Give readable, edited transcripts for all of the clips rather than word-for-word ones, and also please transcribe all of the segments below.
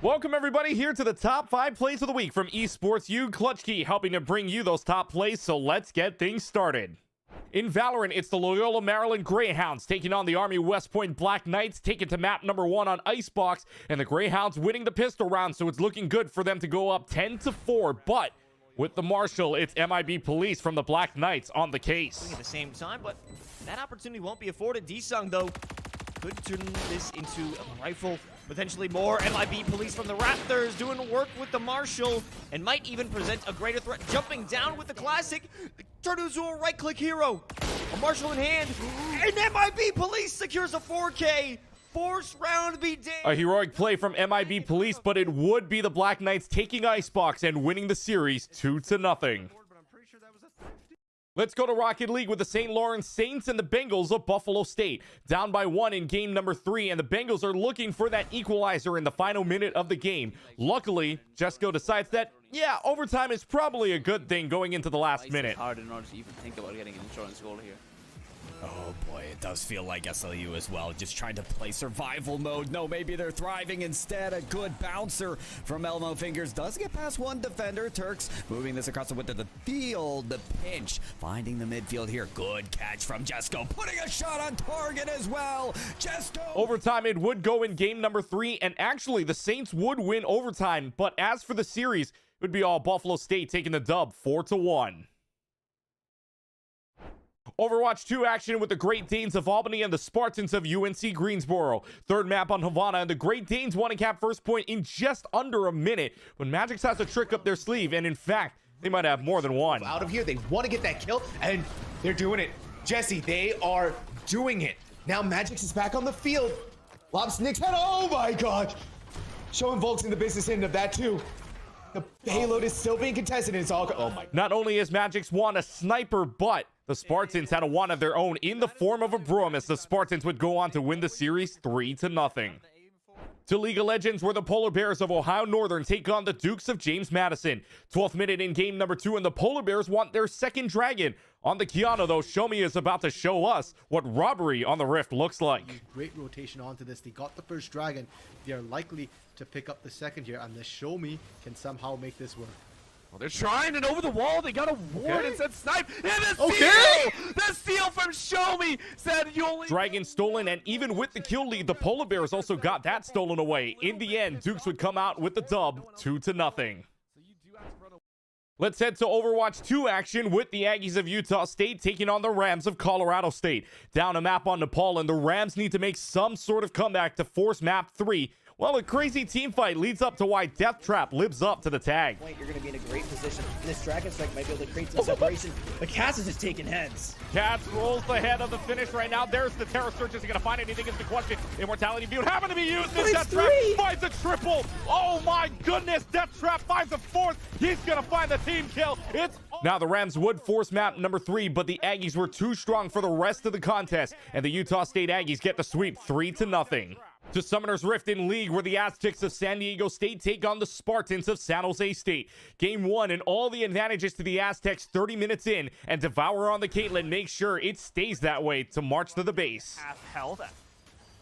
Welcome everybody here to the top 5 plays of the week from Esports U Clutch Key, helping to bring you those top plays, so let's get things started. In Valorant, it's the Loyola Maryland Greyhounds taking on the Army West Point Black Knights, taken to map number 1 on Icebox, and the Greyhounds winning the pistol round, so it's looking good for them to go up 10-4, but with the Marshal, it's MIB Police from the Black Knights on the case. At the same time, but that opportunity won't be afforded. D-Sung, though, could turn this into a rifle. Potentially more. MIB Police from the Raptors doing work with the Marshal and might even present a greater threat. Jumping down with the classic. Turn into a right-click hero. A Marshal in hand. And MIB Police secures a 4K. Force round be damned. A heroic play from MIB Police, but it would be the Black Knights taking Icebox and winning the series 2-0. Let's go to Rocket League with the St. Lawrence Saints and the Bengals of Buffalo State. Down by 1 in game number 3, and the Bengals are looking for that equalizer in the final minute of the game. Luckily, Jesco decides that, yeah, overtime is probably a good thing going into the last minute. It's hard in order to even think about getting an insurance goal here. Oh boy, it does feel like SLU as well, just trying to play survival mode. No, maybe they're thriving instead. A good bouncer from Elmo Fingers does get past one defender. Turks moving this across the width of the field. The pinch, finding the midfield here. Good catch from Jesco, putting a shot on target as well. Jesco! Overtime, it would go in game number 3, and actually the Saints would win overtime, but as for the series, it would be all Buffalo State taking the dub 4-1. Overwatch 2 action with the Great Danes of Albany and the Spartans of UNC Greensboro. Third map on Havana, and the Great Danes want to cap first point in just under a minute. But Magix has a trick up their sleeve, and in fact, they might have more than one. Out of here, they want to get that kill, and they're doing it. Jesse, they are doing it. Now Magix is back on the field. Lobs Nick's head, oh my god! Showing Volks in the business end of that too. The payload is still being contested, and it's all, oh my. Not only is Magix won a sniper, but the Spartans had a one of their own in the form of a broom, as the Spartans would go on to win the series 3-0. To League of Legends, where the Polar Bears of Ohio Northern take on the Dukes of James Madison. 12th minute in game number 2, and the Polar Bears want their second dragon. On the Kiana, though, Shomi is about to show us what robbery on the Rift looks like. Great rotation onto this. They got the first dragon. They are likely to pick up the second here, and the Shomi can somehow make this work. Well, they're trying, and over the wall, they got a ward and said snipe. And the steal! The steal from Shomi said you only... Dragon stolen, and even with the kill lead, the Polar Bears also got that stolen away. In the end, Dukes would come out with the dub 2-0. Let's head to Overwatch 2 action with the Aggies of Utah State taking on the Rams of Colorado State. Down a map on Nepal, and the Rams need to make some sort of comeback to force map 3. Well, a crazy team fight leads up to why Death Trap lives up to the tag. You're going to be in a great position. And this Dragon Strike might be able to create some separation. But Cass is just taking heads. Cass rolls the head of the finish right now. There's the Terror Search. Is he going to find anything is the question. Immortality Butte happened to be used. This Death Trap finds a triple. Oh my goodness. Death Trap finds a fourth. He's going to find the team kill. Now the Rams would force map number 3, but the Aggies were too strong for the rest of the contest, and the Utah State Aggies get the sweep 3-0. To Summoner's Rift in League, where the Aztecs of San Diego State take on the Spartans of San Jose State. Game 1, and all the advantages to the Aztecs 30 minutes in, and Devour on the Caitlyn makes sure it stays that way to march to the base. Half health.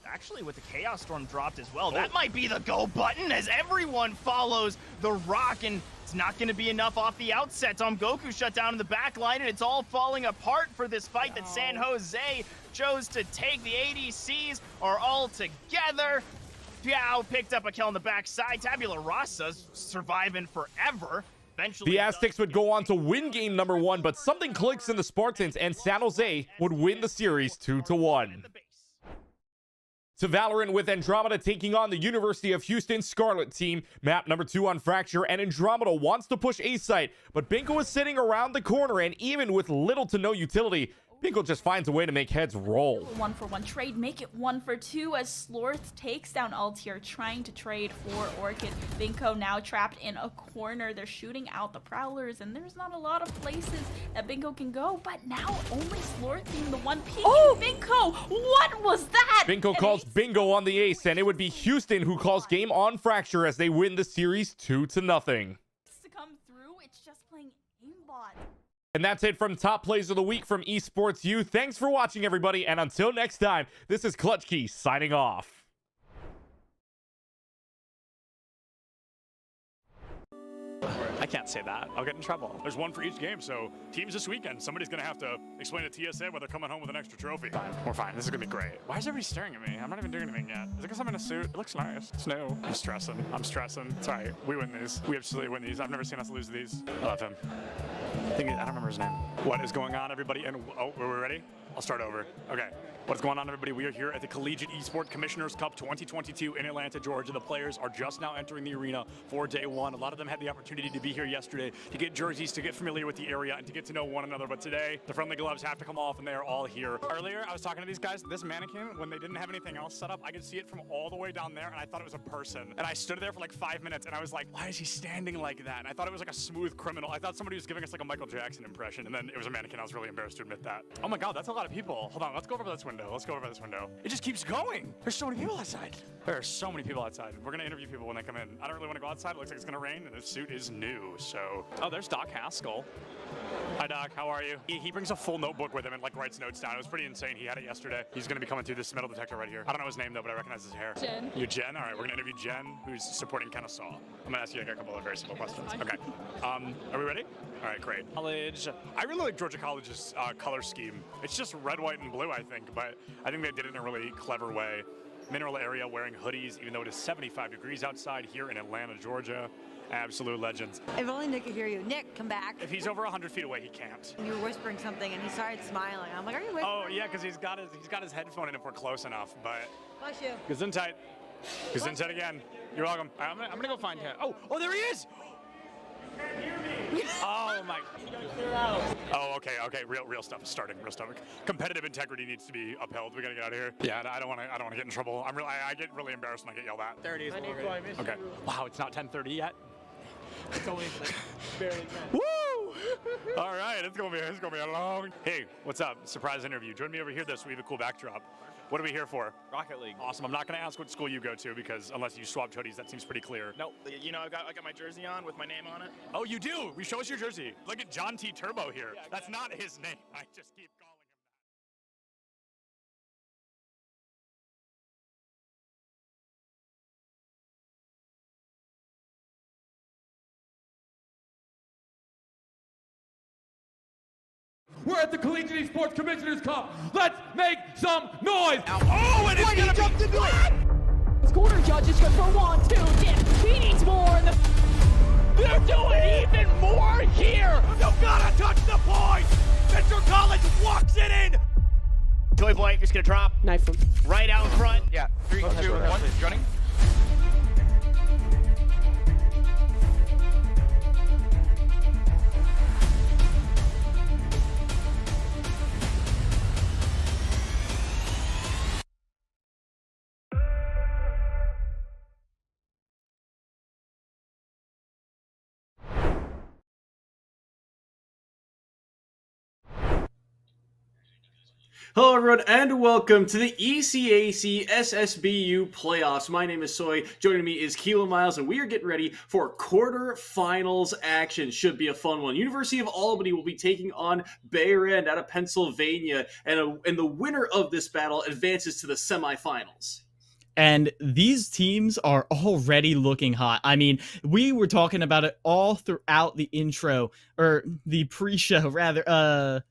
Actually, with the Chaos Storm dropped as well, that might be the go button as everyone follows the rock, and it's not going to be enough off the outset. Goku shut down in the back line, and it's all falling apart for this fight that San Jose chose to take. The ADCs are all together. Piao picked up a kill on the backside. Tabula Rasa's surviving forever. Eventually, the Aztecs would go on to win game number 1, but something clicks in the Spartans, and San Jose would win the series 2-1. To Valorant with Andromeda taking on the University of Houston Scarlet team. Map number 2 on Fracture, and Andromeda wants to push A site, but Binko is sitting around the corner, and even with little to no utility, Binko just finds a way to make heads roll. 1-for-1 trade, make it 1-for-2 as Slorth takes down Altier, trying to trade for Orchid. Binko now trapped in a corner. They're shooting out the Prowlers, and there's not a lot of places that Binko can go, but now only Slorth being the one peeking. Oh, Binko! What was that? Binko calls bingo on the ace, and it would be Houston who calls game on Fracture as they win the series 2-0. To come through, it's just playing aimbot. And that's it from Top Plays of the Week from Esports U. Thanks for watching, everybody, and until next time, this is Clutch Key signing off. can't say that. I'll get in trouble. There's one for each game, so teams this weekend, somebody's going to have to explain to TSA why they're coming home with an extra trophy. Fine. We're fine. This is going to be great. Why is everybody staring at me? I'm not even doing anything yet. Is it because I'm in a suit? It looks nice. It's new. I'm stressing. It's all right. We win these. We absolutely win these. I've never seen us lose these. I love him. I don't remember his name. What is going on, everybody? And oh, are we ready? I'll start over. Okay. What's going on, everybody? We are here at the Collegiate Esports Commissioners Cup 2022 in Atlanta, Georgia. The players are just now entering the arena for day one. A lot of them had the opportunity to be here yesterday to get jerseys, to get familiar with the area, and to get to know one another. But today, the friendly gloves have to come off, and they are all here. Earlier, I was talking to these guys. This mannequin, when they didn't have anything else set up, I could see it from all the way down there, and I thought it was a person. And I stood there for like 5 minutes, and I was like, why is he standing like that? And I thought it was like a smooth criminal. I thought somebody was giving us like a Michael Jackson impression, and then it was a mannequin. I was really embarrassed to admit that. Oh my God, that's a lot of people. Hold on, let's go over this window. Let's go over this window. It just keeps going. There's so many people outside. There are so many people outside. We're gonna interview people when they come in. I don't really want to go outside. It looks like it's gonna rain, and this suit is new. So, oh, there's Doc Haskell. Hi, Doc. How are you? He brings a full notebook with him and like writes notes down. It was pretty insane. He had it yesterday. He's gonna be coming through this metal detector right here. I don't know his name though, but I recognize his hair. Jen. You're Jen. All right, we're gonna interview Jen, who's supporting Kennesaw. I'm gonna ask you like a couple of very simple questions. Okay. Are we ready? All right, great. College. I really like Georgia College's color scheme. It's just red, white, and blue, I think, but I think they did it in a really clever way. Mineral area, wearing hoodies, even though it is 75 degrees outside here in Atlanta, Georgia. Absolute legends. If only Nick could hear you. Nick, come back. If he's over 100 feet away, he can't. You were whispering something, and he started smiling. I'm like, are you whispering? Oh yeah, because he's got his headphone in if we're close enough. But Bless you. Gesundheit. Gesundheit again. You're welcome. I'm gonna go find him. Oh, there he is. Oh my. Oh, okay. Real stuff is starting. Real stuff. Competitive integrity needs to be upheld. We gotta get out of here. Yeah, I don't want to get in trouble. I get really embarrassed when I get yelled at. 30 is Okay. Wow, it's not 10:30 yet. It's only like barely 10. Woo! All right, it's gonna be a long. Hey, what's up? Surprise interview. Join me over here so we have a cool backdrop. What are we here for? Rocket League. Awesome. I'm not gonna ask what school you go to because unless you swapped hoodies, that seems pretty clear. No, you know, I got my jersey on with my name on it. Oh, you do? Show us your jersey. Look at John T. Turbo here. Yeah, that's not his name. I just keep calling him that. We're at the Collegiate Esports Commissioners Cup. Let's make some noise. Oh, and he jumped into it. This corner judge is good for 1, 2, dip. He needs more. They're doing even more here. You gotta touch the point. Mr. College walks it in. Toy Boy, just gonna drop. Knife him. Right out in front. Yeah. 3, 2, 1. Running. Hello everyone and welcome to the ECAC SSBU playoffs. My name is Soy, joining me is Kilo Miles, and we are getting ready for quarterfinals action. Should be a fun one. University of Albany will be taking on Behrend out of Pennsylvania, and the winner of this battle advances to the semifinals. And these teams are already looking hot. I mean, we were talking about it all throughout the intro, or the pre-show rather.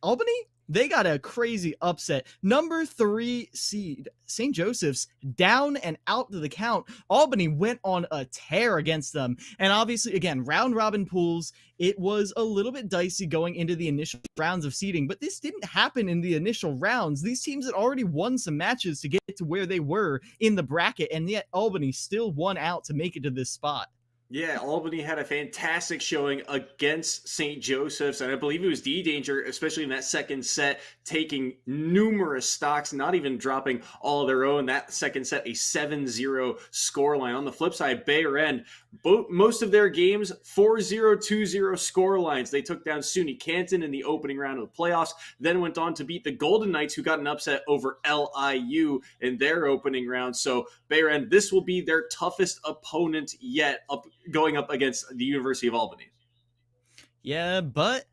Albany? They got a crazy upset. Number 3 seed, St. Joseph's, down and out to the count. Albany went on a tear against them. And obviously, again, round-robin pools, it was a little bit dicey going into the initial rounds of seeding, but this didn't happen in the initial rounds. These teams had already won some matches to get to where they were in the bracket, and yet Albany still won out to make it to this spot. Yeah, Albany had a fantastic showing against St. Joseph's, and I believe it was D-Danger, especially in that second set, taking numerous stocks, not even dropping all of their own. That second set, a 7-0 scoreline. On the flip side, Behrend, most of their games, 4-0, 2-0 scorelines. They took down SUNY Canton in the opening round of the playoffs, then went on to beat the Golden Knights, who got an upset over LIU in their opening round. So Behrend, this will be their toughest opponent yet, going up against the University of Albany. Yeah, but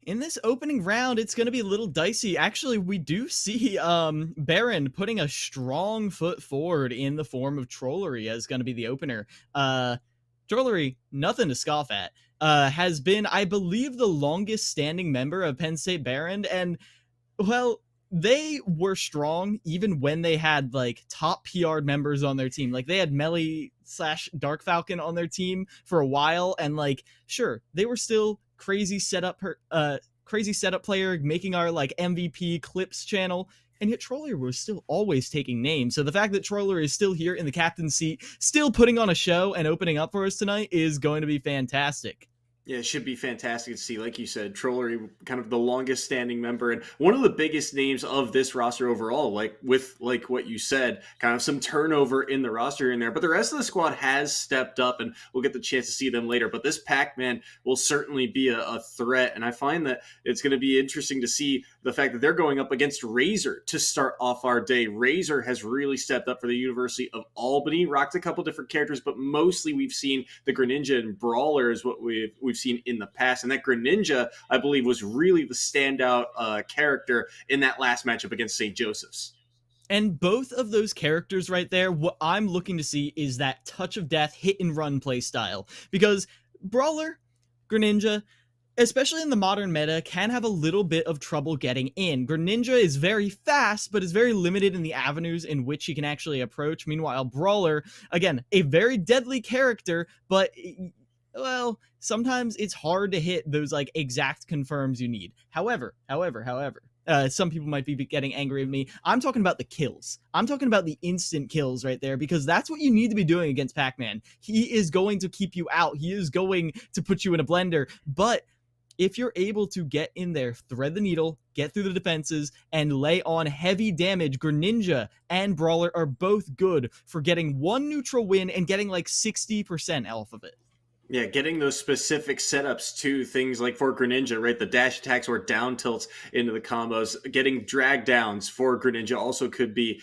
in this opening round, it's going to be a little dicey. Actually, we do see Behrend putting a strong foot forward in the form of Trollery as going to be the opener. Trollery, nothing to scoff at. has been, I believe, the longest standing member of Penn State Behrend, and well, they were strong even when they had like top PR members on their team. Like they had Melly / Dark Falcon on their team for a while, and like sure, they were still crazy setup player making our like MVP clips channel. And yet Troller was still always taking names. So the fact that Troller is still here in the captain's seat, still putting on a show and opening up for us tonight is going to be fantastic. Yeah, it should be fantastic to see. Like you said, Trollery, kind of the longest standing member and one of the biggest names of this roster overall, like with like what you said, kind of some turnover in the roster in there. But the rest of the squad has stepped up, and we'll get the chance to see them later. But this Pac-Man will certainly be a threat. And I find that it's going to be interesting to see the fact that they're going up against Razor to start off our day. Razor has really stepped up for the University of Albany, rocked a couple different characters, but mostly we've seen the Greninja and Brawler is what we've seen in the past. And that Greninja, I believe, was really the standout character in that last matchup against St. Joseph's. And both of those characters right there, what I'm looking to see is that touch of death hit and run play style. Because Brawler, Greninja, especially in the modern meta, can have a little bit of trouble getting in. Greninja is very fast, but is very limited in the avenues in which he can actually approach. Meanwhile, Brawler, again, a very deadly character, but well, sometimes it's hard to hit those like exact confirms you need. However, some people might be getting angry at me. I'm talking about the kills. I'm talking about the instant kills right there, because that's what you need to be doing against Pac-Man. He is going to keep you out. He is going to put you in a blender. But if you're able to get in there, thread the needle, get through the defenses, and lay on heavy damage, Greninja and Brawler are both good for getting one neutral win and getting like 60% off of it. Yeah, getting those specific setups to things like for Greninja, right? The dash attacks or down tilts into the combos. Getting drag downs for Greninja also could be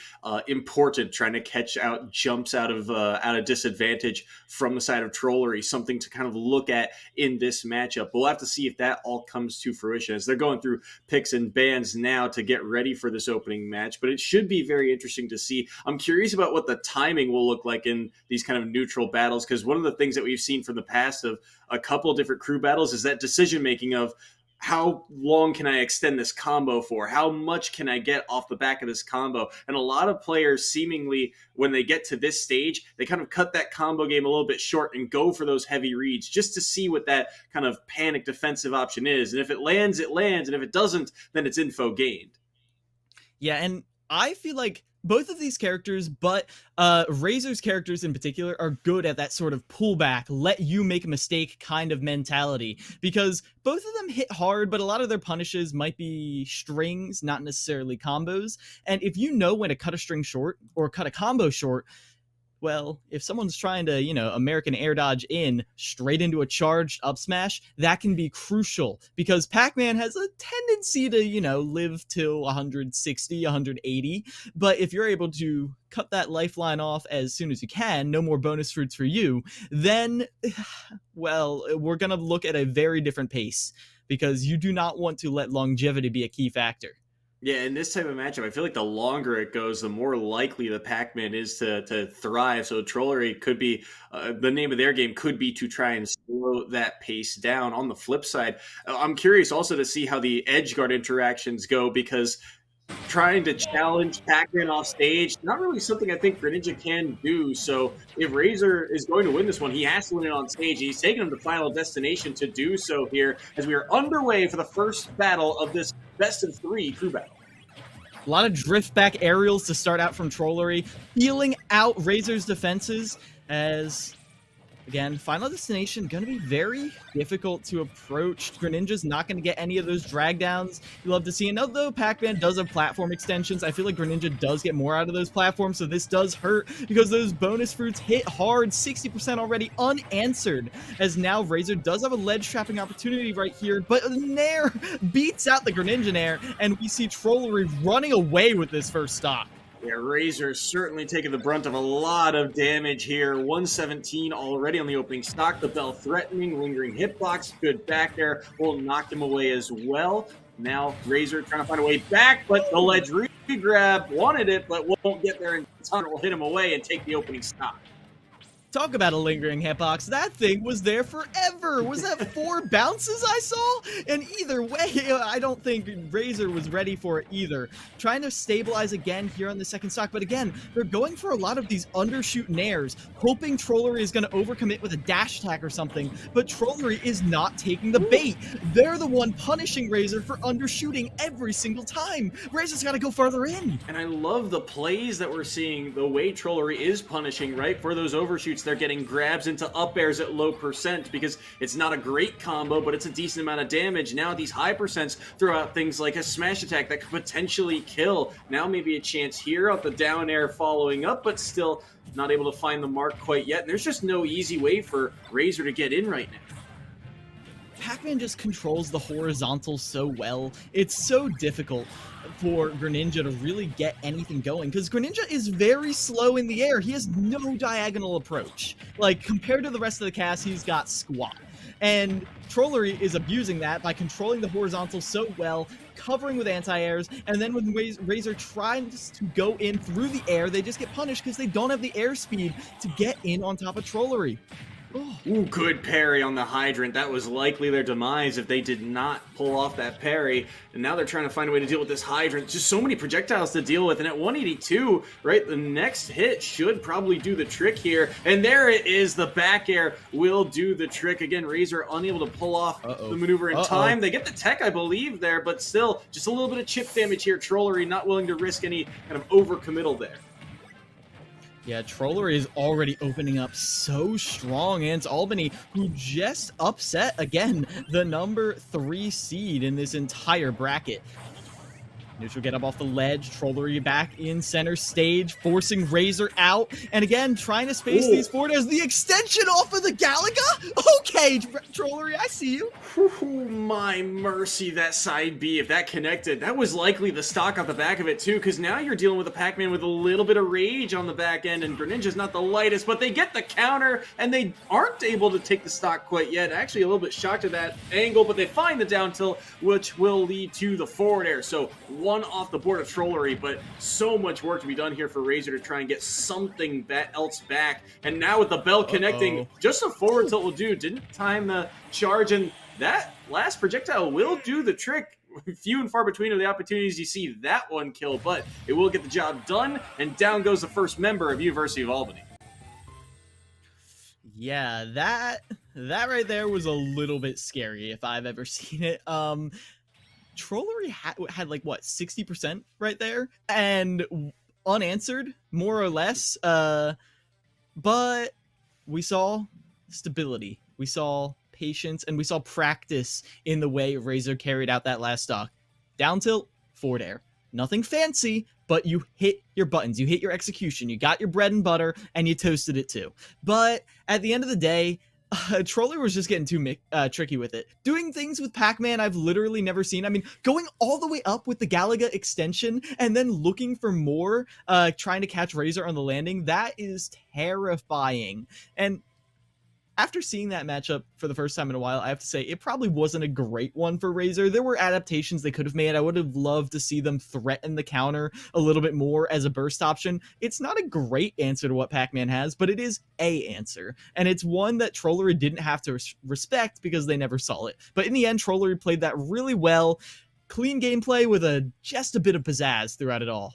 important. Trying to catch out jumps out of disadvantage from the side of Trollery, something to kind of look at in this matchup. We'll have to see if that all comes to fruition as they're going through picks and bans now to get ready for this opening match. But it should be very interesting to see. I'm curious about what the timing will look like in these kind of neutral battles, because one of the things that we've seen from the past of a couple of different crew battles is that decision making of how long can I extend this combo for? How much can I get off the back of this combo? And a lot of players seemingly, when they get to this stage, they kind of cut that combo game a little bit short and go for those heavy reads just to see what that kind of panic defensive option is. And if it lands, it lands. And if it doesn't, then it's info gained. Yeah, and I feel like both of these characters, but Razor's characters in particular, are good at that sort of pullback, let you make a mistake kind of mentality, because both of them hit hard, but a lot of their punishes might be strings, not necessarily combos. And if you know when to cut a string short or cut a combo short, well, if someone's trying to, American air dodge in straight into a charged up smash, that can be crucial, because Pac-Man has a tendency to, live till 160, 180. But if you're able to cut that lifeline off as soon as you can, no more bonus fruits for you, then, well, we're going to look at a very different pace, because you do not want to let longevity be a key factor. Yeah, in this type of matchup, I feel like the longer it goes, the more likely the Pac-Man is to thrive. So Trollery could be, the name of their game could be to try and slow that pace down. On the flip side, I'm curious also to see how the edge guard interactions go, because trying to challenge Pac-Man off stage, not really something I think Greninja can do. So if Razor is going to win this one, he has to win it on stage. He's taking him to Final Destination to do so here as we are underway for the first battle of this best of 3 crew battle. A lot of drift back aerials to start out from Trollery, feeling out Razor's defenses as, again, Final Destination going to be very difficult to approach. Greninja's not going to get any of those drag downs you love to see. And although Pac-Man does have platform extensions, I feel like Greninja does get more out of those platforms, so this does hurt because those bonus fruits hit hard, 60% already unanswered, as now Razor does have a ledge trapping opportunity right here, but Nair beats out the Greninja Nair, and we see Trollery running away with this first stock. Yeah, Razor certainly taking the brunt of a lot of damage here. 117 already on the opening stock. The Bell threatening, lingering hitbox. Good back there. Will knock him away as well. Now Razor trying to find a way back, but the ledge re-grab wanted it, but won't get there in time. Will hit him away and take the opening stock. Talk about a lingering hitbox. That thing was there forever. Was that 4 bounces I saw? And either way, I don't think Razor was ready for it either. Trying to stabilize again here on the second stock, but again, they're going for a lot of these undershoot nairs, hoping Trollery is going to overcommit with a dash attack or something, but Trollery is not taking the bait. They're the one punishing Razor for undershooting every single time. Razor's got to go further in. And I love the plays that we're seeing, the way Trollery is punishing, right? For those overshoots, they're getting grabs into up airs at low percent because it's not a great combo, but it's a decent amount of damage. Now these high percents throw out things like a smash attack that could potentially kill. Now maybe a chance here out the down air following up, but still not able to find the mark quite yet. And there's just no easy way for Razor to get in right now. Pac-Man just controls the horizontal so well. It's so difficult for Greninja to really get anything going, because Greninja is very slow in the air. He has no diagonal approach. Like, compared to the rest of the cast, he's got squat. And Trollery is abusing that by controlling the horizontal so well, covering with anti-airs, and then when Razor tries to go in through the air, they just get punished because they don't have the airspeed to get in on top of Trollery. Ooh, good parry on the Hydrant. That was likely their demise if they did not pull off that parry. And now they're trying to find a way to deal with this Hydrant. Just so many projectiles to deal with. And at 182, right, the next hit should probably do the trick here. And there it is. The back air will do the trick. Again, Razor unable to pull off the maneuver in time. They get the tech, I believe, there, but still just a little bit of chip damage here. Trollery not willing to risk any kind of overcommittal there. Yeah, Trollery is already opening up so strong against Albany, who just upset, again, the number 3 seed in this entire bracket. Neutral get up off the ledge, Trollery back in center stage, forcing Razor out, and again, trying to space these forward as the extension off of the Galaga? Okay, Trollery, I see you. Ooh, my mercy, that side B, if that connected, that was likely the stock off the back of it too, because now you're dealing with a Pac-Man with a little bit of rage on the back end, and Greninja's not the lightest, but they get the counter, and they aren't able to take the stock quite yet. Actually, a little bit shocked at that angle, but they find the down tilt, which will lead to the forward air. So, one off the board of Trollery, but so much work to be done here for Razor to try and get something else back. And now with the bell connecting, just a forward tilt will do. Didn't time the charge, and that last projectile will do the trick. Few and far between are the opportunities you see that one kill, but it will get the job done, and down goes the first member of University of Albany. Yeah, that right there was a little bit scary if I've ever seen it. Trollery had like, what, 60% right there? And unanswered, more or less. But we saw stability. We saw patience, and we saw practice in the way Razor carried out that last stock. Down tilt, forward air. Nothing fancy, but you hit your buttons. You hit your execution. You got your bread and butter, and you toasted it too. But at the end of the day, Trollery was just getting too tricky with it. Doing things with Pac-Man I've literally never seen. I mean, going all the way up with the Galaga extension and then looking for more, trying to catch Razor on the landing, that is terrifying. And after seeing that matchup for the first time in a while, I have to say it probably wasn't a great one for Razor. There were adaptations they could have made. I would have loved to see them threaten the counter a little bit more as a burst option. It's not a great answer to what Pac-Man has, but it is a answer. And it's one that Trollery didn't have to respect because they never saw it. But in the end, Trollery played that really well. Clean gameplay with just a bit of pizzazz throughout it all.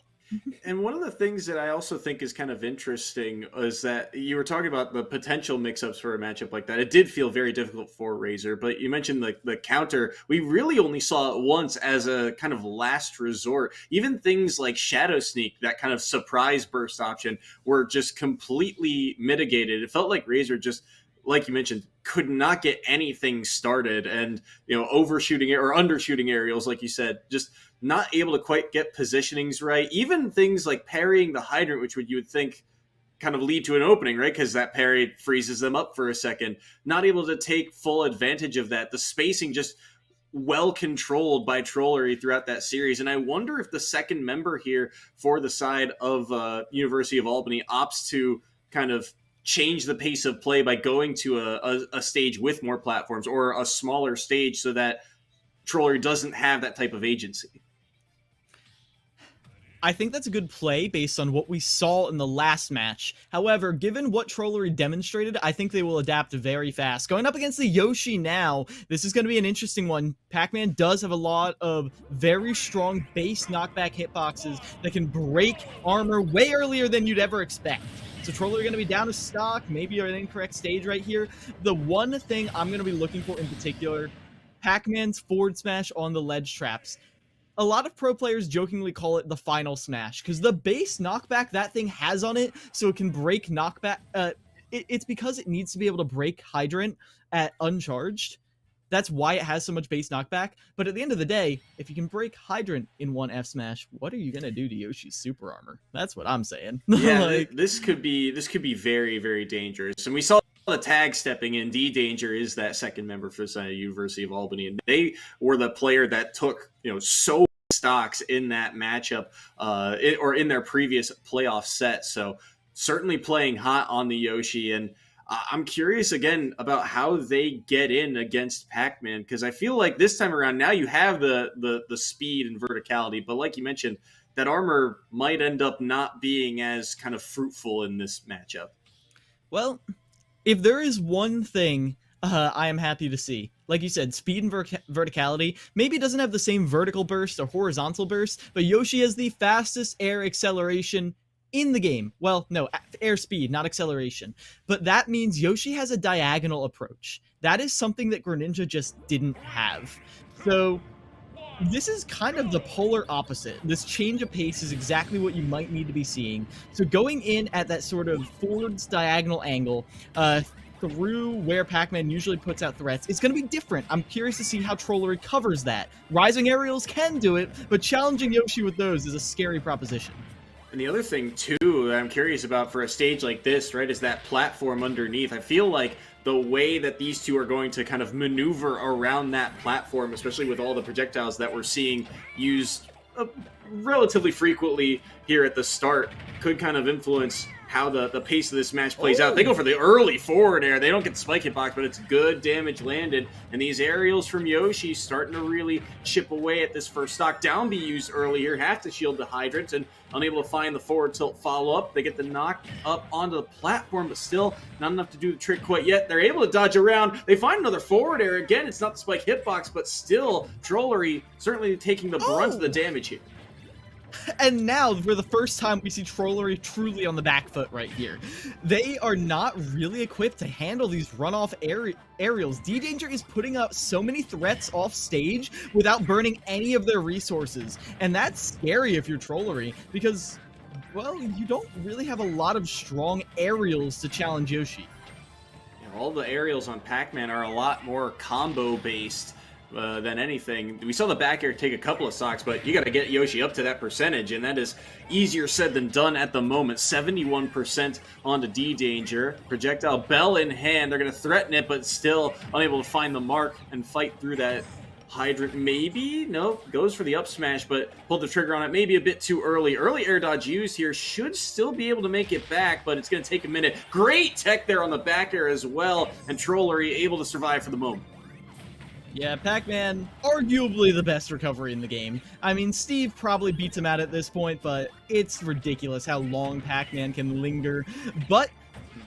And one of the things that I also think is kind of interesting is that you were talking about the potential mix-ups for a matchup like that. It did feel very difficult for Razor, but you mentioned the counter. We really only saw it once as a kind of last resort. Even things like Shadow Sneak, that kind of surprise burst option, were just completely mitigated. It felt like Razor just, like you mentioned, could not get anything started, and overshooting or undershooting aerials, like you said, just not able to quite get positionings right. Even things like parrying the Hydrant, which you would think kind of lead to an opening, right? Because that parry freezes them up for a second. Not able to take full advantage of that. The spacing just well controlled by Trollery throughout that series. And I wonder if the second member here for the side of University of Albany opts to kind of change the pace of play by going to a stage with more platforms or a smaller stage so that Trollery doesn't have that type of agency. I think that's a good play based on what we saw in the last match. However, given what Trollery demonstrated, I think they will adapt very fast. Going up against the Yoshi now, this is going to be an interesting one. Pac-Man does have a lot of very strong base knockback hitboxes that can break armor way earlier than you'd ever expect. So Trollery are going to be down to stock, maybe an incorrect stage right here. The one thing I'm going to be looking for in particular, Pac-Man's forward smash on the ledge traps. A lot of pro players jokingly call it the final smash because the base knockback that thing has on it, so it can break knockback. It's because it needs to be able to break Hydrant at uncharged. That's why it has so much base knockback. But at the end of the day, if you can break Hydrant in one F smash, what are you gonna do to Yoshi's super armor? That's what I'm saying. Yeah, like, this could be very, very dangerous. And we saw the tag stepping in. D-Danger is that second member for the University of Albany, and they were the player that took so stocks in that matchup, or in their previous playoff set. So certainly playing hot on the Yoshi, and I'm curious again about how they get in against Pac-Man, because I feel like this time around now you have the speed and verticality, but like you mentioned, that armor might end up not being as kind of fruitful in this matchup. Well, if there is one thing I am happy to see, like you said, speed and verticality. Maybe it doesn't have the same vertical burst or horizontal burst, but Yoshi has the fastest air acceleration in the game. Well, no, air speed, not acceleration. But that means Yoshi has a diagonal approach. That is something that Greninja just didn't have. So this is kind of the polar opposite. This change of pace is exactly what you might need to be seeing. So going in at that sort of forwards diagonal angle, through where Pac-Man usually puts out threats, it's going to be different. I'm curious to see how Trollery covers that. Rising aerials can do it, but challenging Yoshi with those is a scary proposition. And the other thing, too, that I'm curious about for a stage like this, right, is that platform underneath. I feel like the way that these two are going to kind of maneuver around that platform, especially with all the projectiles that we're seeing used relatively frequently here at the start, could kind of influence how the pace of this match plays out. They go for the early forward air. They don't get the spike hitbox, but it's good damage landed. And these aerials from Yoshi starting to really chip away at this first stock. Down B used earlier, have to shield the Hydrant, and unable to find the forward tilt follow-up. They get the knock up onto the platform, but still not enough to do the trick quite yet. They're able to dodge around. They find another forward air. Again, it's not the spike hitbox, but still, Trollery certainly taking the brunt of the damage here. And now, for the first time, we see Trollery truly on the back foot right here. They are not really equipped to handle these runoff aerials. D-Danger is putting up so many threats off stage without burning any of their resources. And that's scary if you're Trollery, because, well, you don't really have a lot of strong aerials to challenge Yoshi. Yeah, all the aerials on Pac-Man are a lot more combo-based than anything. We saw the back air take a couple of stocks, but you got to get Yoshi up to that percentage, and that is easier said than done at the moment. 71% onto D-Danger. Projectile bell in hand. They're going to threaten it, but still unable to find the mark and fight through that Hydrant. Maybe? No, goes for the up smash, but pulled the trigger on it maybe a bit too early. Early air dodge used here. Should still be able to make it back, but it's going to take a minute. Great tech there on the back air as well, and Trollery able to survive for the moment. Yeah, Pac-Man, arguably the best recovery in the game. I mean, Steve probably beats him out at this point, but it's ridiculous how long Pac-Man can linger. But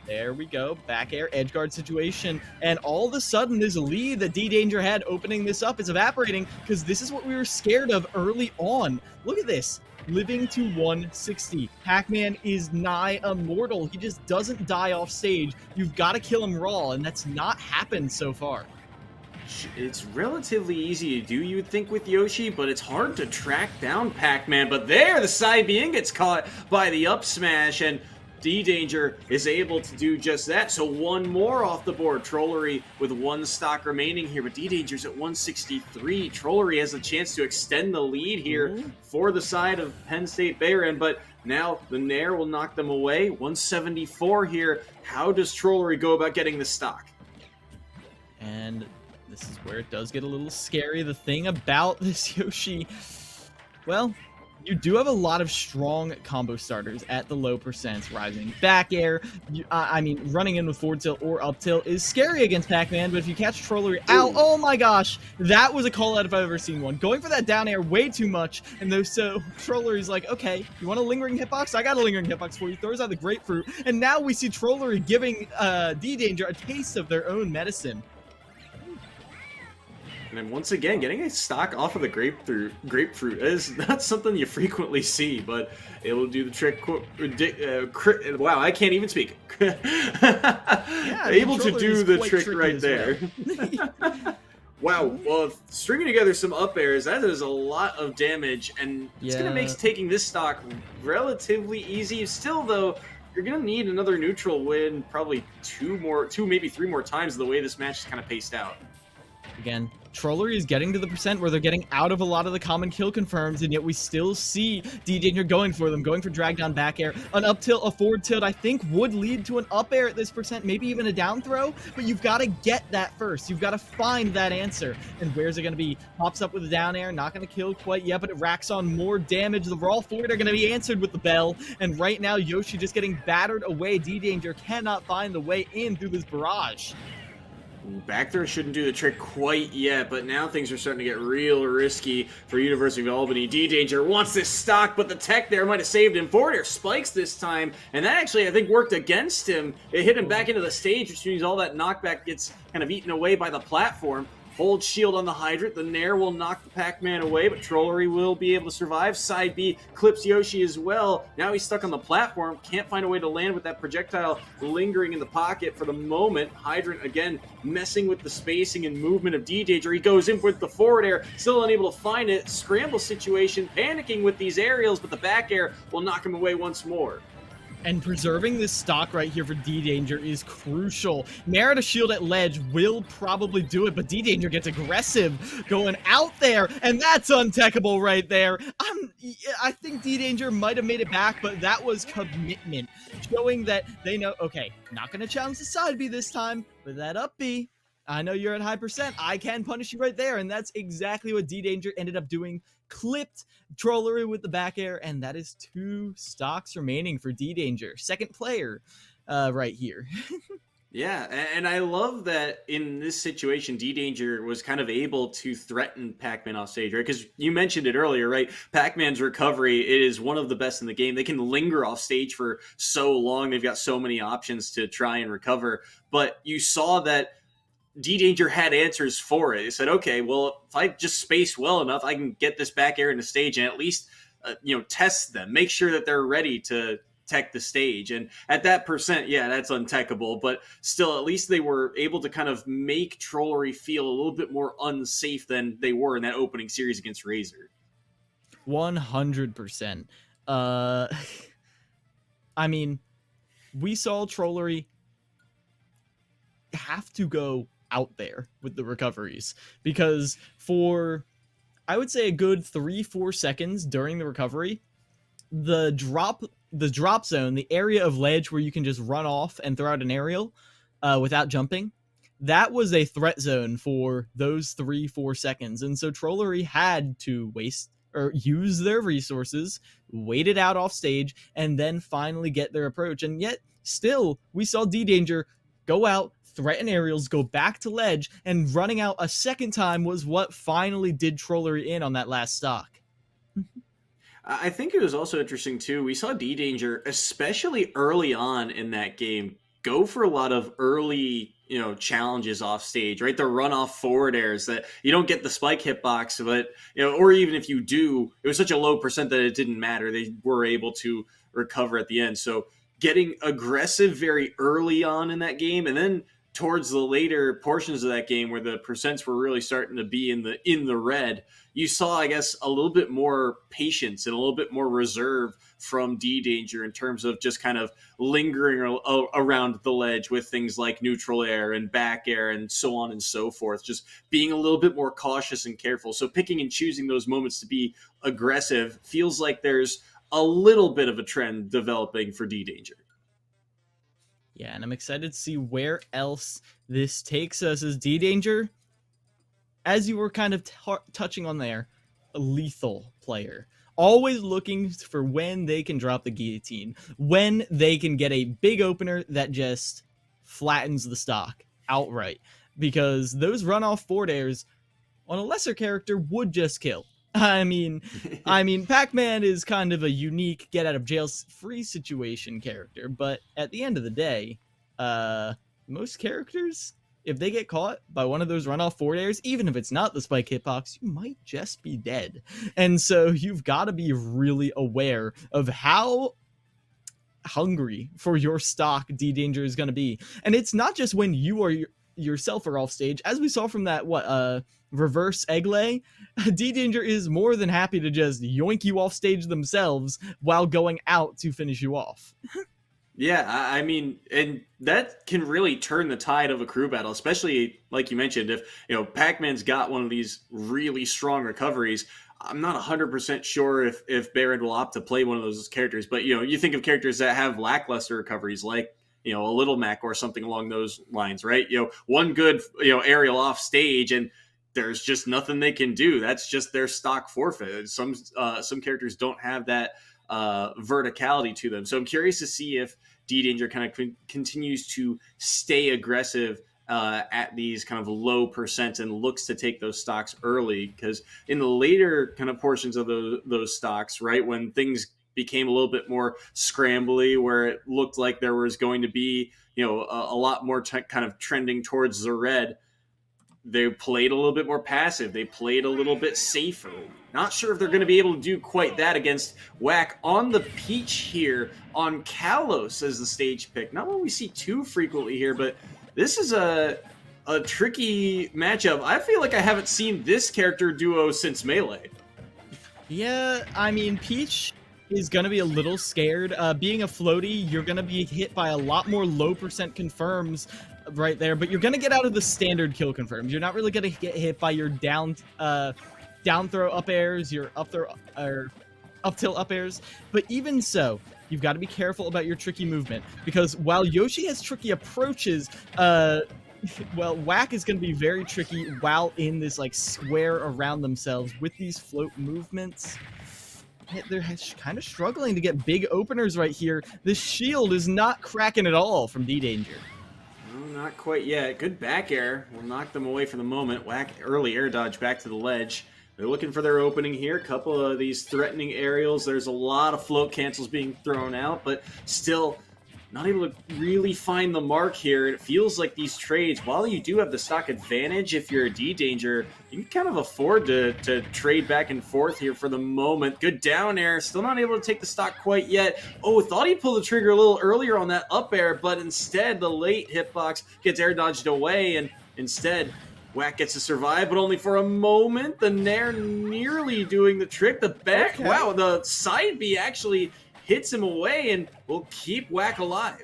there we go, back air, edge guard situation, and all of a sudden this lead that D-Danger had opening this up is evaporating, because this is what we were scared of early on. Look at this. Living to 160. Pac-Man is nigh immortal. He just doesn't die off stage. You've got to kill him raw, and that's not happened so far. It's relatively easy to do, you would think, with Yoshi, but it's hard to track down Pac-Man. But there, the side being gets caught by the up smash, and D-Danger is able to do just that. So one more off the board. Trollery with one stock remaining here, but D-Danger's at 163. Trollery has a chance to extend the lead here for the side of Penn State Behrend, but now the Nair will knock them away. 174 here. How does Trollery go about getting the stock? And this is where it does get a little scary. The thing about this Yoshi, well, you do have a lot of strong combo starters at the low percents. Rising back air, I mean, running in with forward tilt or up tilt is scary against Pac-Man, but if you catch Trollery out, oh my gosh, that was a call out if I've ever seen one. Going for that down air way too much, and so Trollery's like, okay, you want a lingering hitbox? I got a lingering hitbox for you. Throws out the grapefruit, and now we see Trollery giving D-Danger a taste of their own medicine. And then once again, getting a stock off of the grapefruit is not something you frequently see, but it will do the trick. Wow, I can't even speak. Yeah, able to do the trick right there. Well. Wow, well, stringing together some up airs, that is a lot of damage, and it's going to make taking this stock relatively easy. Still, though, you're going to need another neutral win probably two, maybe three more times the way this match is kind of paced out. Again, Trollery is getting to the percent where they're getting out of a lot of the common kill confirms, and yet we still see D-Danger going for them, going for drag down back air. An up tilt, a forward tilt, I think would lead to an up air at this percent, maybe even a down throw, but you've got to get that first. You've got to find that answer. And where's it going to be? Pops up with a down air, not going to kill quite yet, but it racks on more damage. The raw forward are going to be answered with the bell, and right now Yoshi just getting battered away. D-Danger cannot find the way in through this barrage. Back there shouldn't do the trick quite yet, but now things are starting to get real risky for University of Albany. D-Danger wants this stock, but the tech there might have saved him. Forward air spikes this time, and that actually, I think, worked against him. It hit him back into the stage, which means all that knockback gets kind of eaten away by the platform. Hold shield on the hydrant. The Nair will knock the Pac-Man away, but Trollery will be able to survive. Side B clips Yoshi as well. Now he's stuck on the platform. Can't find a way to land with that projectile lingering in the pocket for the moment. Hydrant, again, messing with the spacing and movement of D-Danger. He goes in with the forward air, still unable to find it. Scramble situation, panicking with these aerials, but the back air will knock him away once more. And preserving this stock right here for D-Danger is crucial. Merit a shield at ledge will probably do it, but D-Danger gets aggressive going out there, and that's untechable right there. I think D-Danger might have made it back, but that was commitment, showing that they know, okay, not going to challenge the side B this time, but that up B, I know you're at high percent, I can punish you right there, and that's exactly what D-Danger ended up doing. Clipped Trollery with the back air, and that is 2 stocks remaining for D-Danger. Second player right here. Yeah, and I love that in this situation, D-Danger was kind of able to threaten Pac-Man off stage, right? Because you mentioned it earlier, right? Pac-Man's recovery, it is one of the best in the game. They can linger off stage for so long. They've got so many options to try and recover. But you saw that D-Danger had answers for it. He said, okay, well, if I just space well enough, I can get this back air into stage and at least, test them, make sure that they're ready to tech the stage. And at that percent, yeah, that's untechable, but still, at least they were able to kind of make Trollery feel a little bit more unsafe than they were in that opening series against Razor. 100%. I mean, we saw Trollery have to go out there with the recoveries, because for, I would say, a good 3-4 seconds during the recovery, the drop zone, the area of ledge where you can just run off and throw out an aerial without jumping, that was a threat zone for those 3-4 seconds. And so Trollery had to use their resources, wait it out off stage, and then finally get their approach. And yet still, we saw D-Danger go out, threaten aerials, go back to ledge, and running out a second time was what finally did Trollery in on that last stock. I think it was also interesting, too. We saw D-Danger, especially early on in that game, go for a lot of early, challenges off stage, right? The runoff forward airs that you don't get the spike hitbox, but, or even if you do, it was such a low percent that it didn't matter. They were able to recover at the end. So getting aggressive very early on in that game, and then towards the later portions of that game where the percents were really starting to be in the red, you saw, I guess, a little bit more patience and a little bit more reserve from D-Danger in terms of just kind of lingering around the ledge with things like neutral air and back air and so on and so forth, just being a little bit more cautious and careful. So picking and choosing those moments to be aggressive feels like there's a little bit of a trend developing for D-Danger. Yeah, and I'm excited to see where else this takes us as D-Danger, as you were kind of touching on there, a lethal player. Always looking for when they can drop the guillotine, when they can get a big opener that just flattens the stock outright. Because those runoff forward airs on a lesser character would just kill. I mean, Pac-Man is kind of a unique get-out-of-jail-free situation character, but at the end of the day, most characters, if they get caught by one of those runoff forward airs, even if it's not the spike hitbox, you might just be dead. And so you've got to be really aware of how hungry for your stock D-Danger is going to be. And it's not just when you are yourself are off stage, as we saw from that reverse egg lay. D-Danger is more than happy to just yoink you off stage themselves while going out to finish you off. Yeah, I mean, and that can really turn the tide of a crew battle, especially like you mentioned, if Pac-Man's got one of these really strong recoveries. I'm not 100% sure if Behrend will opt to play one of those characters, but you think of characters that have lackluster recoveries, like a Little Mac or something along those lines, right? One good aerial off stage and there's just nothing they can do. That's just their stock forfeit. Some characters don't have that verticality to them. So I'm curious to see if D-Danger kind of continues to stay aggressive at these kind of low percents and looks to take those stocks early, because in the later kind of portions of those stocks, right, when things became a little bit more scrambly, where it looked like there was going to be a lot more kind of trending towards the red, they played a little bit more passive. They played a little bit safer. Not sure if they're going to be able to do quite that against Whack on the Peach here on Kalos as the stage pick. Not one we see too frequently here, but this is a tricky matchup. I feel like I haven't seen this character duo since Melee. Yeah, I mean, Peach is going to be a little scared. Being a floaty, you're going to be hit by a lot more low percent confirms right there, but you're going to get out of the standard kill confirms. You're not really going to get hit by your down throw up airs, your up throw or up tilt up airs. But even so, you've got to be careful about your tricky movement, because while Yoshi has tricky approaches, well, Whack is going to be very tricky while in this like square around themselves with these float movements. They're kind of struggling to get big openers right here. This shield is not cracking at all from D-Danger. No, not quite yet. Good back air will knock them away for the moment. Whack early air dodge back to the ledge. They're looking for their opening here. A couple of these threatening aerials. There's a lot of float cancels being thrown out, but still not able to really find the mark here. It feels like these trades, while you do have the stock advantage, if you're a D-Danger, you can kind of afford to trade back and forth here for the moment. Good down air, still not able to take the stock quite yet. Oh, thought he pulled the trigger a little earlier on that up air, but instead the late hitbox gets air dodged away, and instead Whack gets to survive, but only for a moment. The Nair nearly doing the trick. The back, okay. Wow, the side B actually hits him away and will keep Whack alive.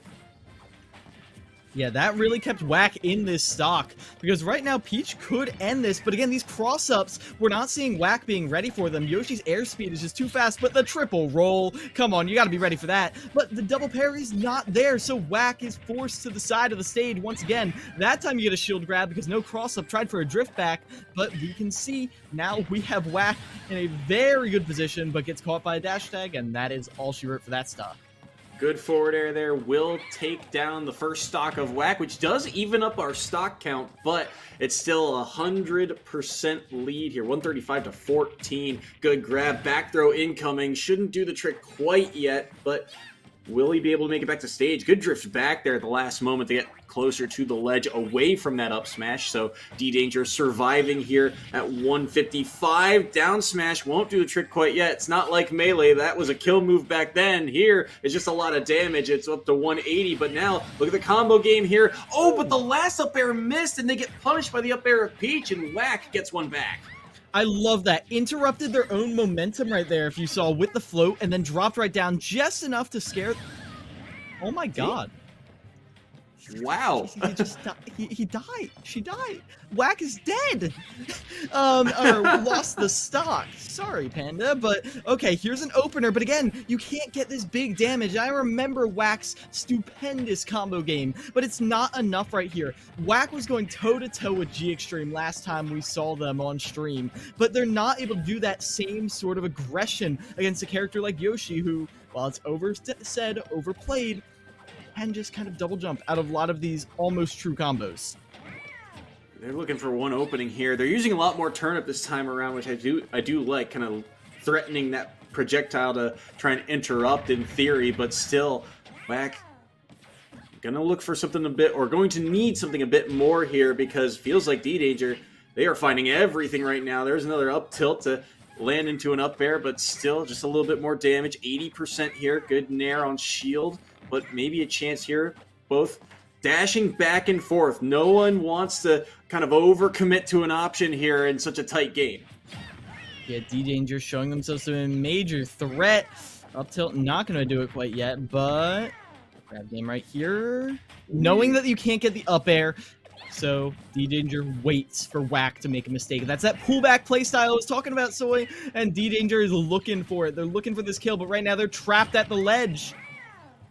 Yeah, that really kept Whack in this stock, because right now Peach could end this, but again, these cross-ups, we're not seeing Whack being ready for them. Yoshi's airspeed is just too fast, but the triple roll, come on, you gotta be ready for that. But the double parry's not there, so Whack is forced to the side of the stage once again. That time you get a shield grab because no cross-up, tried for a drift back, but we can see now we have Whack in a very good position, but gets caught by a dash tag, and that is all she wrote for that stock. Good forward air there will take down the first stock of Whack, which does even up our stock count, but it's still 100% lead here, 135 to 14. Good grab, back throw incoming. Shouldn't do the trick quite yet, but will he be able to make it back to stage? Good drift back there at the last moment to get closer to the ledge, away from that up smash. So D-Danger surviving here at 155. Down smash won't do the trick quite yet. It's not like Melee. That was a kill move back then. Here it's just a lot of damage. It's up to 180, but now look at the combo game here. Oh, but the last up air missed, and they get punished by the up air of Peach, and Whack gets one back. I love that. Interrupted their own momentum right there, if you saw, with the float, and then dropped right down just enough to scare... Oh my god. Wow. He just he died. She died. Whack is dead. Or lost the stock. Sorry, Panda, but okay, here's an opener, but again, you can't get this big damage. I remember Whack's stupendous combo game, but it's not enough right here. Whack was going toe-to-toe with G Extreme last time we saw them on stream, but they're not able to do that same sort of aggression against a character like Yoshi, who, while it's overplayed, can just kind of double jump out of a lot of these almost true combos. They're looking for one opening here. They're using a lot more turnip this time around, which I do like, kind of threatening that projectile to try and interrupt in theory, but still, Whack gonna look for something going to need something a bit more here, because feels like D-Danger, they are finding everything right now. There's another up tilt to land into an up air, but still just a little bit more damage. 80% here, good nair on shield, but maybe a chance here. Both dashing back and forth. No one wants to kind of overcommit to an option here in such a tight game. Yeah, D-Danger showing themselves to be a major threat. Up tilt, not going to do it quite yet, but grab game right here. Knowing that you can't get the up air, so D-Danger waits for Whack to make a mistake. That's that pullback playstyle I was talking about, Soy, and D-Danger is looking for it. They're looking for this kill, but right now they're trapped at the ledge.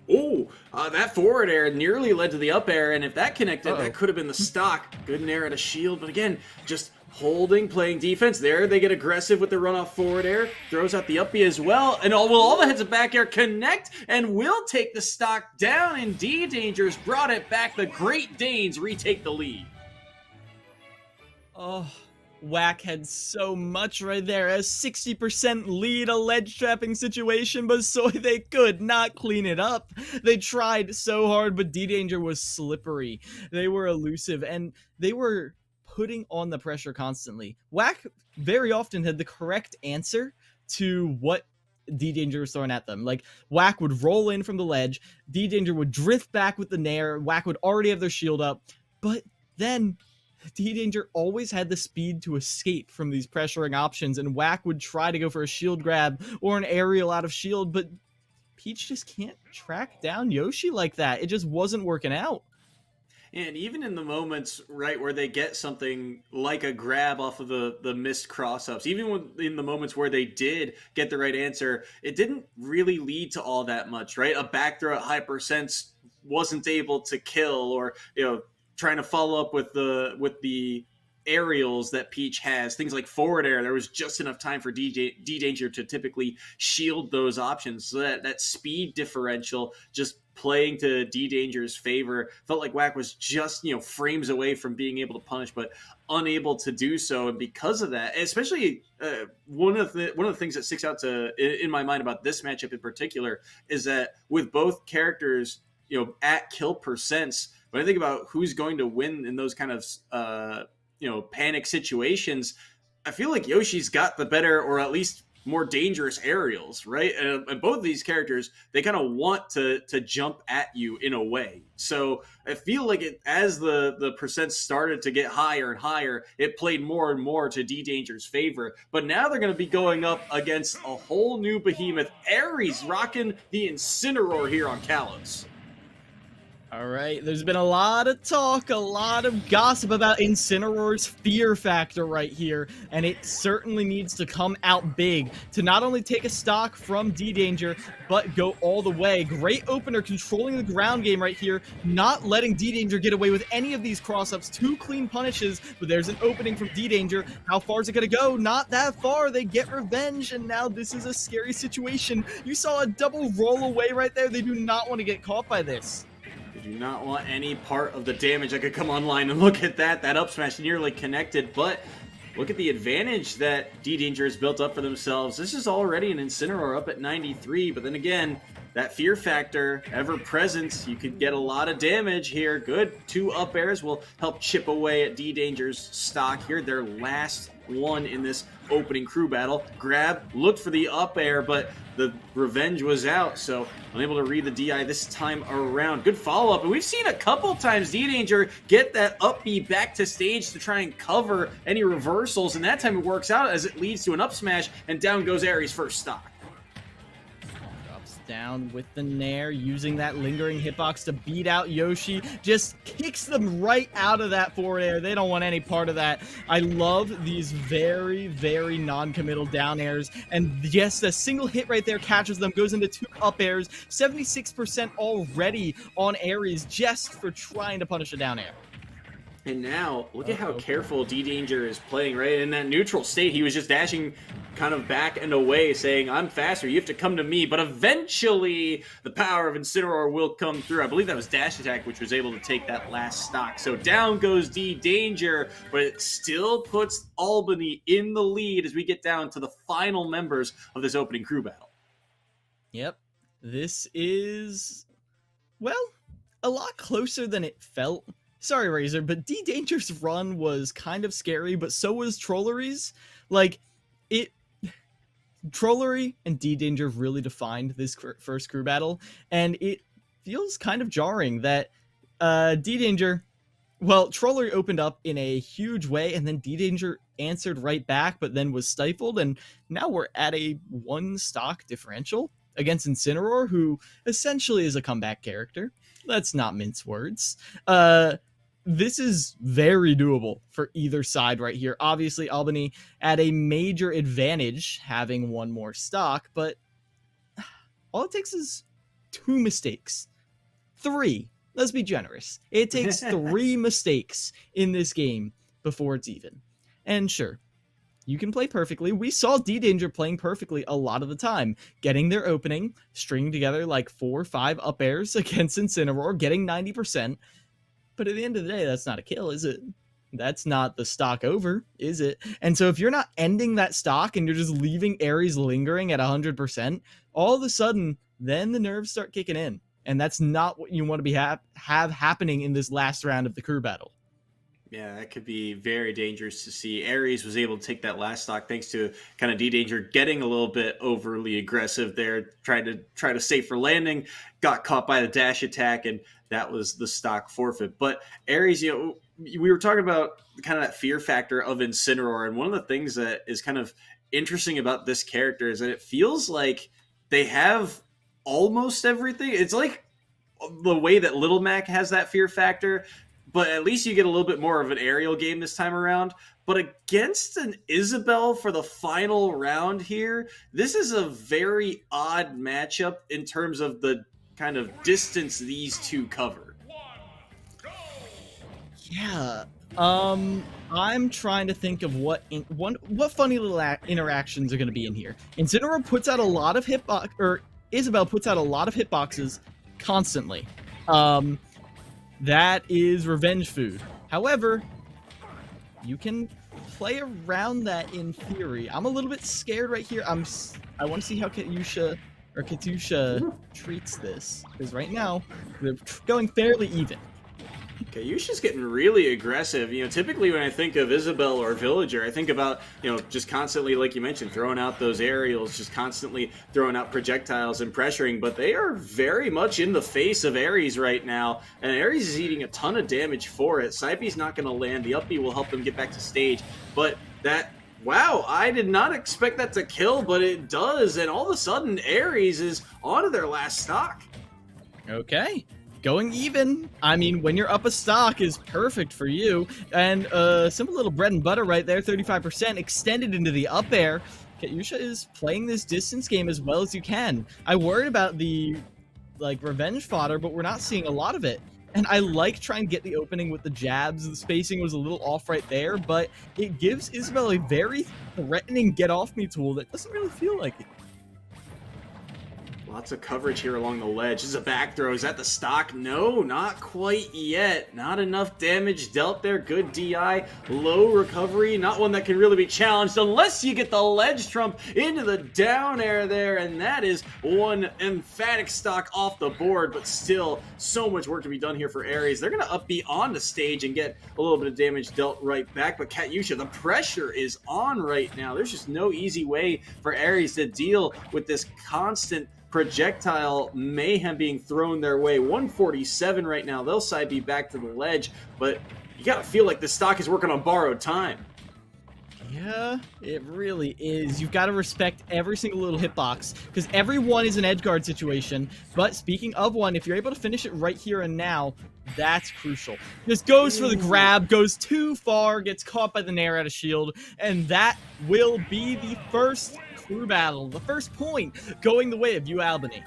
Oh, that forward air nearly led to the up air, and if that connected, that could have been the stock. Good nair at a shield, but again, just holding, playing defense. There, they get aggressive with the runoff forward air, throws out the up B as well, and will all the heads of back air connect, and will take the stock down, and D-Danger's brought it back. The Great Danes retake the lead. Oh, Whack had so much right there. A 60% lead, a ledge trapping situation, but Soy, they could not clean it up. They tried so hard, but D-Danger was slippery. They were elusive, and they were putting on the pressure constantly. Whack very often had the correct answer to what D-Danger was throwing at them. Like, Whack would roll in from the ledge, D-Danger would drift back with the nair, Whack would already have their shield up, but then D-Danger always had the speed to escape from these pressuring options, and Whack would try to go for a shield grab or an aerial out of shield, but Peach just can't track down Yoshi like that. It just wasn't working out. And even in the moments, right, where they get something like a grab off of the missed cross-ups, even in the moments where they did get the right answer, it didn't really lead to all that much, right? A back throw at high percents wasn't able to kill, or, trying to follow up with the aerials that Peach has, things like forward air, there was just enough time for D-Danger to typically shield those options. So that speed differential just playing to D-Danger's favor. Felt like Whack was just, frames away from being able to punish, but unable to do so. And because of that, especially one of the things that sticks out in my mind about this matchup in particular is that with both characters, at kill percents, when I think about who's going to win in those kind of, panic situations, I feel like Yoshi's got the better, or at least more dangerous aerials, right? And both of these characters, they kind of want to jump at you in a way. So I feel like as the percents started to get higher and higher, it played more and more to D-Danger's favor. But now they're going to be going up against a whole new behemoth. Ares rocking the Incineroar here on Kalos. All right, there's been a lot of talk, a lot of gossip about Incineroar's fear factor right here, and it certainly needs to come out big to not only take a stock from D-Danger, but go all the way. Great opener, controlling the ground game right here, not letting D-Danger get away with any of these cross-ups. 2 clean punishes, but there's an opening from D-Danger. How far is it going to go? Not that far. They get revenge, and now this is a scary situation. You saw a double roll away right there. They do not want to get caught by this. They do not want any part of the damage that could come online, and look at that up smash nearly connected, but look at the advantage that D-Danger has built up for themselves. This is already an Incineroar up at 93, but then again, that fear factor ever present, you could get a lot of damage here. Good 2 up airs will help chip away at D-Danger's stock here, their last one in this opening crew battle. Grab, looked for the up air, but the revenge was out, so unable to read the DI this time around. Good follow-up, and we've seen a couple times D-Danger get that up B back to stage to try and cover any reversals, and that time it works out as it leads to an up smash, and down goes Ares' first stock. Drops down with the Nair, using that lingering hitbox to beat out Yoshi. Just kicks them right out of that forward air. They don't want any part of that. I love these very, very non-committal down airs. And yes, a single hit right there catches them, goes into 2 up airs. 76% already on Ares just for trying to punish a down air. And now, look at how careful D-Danger is playing, right? In that neutral state, he was just dashing kind of back and away, saying, I'm faster, you have to come to me. But eventually, the power of Incineroar will come through. I believe that was Dash Attack, which was able to take that last stock. So down goes D-Danger, but it still puts Albany in the lead as we get down to the final members of this opening crew battle. Yep. This is, well, a lot closer than it felt. Sorry, Razor, but D-Danger's run was kind of scary, but so was Trollery's. Like, Trollery and D-Danger really defined this first crew battle, and it feels kind of jarring that D-Danger, well, Trollery opened up in a huge way, and then D-Danger answered right back, but then was stifled, and now we're at a 1 stock differential against Incineroar, who essentially is a comeback character. Let's not mince words. This is very doable for either side right here. Obviously, Albany at a major advantage having 1 more stock, but all it takes is 2 mistakes. 3. Let's be generous. It takes 3 mistakes in this game before it's even. And sure, you can play perfectly. We saw D-Danger playing perfectly a lot of the time, getting their opening, stringing together like 4 or 5 up airs against Incineroar, getting 90%. But at the end of the day, that's not a kill, is it? That's not the stock over, is it? And so if you're not ending that stock and you're just leaving Ares lingering at 100%, all of a sudden, then the nerves start kicking in. And that's not what you want to be have happening in this last round of the crew battle. Yeah, that could be very dangerous to see. Ares was able to take that last stock thanks to kind of D-Danger getting a little bit overly aggressive there, try to save for landing, got caught by the dash attack, and that was the stock forfeit. But Ares, you know, we were talking about kind of that fear factor of Incineroar, and one of the things that is kind of interesting about this character is that it feels like they have almost everything. It's like the way that Little Mac has that fear factor, but at least you get a little bit more of an aerial game this time around. But against an Isabelle for the final round here, this is a very odd matchup in terms of the kind of distance these two cover. Yeah. I'm trying to think of what funny little interactions are going to be in here. Incineroar puts out a lot of Isabelle puts out a lot of hitboxes constantly. That is revenge food. However, you can play around that in theory. I'm a little bit scared right here. I want to see how Katyusha treats this, because right now they're going fairly even. Katyusha's getting really aggressive. You know, typically when I think of Isabelle or Villager, I think about, you know, just constantly, like you mentioned, throwing out those aerials, just constantly throwing out projectiles and pressuring, but they are very much in the face of Ares right now, and Ares is eating a ton of damage for it. Saipi's not going to land. The up B will help them get back to stage, but that... Wow, I did not expect that to kill, but it does, and all of a sudden, Ares is onto their last stock. Okay. Going even. I mean, when you're up a stock is perfect for you. And simple little bread and butter right there, 35% extended into the up air. Katyusha is playing this distance game as well as you can. I worried about the revenge fodder, but we're not seeing a lot of it. And I like trying to get the opening with the jabs. The spacing was a little off right there, but it gives Isabelle a very threatening get off me tool that doesn't really feel like it. Lots of coverage here along the ledge. This is a back throw. Is that the stock? No, not quite yet. Not enough damage dealt there. Good DI. Low recovery. Not one that can really be challenged unless you get the ledge trump into the down air there. And that is one emphatic stock off the board. But still, so much work to be done here for Ares. They're going to up B on the stage and get a little bit of damage dealt right back. But Katyusha, the pressure is on right now. There's just no easy way for Ares to deal with this constant projectile mayhem being thrown their way. 147 right now. They'll be back to the ledge, but you gotta feel like the stock is working on borrowed time. Yeah, it really is. You've got to respect every single little hitbox, because every one is an edge guard situation. But speaking of one, if you're able to finish it right here and now, that's crucial. Just goes for the grab, goes too far, gets caught by the Nair out of shield, and that will be the first crew battle, the first point going the way of you, Albany.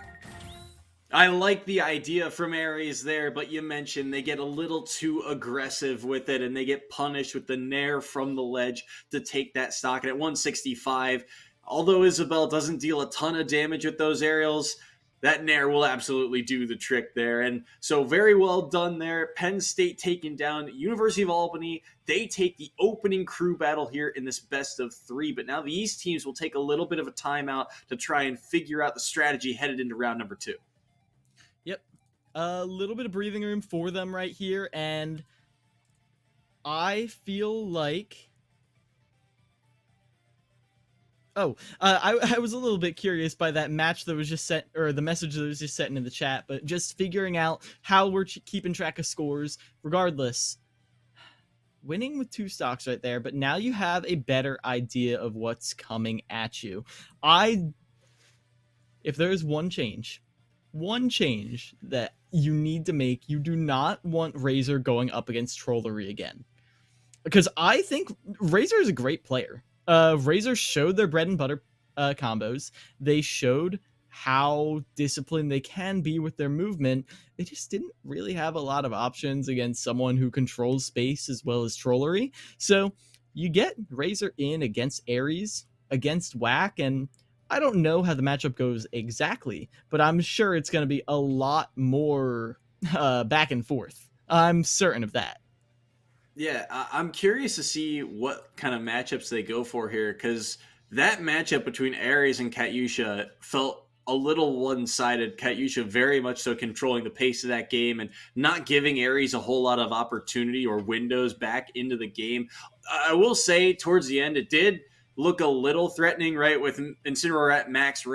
I like the idea from Ares there, but you mentioned they get a little too aggressive with it, and they get punished with the Nair from the ledge to take that stock. And at 165, although Isabel doesn't deal a ton of damage with those aerials, that Nair will absolutely do the trick there. And so very well done there. Penn State taking down University of Albany. They take the opening crew battle here in this best of 3. But now these teams will take a little bit of a timeout to try and figure out the strategy headed into round number 2. Yep. A little bit of breathing room for them right here. And I feel like... I was a little bit curious by that match that was just sent, or the message that was just sent in the chat, but just figuring out how we're keeping track of scores. Regardless, winning with 2 stocks right there, but now you have a better idea of what's coming at you. If there's one change that you need to make, you do not want Razor going up against Trollery again. Because I think Razor is a great player. Razor showed their bread and butter combos. They showed how disciplined they can be with their movement. They just didn't really have a lot of options against someone who controls space as well as Trollery. So you get Razor in against Ares, against Whack, and I don't know how the matchup goes exactly, but I'm sure it's going to be a lot more back and forth. I'm certain of that. Yeah, I'm curious to see what kind of matchups they go for here, because that matchup between Ares and Katyusha felt a little one-sided. Katyusha very much so controlling the pace of that game and not giving Ares a whole lot of opportunity or windows back into the game. I will say towards the end, it did look a little threatening, right? With Incineroar at max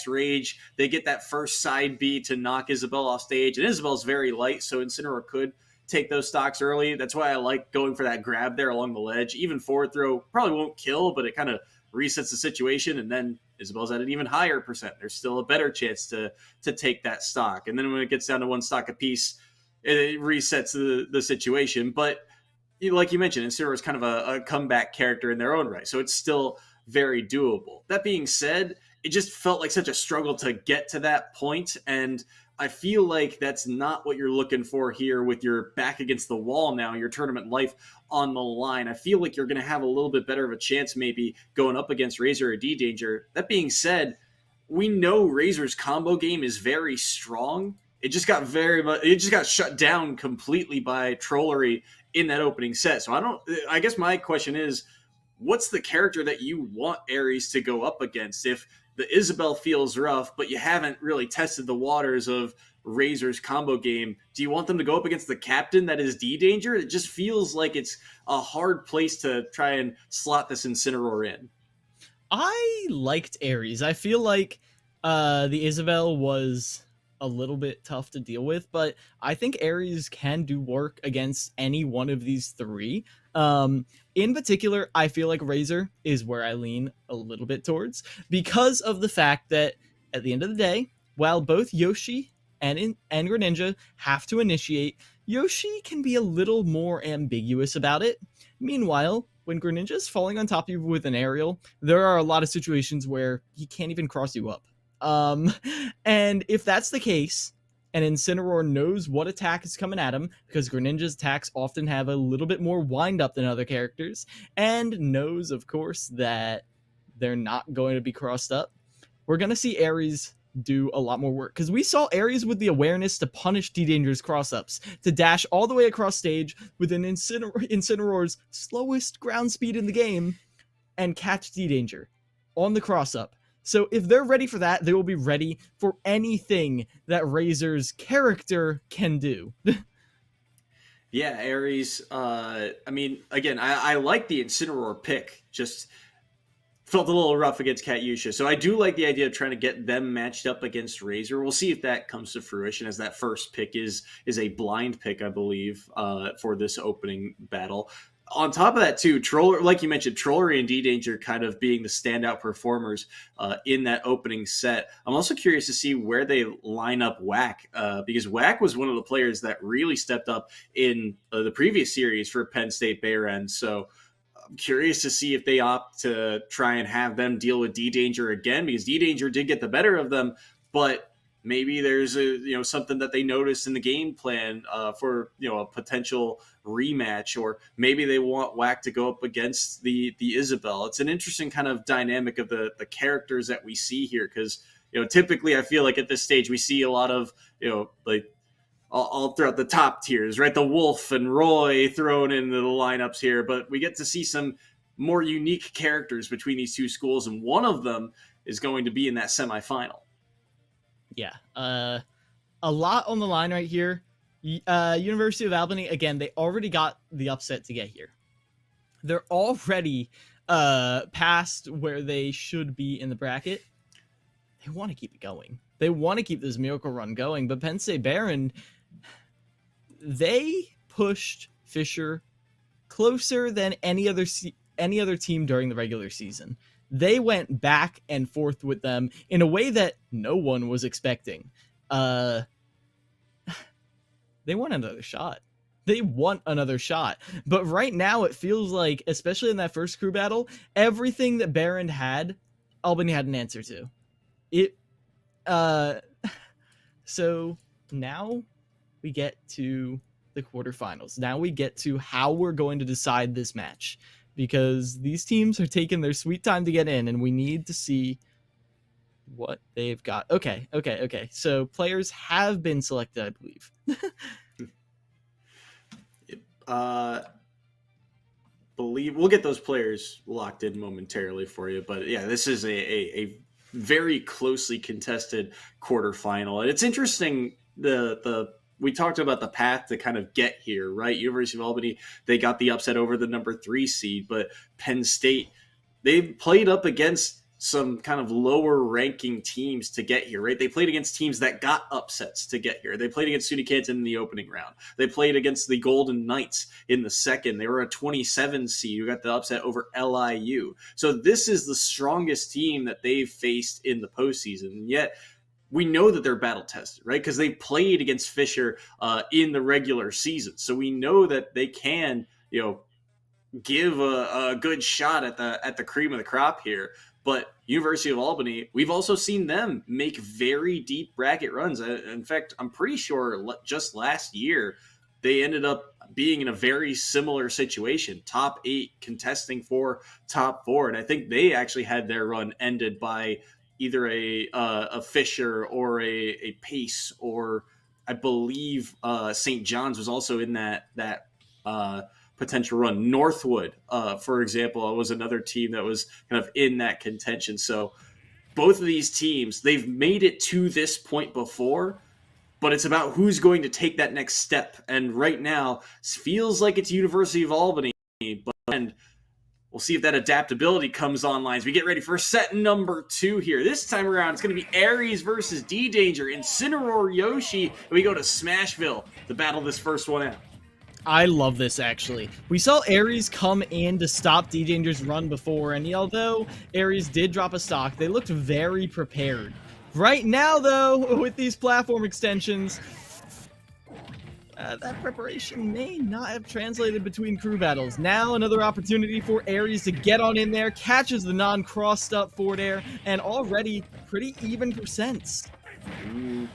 rage, they get that first side B to knock Isabel off stage, and Isabel's very light, so Incineroar could take those stocks early. That's why I like going for that grab there along the ledge. Even forward throw probably won't kill, but it kind of resets the situation, and then Isabel's at an even higher percent. There's still a better chance to take that stock. And then when it gets down to 1 stock apiece, it resets the situation. But like you mentioned, Incineroar is kind of a comeback character in their own right, so it's still very doable. That being said, it just felt like such a struggle to get to that point, and I feel like that's not what you're looking for here with your back against the wall now, your tournament life on the line. I feel like you're going to have a little bit better of a chance maybe going up against Razor or D-Danger. That being said, we know Razor's combo game is very strong. It just got shut down completely by Trollery in that opening set. So I guess my question is, what's the character that you want Ares to go up against? If the Isabel feels rough, but you haven't really tested the waters of Razor's combo game, do you want them to go up against the captain that is D-Danger? It just feels like it's a hard place to try and slot this Incineroar in. I liked Ares. I feel like the Isabel was a little bit tough to deal with, but I think Ares can do work against any one of these 3. In particular, I feel like Razor is where I lean a little bit towards, because of the fact that at the end of the day, while both Yoshi and Greninja have to initiate, Yoshi can be a little more ambiguous about it. Meanwhile, when Greninja is falling on top of you with an aerial, there are a lot of situations where he can't even cross you up. And if that's the case, and Incineroar knows what attack is coming at him, because Greninja's attacks often have a little bit more wind-up than other characters, and knows, of course, that they're not going to be crossed up, we're going to see Ares do a lot more work. Because we saw Ares with the awareness to punish D-Danger's cross-ups, to dash all the way across stage with an Incineroar's slowest ground speed in the game, and catch D-Danger on the cross-up. So if they're ready for that, they will be ready for anything that Razor's character can do. Yeah, Ares, I mean, again, I like the Incineroar pick, just felt a little rough against Katyusha. So I do like the idea of trying to get them matched up against Razor. We'll see if that comes to fruition, as that first pick is a blind pick, I believe, for this opening battle. on top of that too, Troller, like you mentioned, Trollery and D-Danger kind of being the standout performers in that opening set. I'm also curious to see where they line up Whack, because Whack was one of the players that really stepped up in the previous series for Penn State Behrend. So I'm curious to see if they opt to try and have them deal with D-Danger again, because D-Danger did get the better of them, but maybe there's something that they noticed in the game plan for a potential rematch, or maybe they want Whack to go up against the Isabel. It's an interesting kind of dynamic of the characters that we see here, because typically I feel like at this stage we see a lot of like all throughout the top tiers, right? The Wolf and Roy thrown into the lineups here, but we get to see some more unique characters between these two schools, and one of them is going to be in that semifinal. Yeah, a lot on the line right here. University of Albany, again, they already got the upset to get here. They're already past where they should be in the bracket. They want to keep it going. They want to keep this miracle run going, but Penn State Behrend, they pushed Fisher closer than any other team during the regular season. They went back and forth with them in a way that no one was expecting. They want another shot. They want another shot. But right now it feels like, especially in that first crew battle, everything that Behrend had, Albany had an answer to. So now we get to the quarterfinals. Now we get to how we're going to decide this match, because these teams are taking their sweet time to get in, and we need to see what they've got. Okay. So players have been selected, I believe. We'll get those players locked in momentarily for you, but yeah, this is a very closely contested quarterfinal, and it's interesting. We talked about the path to kind of get here, right? University of Albany, they got the upset over the number 3 seed, but Penn State, they played up against some kind of lower ranking teams to get here, right? They played against teams that got upsets to get here. They played against SUNY Canton in the opening round. They played against the Golden Knights in the second. They were a 27 seed who got the upset over LIU. So this is the strongest team that they've faced in the postseason. And yet we know that they're battle tested, right? Because they played against Fisher in the regular season. So we know that they can, give a good shot at the cream of the crop here. But University of Albany, we've also seen them make very deep bracket runs. In fact, I'm pretty sure just last year, they ended up being in a very similar situation, top 8 contesting for top 4. And I think they actually had their run ended by either a Fisher or a Pace, or I believe St. John's was also in that potential run. Northwood, for example, was another team that was kind of in that contention. So both of these teams, they've made it to this point before, but it's about who's going to take that next step. And right now, it feels like it's University of Albany, and we'll see if that adaptability comes online as we get ready for set number 2 here. This time around, it's going to be Aries versus D-Danger, Incineroar Yoshi, and we go to Smashville to battle this first one out. I love this, actually. We saw Aries come in to stop D-Danger's run before, and although Aries did drop a stock, they looked very prepared. Right now, though, with these platform extensions, that preparation may not have translated between crew battles. Now another opportunity for Aries to get on in there, catches the non-crossed up forward air, and already pretty even percents.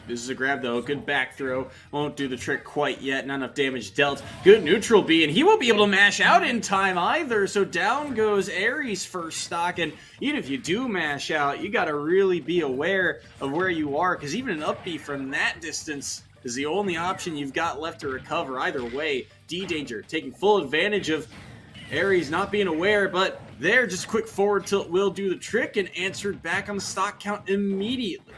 This is a grab, though. Good back throw. Won't do the trick quite yet. Not enough damage dealt. Good neutral B, and he won't be able to mash out in time either. So down goes Aries' first stock. And even if you do mash out, you got to really be aware of where you are, because even an up B from that distance is the only option you've got left to recover. Either way, D-Danger taking full advantage of Aries not being aware, but there, just quick forward tilt will do the trick, and answered back on the stock count immediately.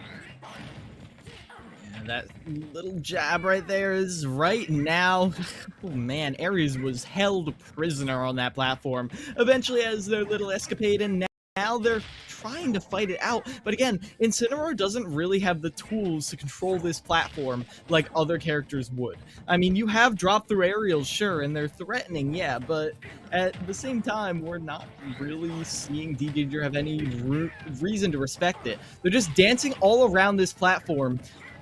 That little jab right there is right now. Oh man, Aries was held prisoner on that platform. Eventually has their little escapade, and now they're trying to fight it out. But again, Incineroar doesn't really have the tools to control this platform like other characters would. I mean, you have drop-through aerials, sure, and they're threatening, yeah, but at the same time, we're not really seeing D-Danger have any reason to respect it. They're just dancing all around this platform,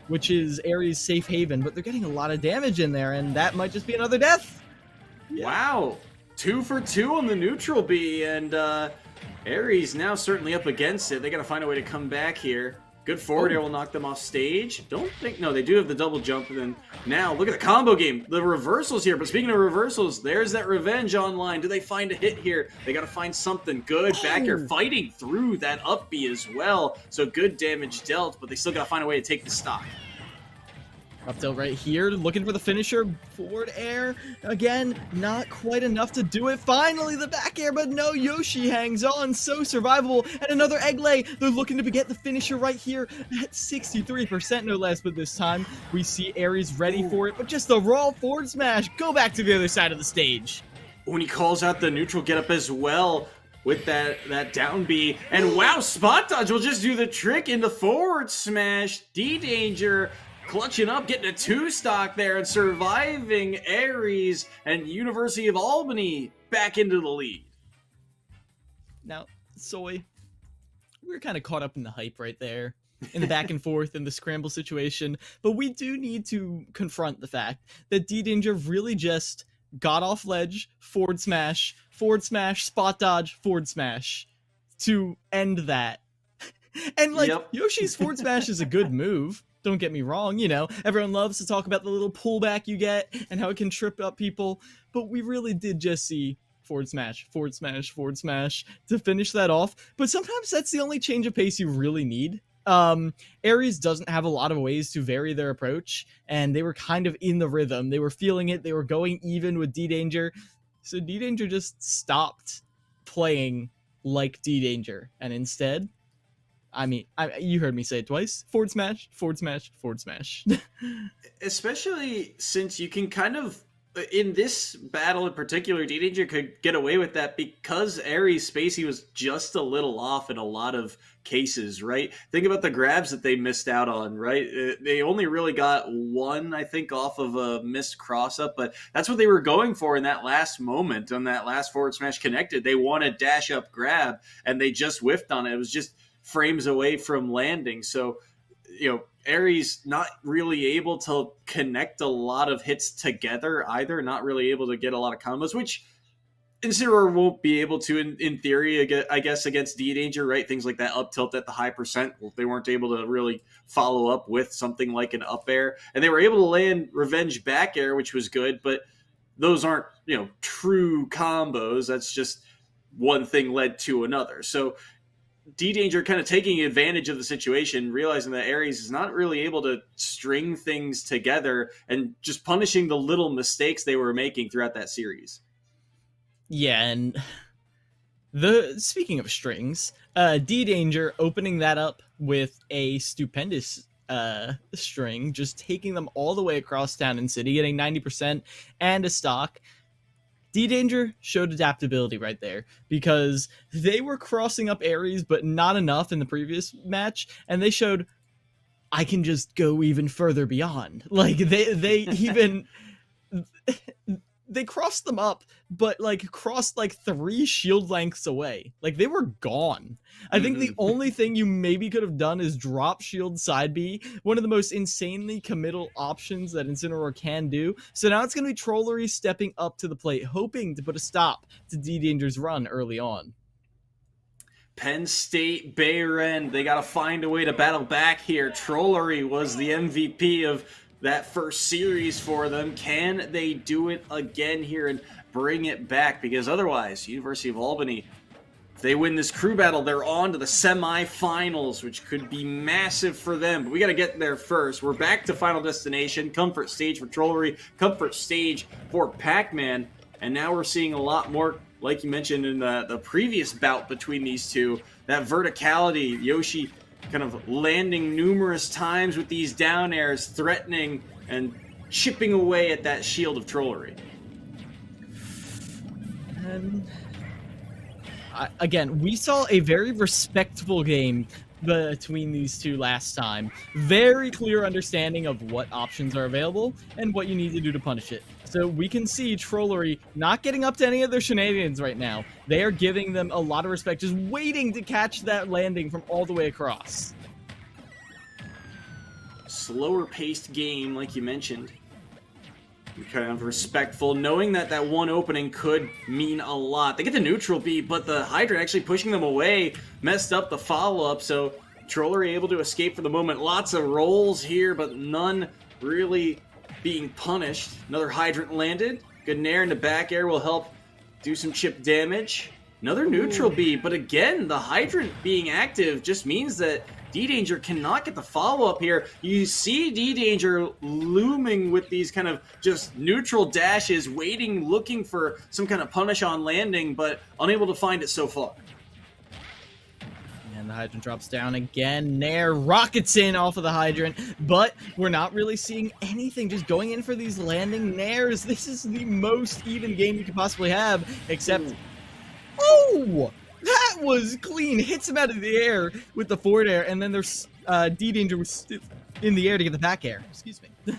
which is Ares' safe haven, but they're getting a lot of damage in there, and that might just be another death. Yeah. Wow. 2 for 2 on the neutral B, and Ares now certainly up against it. They got to find a way to come back here. Good forward air will knock them off stage. Don't think, no, they do have the double jump, and then now look at the combo game. The reversals here, but speaking of reversals, there's that revenge online. Do they find a hit here? They got to find something good. Back air fighting through that up B as well. So good damage dealt, but they still got to find a way to take the stock. Up tilt right here, looking for the finisher. Forward air. Again, not quite enough to do it. Finally, the back air, but no, Yoshi hangs on. So survivable. And another egg lay. They're looking to get the finisher right here at 63%, no less. But this time, we see Ares ready for it. But just a raw forward smash. Go back to the other side of the stage. When he calls out the neutral get up as well with that down B. And wow, spot dodge will just do the trick into forward smash. D-Danger clutching up, getting a 2-stock there, and surviving Ares and University of Albany back into the lead. Now, Soy, we were kind of caught up in the hype right there, in the back and forth, in the scramble situation, but we do need to confront the fact that D-Danger really just got off ledge, forward smash, spot dodge, forward smash to end that. And like, Yoshi's forward smash is a good move. Don't get me wrong, you know, everyone loves to talk about the little pullback you get and how it can trip up people, but we really did just see forward smash to finish that off. But sometimes that's the only change of pace you really need. Ares doesn't have a lot of ways to vary their approach, and they were kind of in the rhythm. They were feeling it. They were going even with D-Danger. So D-Danger just stopped playing like D-Danger, and instead, I mean, you heard me say it twice. Forward smash. Especially since you can kind of, in this battle in particular, D-Danger could get away with that because Ares' spacey was just a little off in a lot of cases, right? Think about the grabs that they missed out on, right? They only really got one, I think, off of a missed cross-up, but that's what they were going for in that last moment, on that last forward smash connected. They wanted dash-up grab, and they just whiffed on it. It was just frames away from landing. So, you know, Ares not really able to connect a lot of hits together either, not really able to get a lot of combos, which Incineroar won't be able to in theory, I guess, against D-Danger, right? Things like that up tilt at the high percent, they weren't able to really follow up with something like an up air. And they were able to land revenge back air, which was good, but those aren't, you know, true combos. That's just one thing led to another. So D-Danger kind of taking advantage of the situation, realizing that Ares is not really able to string things together and just punishing the little mistakes they were making throughout that series. Yeah, and speaking of strings, D-Danger opening that up with a stupendous string, just taking them all the way across town and city, getting 90% and a stock. D-Danger showed adaptability right there because they were crossing up Ares, but not enough in the previous match, and they showed I can just go even further beyond. Like they even they crossed them up, but like crossed like 3 shield lengths away. Like they were gone. I think the only thing you maybe could have done is drop shield side B, one of the most insanely committal options that Incineroar can do. So now it's going to be Trollery stepping up to the plate, hoping to put a stop to D-Danger's run early on. Penn State, Behrend, they got to find a way to battle back here. Trollery was the MVP of that first series for them. Can they do it again here and bring it back? Because otherwise, University of Albany, if they win this crew battle, they're on to the semifinals, which could be massive for them. But we got to get there first. We're back to Final Destination, comfort stage for Trollery, comfort stage for Pac-Man. And now we're seeing a lot more, like you mentioned in the previous bout between these two, that verticality. Yoshi kind of landing numerous times with these down airs, threatening and chipping away at that shield of Trollery. again, we saw a very respectful game between these two last time. Very clear understanding of what options are available and what you need to do to punish it. So we can see Trollery not getting up to any of their shenanigans right now. They are giving them a lot of respect, just waiting to catch that landing from all the way across. Slower paced game, like you mentioned. Kind of respectful, knowing that that one opening could mean a lot. They get the neutral B, but the Hydra actually pushing them away messed up the follow-up, so Trollery able to escape for the moment. Lots of rolls here, but none really being punished. Another Hydrant landed. Good nair in the back air will help do some chip damage. Another neutral B, but again, the Hydrant being active just means that D-Danger cannot get the follow-up here. You see D-Danger looming with these kind of just neutral dashes, waiting, looking for some kind of punish on landing, but unable to find it so far. And the Hydrant drops down again. Nair rockets in off of the Hydrant, but we're not really seeing anything. Just going in for these landing Nairs. This is the most even game you could possibly have, except... Oh! That was clean. Hits him out of the air with the forward air, and then there's D-Danger was in the air to get the back air. Excuse me.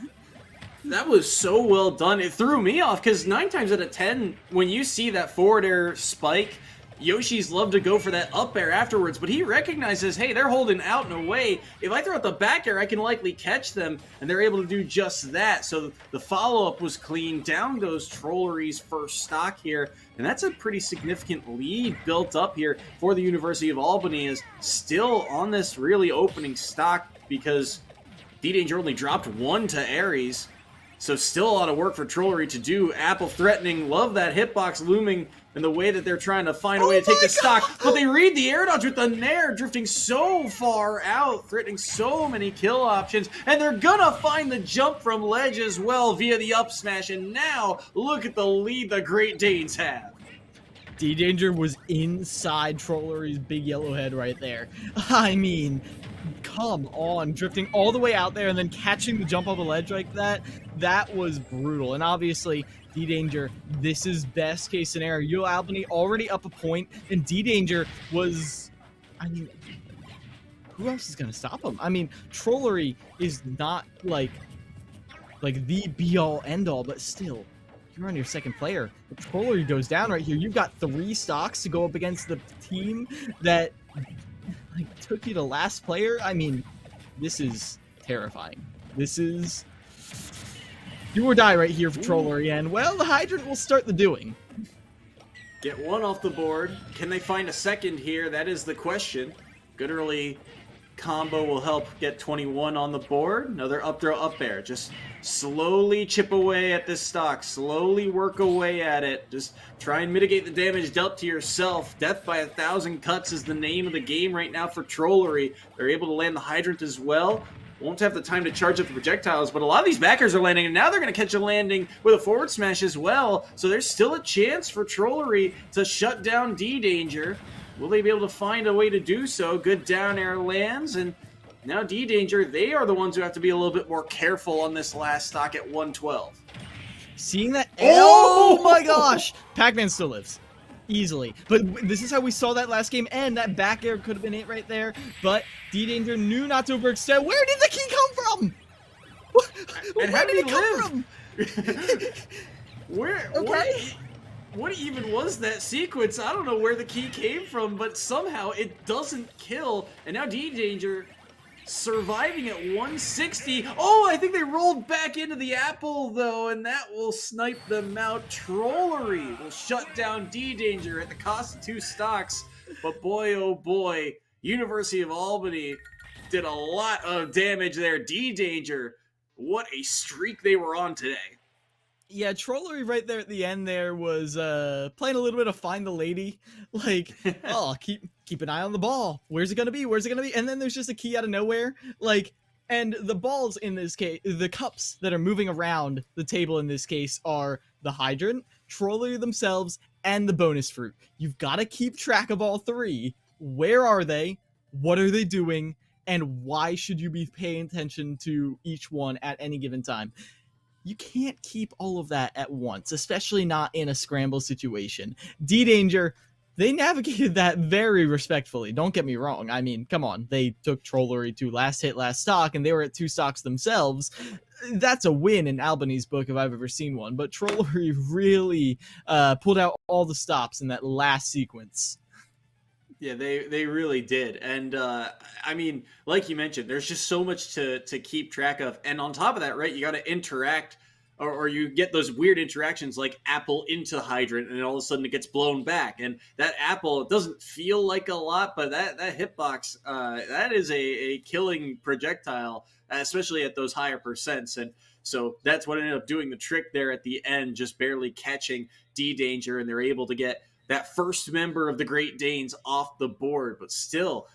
That was so well done. It threw me off because 9 times out of 10, when you see that forward air spike, Yoshi's love to go for that up air afterwards, but he recognizes, hey, they're holding out and away. If I throw out the back air, I can likely catch them, and they're able to do just that. So the follow-up was clean. Down goes Trollery's first stock here, and that's a pretty significant lead built up here for the University of Albany, is still on this really opening stock because D-Danger only dropped 1 to Ares. So still a lot of work for Trollery to do. Apple threatening, love that hitbox looming and the way that they're trying to find a way to take the stock. But they read the air dodge with the Nair drifting so far out, threatening so many kill options. And they're gonna find the jump from ledge as well via the up smash. And now look at the lead the Great Danes have. D-Danger was inside Trollery's big yellow head right there. I mean, come on, drifting all the way out there and then catching the jump off the ledge like that. That was brutal. And obviously, D-Danger, this is best case scenario. Albany already up a point, and D-Danger was, I mean, who else is going to stop him? I mean, Trollery is not like the be-all, end-all, but still, you're on your second player. If Trollery goes down right here, you've got 3 stocks to go up against the team that took you to last player. I mean, this is terrifying. This is do or die right here for Trollery, and well, the Hydrant will start the doing. Get 1 off the board. Can they find a second here? That is the question. Good early combo will help get 21 on the board. Another up throw up air. Just slowly chip away at this stock. Slowly work away at it. Just try and mitigate the damage dealt to yourself. Death by 1,000 cuts is the name of the game right now for Trollery. They're able to land the Hydrant as well. Won't have the time to charge up the projectiles, but a lot of these backers are landing, and now they're going to catch a landing with a forward smash as well. So there's still a chance for Trollery to shut down D-Danger. Will they be able to find a way to do so? Good down air lands, and now D-Danger, they are the ones who have to be a little bit more careful on this last stock at 112. Seeing that, oh my gosh! Pac-Man still lives. Easily. But this is how we saw that last game end. That back air could have been it right there, but D-Danger knew not to overextend. Where did the key come from? And Where how did did it come from? What even was that sequence? I don't know where the key came from, but somehow it doesn't kill. And now D-Danger surviving at 160. Oh, I think they rolled back into the apple, though, and that will snipe them out. Trollery will shut down D-Danger at the cost of 2 stocks. But boy, oh boy, University of Albany did a lot of damage there. D-Danger, what a streak they were on today. Yeah, Trollery right there at the end there was playing a little bit of find the lady. Like, oh, keep an eye on the ball. Where's it gonna be? Where's it gonna be? And then there's just a key out of nowhere. Like, and the balls in this case, the cups that are moving around the table in this case are the Hydrant, Trollery themselves, and the bonus fruit. You've got to keep track of all 3. Where are they? What are they doing? And why should you be paying attention to each one at any given time? You can't keep all of that at once, especially not in a scramble situation. D-Danger, they navigated that very respectfully. Don't get me wrong. I mean, come on. They took Trollery to last hit, last stock, and they were at 2 stocks themselves. That's a win in Albany's book if I've ever seen one. But Trollery really pulled out all the stops in that last sequence. Yeah, they really did. And I mean, like you mentioned, there's just so much to keep track of. And on top of that, right, you got to interact, or you get those weird interactions like apple into hydrant, and all of a sudden it gets blown back. And that apple, it doesn't feel like a lot, but that hitbox, that is a killing projectile, especially at those higher percents. And so that's what ended up doing the trick there at the end, just barely catching D-Danger, and they're able to get that first member of the Great Danes off the board. But still,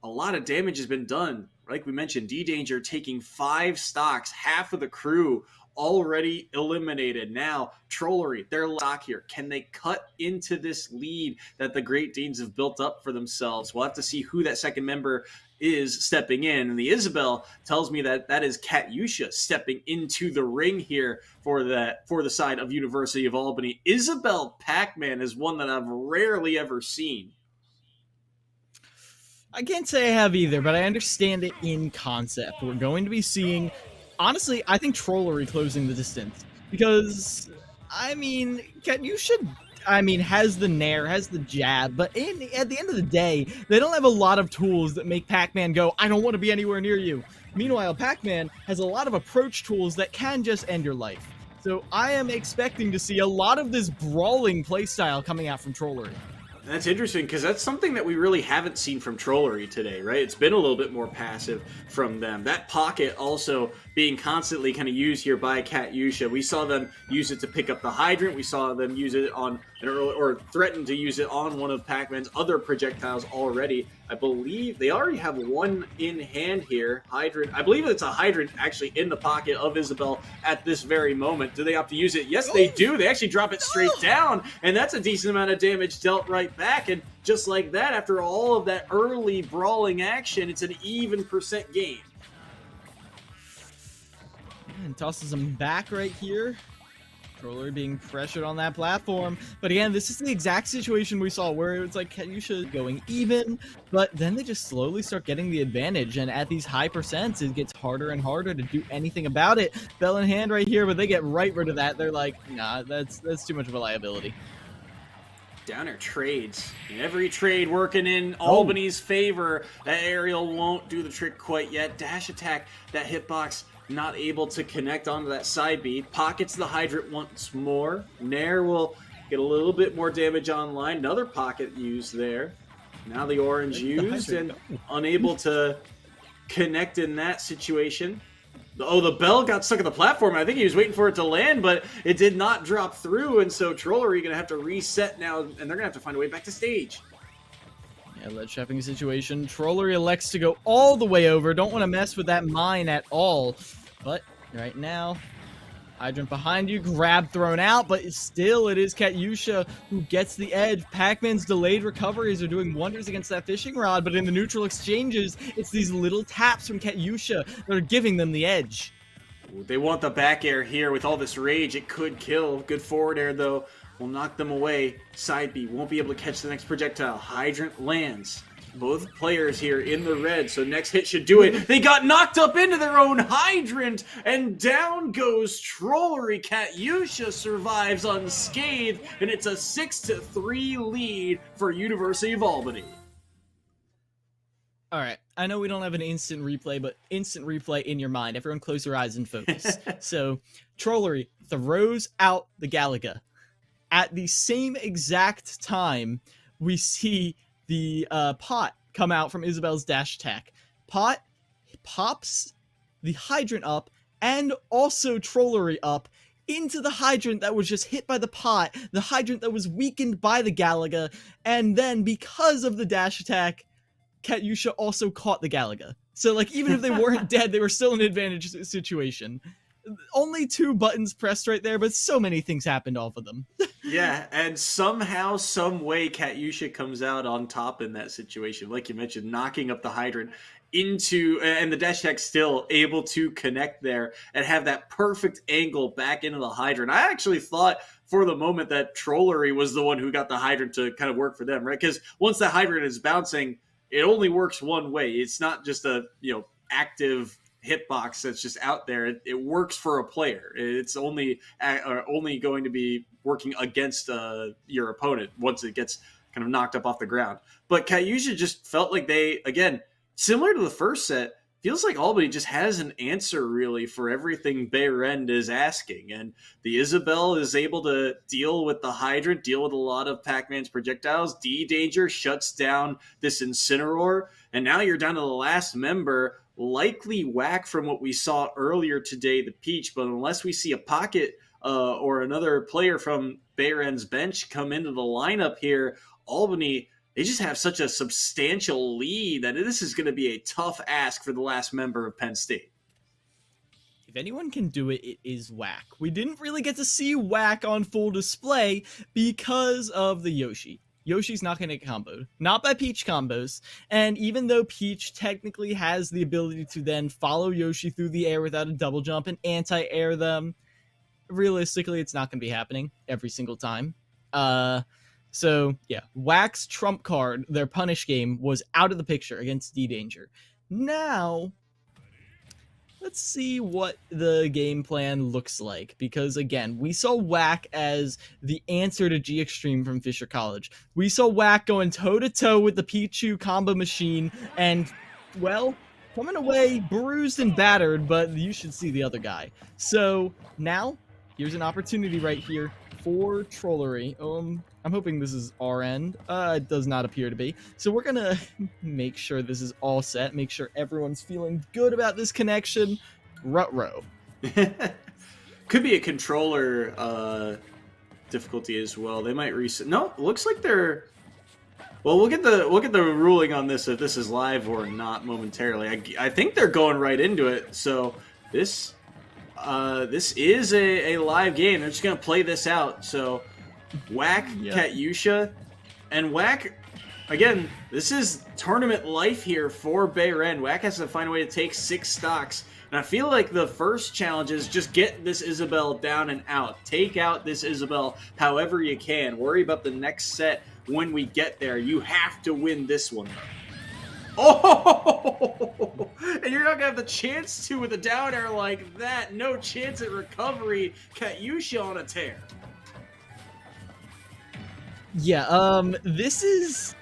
a lot of damage has been done. Like we mentioned, D-Danger taking 5 stocks, half of the crew already eliminated. Now, Trollery, they're stock here. Can they cut into this lead that the Great Danes have built up for themselves? We'll have to see who that second member is stepping in. And the Isabel tells me that that is Katyusha stepping into the ring here for the side of University of Albany. Isabel Pac-Man is one that I've rarely ever seen. I can't say I have either, but I understand it in concept. We're going to be seeing, honestly, I think Trollery closing the distance. Because, I mean, Katyusha, has the nair, has the jab, but at the end of the day, they don't have a lot of tools that make Pac-Man go, I don't want to be anywhere near you. Meanwhile, Pac-Man has a lot of approach tools that can just end your life. So I am expecting to see a lot of this brawling playstyle coming out from Trollery. That's interesting, because that's something that we really haven't seen from Trollery today, right? It's been a little bit more passive from them. That pocket also being constantly kind of used here by Katyusha. We saw them use it to pick up the hydrant. We saw them use it on, or threaten to use it on one of Pac-Man's other projectiles already. I believe they already have one in hand here. Hydrant. I believe it's a hydrant actually in the pocket of Isabel at this very moment. Do they opt to use it? Yes, they do. They actually drop it straight down, and that's a decent amount of damage dealt right back. And just like that, after all of that early brawling action, it's an even percent game. And tosses him back right here. Trollery being pressured on that platform. But again, this is the exact situation we saw where it's like Katyusha going even, but then they just slowly start getting the advantage. And at these high percents, it gets harder and harder to do anything about it. Bell in hand right here, but they get right rid of that. They're like, nah, that's too much of a liability. Downer trades. Every trade working in Albany's favor. That aerial won't do the trick quite yet. Dash attack, that hitbox not able to connect onto that side B. Pockets the hydrant once more. Nair will get a little bit more damage online. Another pocket used there. Now the orange used and unable to connect in that situation. Oh, the bell got stuck at the platform. I think he was waiting for it to land, but it did not drop through, and so Trollery going to have to reset now, and they're going to have to find a way back to stage. Yeah, lead trapping situation. Trollery elects to go all the way over. Don't want to mess with that mine at all. But right now, hydrant behind you, grab thrown out, but still it is Katyusha who gets the edge. Pac-Man's delayed recoveries are doing wonders against that fishing rod, but in the neutral exchanges, it's these little taps from Katyusha that are giving them the edge. They want the back air here with all this rage. It could kill. Good forward air, though, will knock them away. Side B won't be able to catch the next projectile. Hydrant lands. Both players here in the red, so next hit should do it. They got knocked up into their own hydrant, and down goes Trollery. Katyusha survives unscathed, and it's a 6-3 lead for University of Albany. All right, I know we don't have an instant replay, but instant replay in your mind. Everyone close your eyes and focus. So, Trollery throws out the Galaga. At the same exact time, we see the pot come out from Isabel's dash attack. Pot pops the hydrant up and also Trollery up into the hydrant that was just hit by the pot, the hydrant that was weakened by the Galaga, and then because of the dash attack, Katyusha also caught the Galaga. So like even if they weren't dead, they were still in an advantage situation. Only 2 buttons pressed right there, but so many things happened off of them. Yeah, and somehow, some way, Katyusha comes out on top in that situation. Like you mentioned, knocking up the hydrant into, and the dash attack still able to connect there and have that perfect angle back into the hydrant. I actually thought for the moment that Trollery was the one who got the hydrant to kind of work for them, right? Because once that hydrant is bouncing, it only works one way. It's not just a active hitbox that's just out there. It works for a player. It's only going to be working against your opponent once it gets kind of knocked up off the ground. But Katyusha just felt like they, again, similar to the first set, feels like Albany just has an answer really for everything Behrend is asking. And the Isabel is able to deal with the hydrant, deal with a lot of Pac-Man's projectiles. D-Danger shuts down this Incineroar. And now you're down to the last member, likely Whack from what we saw earlier today, the Peach. But unless we see a Pocket or another player from Behrend's bench come into the lineup here, Albany, they just have such a substantial lead that this is going to be a tough ask for the last member of Penn State. If anyone can do it, it is Whack. We didn't really get to see Whack on full display because of the Yoshi. Yoshi's not going to get comboed. Not by Peach combos. And even though Peach technically has the ability to then follow Yoshi through the air without a double jump and anti-air them, realistically, it's not going to be happening every single time. So, yeah, Whack's trump card, their punish game, was out of the picture against D-Danger. Now, let's see what the game plan looks like. Because, again, we saw Whack as the answer to G Extreme from Fisher College. We saw Whack going toe-to-toe with the Pichu combo machine and, well, coming away bruised and battered, but you should see the other guy. So, now, here's an opportunity right here for Trollery. I'm hoping this is our end. It does not appear to be. So we're gonna make sure this is all set, make sure everyone's feeling good about this connection. Rut-row. Could be a controller difficulty as well. They might reset. No, looks like they're. Well, we'll get the ruling on this if this is live or not momentarily. I think they're going right into it. So this is a live game. They're just gonna play this out. So Whack, Katyusha, and Whack. Again, this is tournament life here for Behrend. Whack has to find a way to take 6 stocks. And I feel like the first challenge is just get this Isabel down and out. Take out this Isabel however you can. Worry about the next set when we get there. You have to win this one, though. Oh! And you're not going to have the chance to with a down air like that. No chance at recovery. Katyusha on a tear. Yeah, this is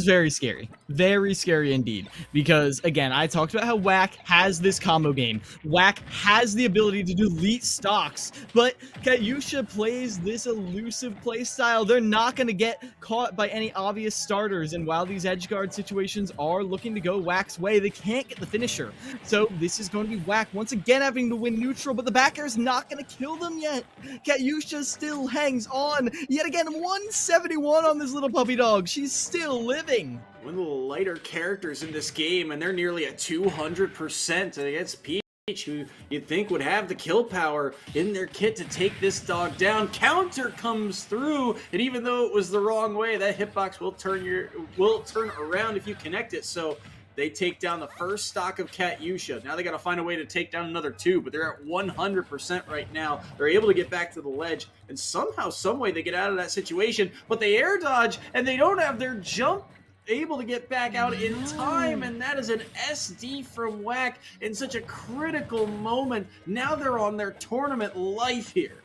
very scary. Very scary indeed. Because, again, I talked about how Whack has this combo game. Whack has the ability to delete stocks, but Katyusha plays this elusive play style. They're not going to get caught by any obvious starters, and while these edge guard situations are looking to go Whack's way, they can't get the finisher. So this is going to be Whack once again having to win neutral, but the back air is not going to kill them yet. Katyusha still hangs on. Yet again, 171 on this little puppy dog. She's still living. One of the lighter characters in this game, and they're nearly at 200% against Peach, who you'd think would have the kill power in their kit to take this dog down. Counter comes through, and even though it was the wrong way, that hitbox will turn around if you connect it. So they take down the first stock of Katyusha. Now they got to find a way to take down another 2, but they're at 100% right now. They're able to get back to the ledge, and somehow, someway, they get out of that situation, but they air dodge, and they don't have their jump able to get back out in time, and that is an SD from Whack in such a critical moment. Now they're on their tournament life here.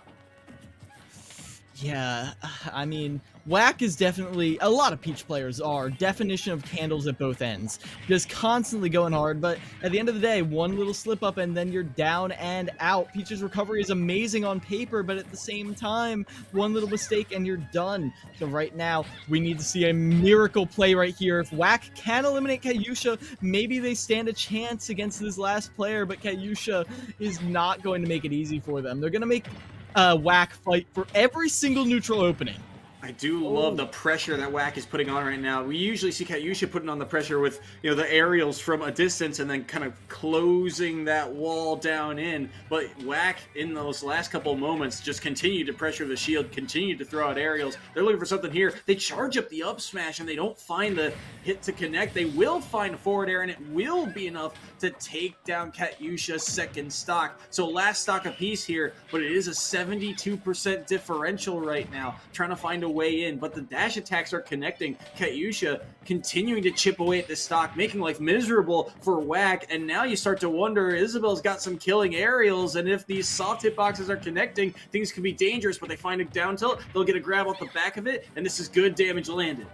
Yeah, I mean, Whack is definitely, a lot of Peach players are, definition of candles at both ends. Just constantly going hard, but at the end of the day, one little slip up and then you're down and out. Peach's recovery is amazing on paper, but at the same time, one little mistake and you're done. So right now, we need to see a miracle play right here. If Whack can eliminate Katyusha, maybe they stand a chance against this last player, but Katyusha is not going to make it easy for them. They're going to make Whack fight for every single neutral opening. I do love the pressure that WAC is putting on right now. We usually see Katyusha putting on the pressure with, the aerials from a distance and then kind of closing that wall down in. But WAC, in those last couple moments, just continued to pressure the shield, continued to throw out aerials. They're looking for something here. They charge up the up smash and they don't find the hit to connect. They will find forward air and it will be enough to take down Katyusha's second stock. So last stock apiece here, but it is a 72% differential right now, trying to find a way in, but the dash attacks are connecting. Katyusha continuing to chip away at this stock, making life miserable for WAC, and now you start to wonder, Isabel's got some killing aerials, and if these soft hitboxes are connecting, things could be dangerous, but they find a down tilt, they'll get a grab off the back of it, and this is good damage landed.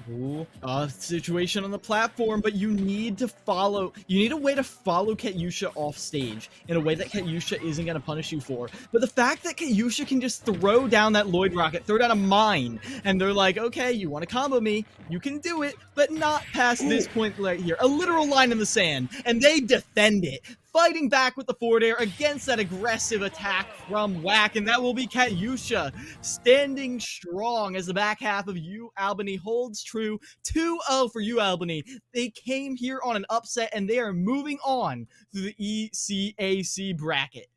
Ooh, situation on the platform, but you need a way to follow Katyusha off stage in a way that Katyusha isn't going to punish you for. But the fact that Katyusha can just throw down that Lloyd rocket, throw down a mine, and they're like, okay, you want to combo me, you can do it, but not past this point right here. A literal line in the sand, and they defend it, fighting back with the forward air against that aggressive attack from WAC, and that will be Katyusha standing strong as the back half of Albany holds true. 2-0 for Albany. They came here on an upset, and they are moving on to the ECAC bracket.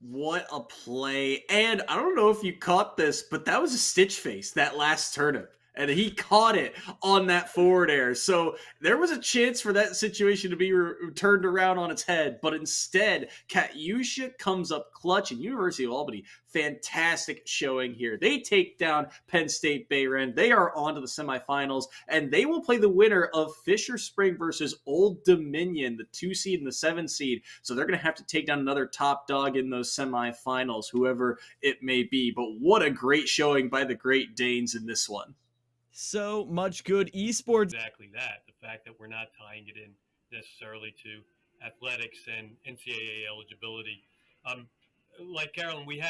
What a play. And I don't know if you caught this, but that was a Stitch face, that last turnip. And he caught it on that forward air. So there was a chance for that situation to be turned around on its head. But instead, Katyusha comes up clutch, and University of Albany, fantastic showing here. They take down Penn State Behrend. They are on to the semifinals, and they will play the winner of Fisher Spring versus Old Dominion, the 2 seed and the 7 seed. So they're going to have to take down another top dog in those semifinals, whoever it may be. But what a great showing by the Great Danes in this one. So much good esports. Exactly that. The fact that we're not tying it in necessarily to athletics and NCAA eligibility. Like Carolyn, we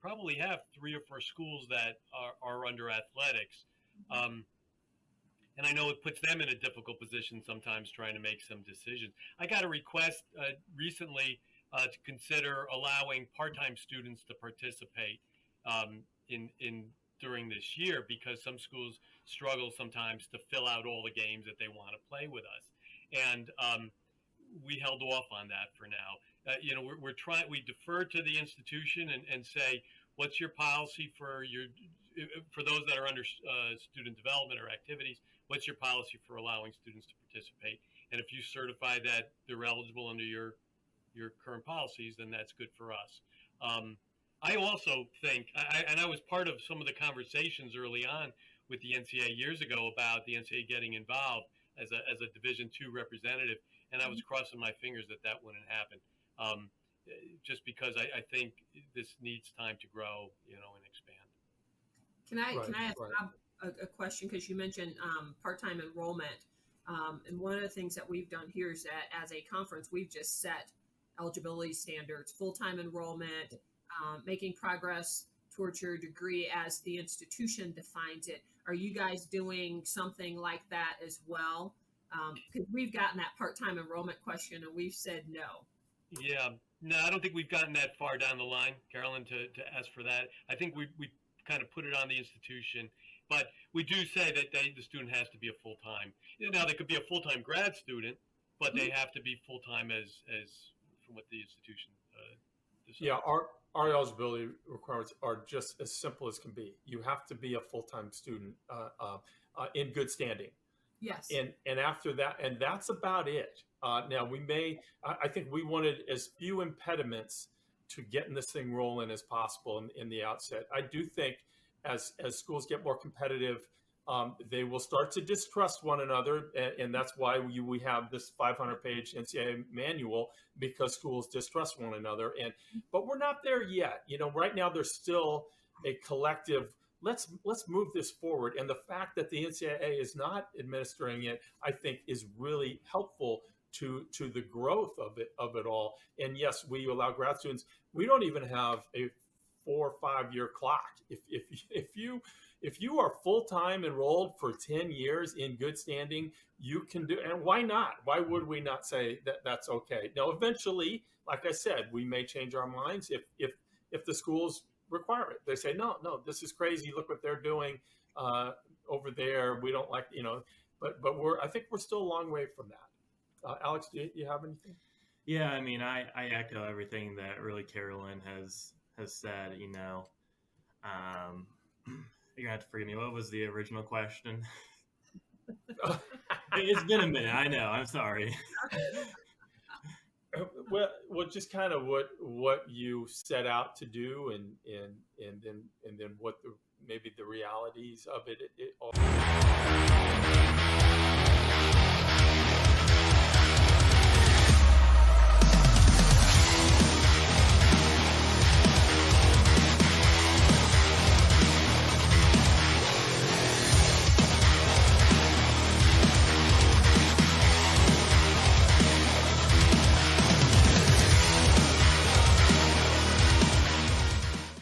probably have 3 or 4 schools that are under athletics. And I know it puts them in a difficult position sometimes trying to make some decisions. I got a request recently to consider allowing part-time students to participate during this year, because some schools struggle sometimes to fill out all the games that they want to play with us. And we held off on that for now. We defer to the institution and say, what's your policy for those that are under student development or activities? What's your policy for allowing students to participate? And if you certify that they're eligible under your current policies, then that's good for us. I also think, and I was part of some of the conversations early on with the NCAA years ago about the NCAA getting involved as a Division II representative, and I was crossing my fingers that wouldn't happen, just because I think this needs time to grow, and expand. Can I ask a question, because you mentioned part-time enrollment, and one of the things that we've done here is that as a conference, we've just set eligibility standards, full-time enrollment, making progress towards your degree as the institution defines it. Are you guys doing something like that as well? Because we've gotten that part-time enrollment question and we've said no. Yeah, no, I don't think we've gotten that far down the line, Carolyn, to ask for that. I think we kind of put it on the institution, but we do say that the student has to be a full-time. Now, they could be a full-time grad student, but they have to be full-time as from what the institution decides. Yeah, our eligibility requirements are just as simple as can be. You have to be a full-time student in good standing. Yes. And after that, and that's about it. Now I think we wanted as few impediments to getting this thing rolling as possible in the outset. I do think as schools get more competitive, they will start to distrust one another, and that's why we have this 500-page NCAA manual, because schools distrust one another. But we're not there yet. Right now there's still a collective, let's move this forward. And the fact that the NCAA is not administering it, I think, is really helpful to the growth of it all. And yes, we allow grad students. We don't even have a 4 or 5 year clock. If you are full-time enrolled for 10 years in good standing, you can do, and why not? Why would we not say that that's okay? Now, eventually, like I said, we may change our minds if the schools requirement. They say, no, this is crazy. Look what they're doing over there. We don't like, but I think we're still a long way from that. Alex, do you have anything? Yeah, I mean, I echo everything that really Carolyn has said. You're gonna have to forgive me. What was the original question? It's been a minute. I know. I'm sorry. Well, just kind of what you set out to do, and then what maybe the realities of it all.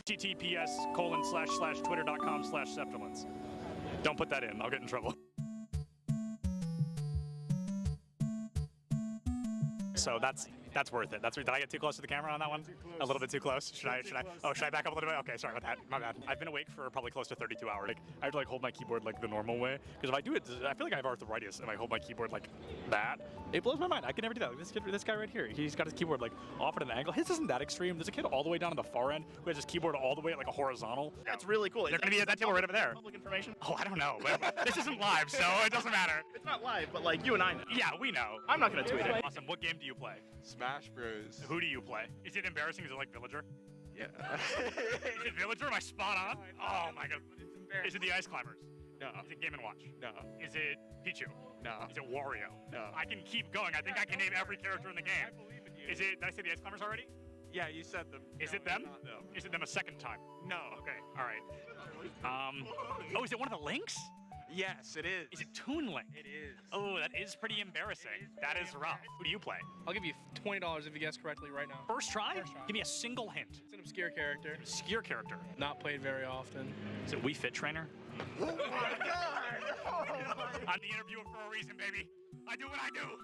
https://twitter.com/Septilence. Don't put that in. I'll get in trouble. So that's worth it. Did I get too close to the camera on that one? A little bit too close. Should I? Oh, should I back up a little bit? Okay, sorry about that. My bad. I've been awake for probably close to 32 hours. I have to hold my keyboard the normal way, because if I do it, I feel like I have arthritis, and I hold my keyboard like that. It blows my mind. I can never do that. This guy right here, he's got his keyboard off at an angle. His isn't that extreme. There's a kid all the way down on the far end who has his keyboard all the way at a horizontal. That's really cool. They're gonna be at that table right over there. Public information? Oh, I don't know. But this isn't live, so it doesn't matter. It's not live, but you and I know. Yeah, we know. I'm not gonna tweet it. Awesome. What game do you play? Smash Bros. Who do you play? Is it embarrassing? Is it like Villager? Yeah. Is it Villager? Am I spot on? Oh my god. Is it the Ice Climbers? No. Is it Game & Watch? No. Is it Pichu? No. Is it Wario? No. I can keep going. I think I can name every character in the game. Is it? Did I say the Ice Climbers already? Yeah, you said them. Is it them? No. Is it them a second time? No. Okay. All right. Oh, is it one of the Links? Yes, it is. Is it Toon Link? It is. Oh, that is pretty embarrassing. That is rough. Who do you play? I'll give you $20 if you guess correctly right now. First try? Give me a single hint. It's an obscure character. Obscure character. Not played very often. Is it Wii Fit Trainer? Oh my god! I'm the interviewer for a reason, baby. I do what I do.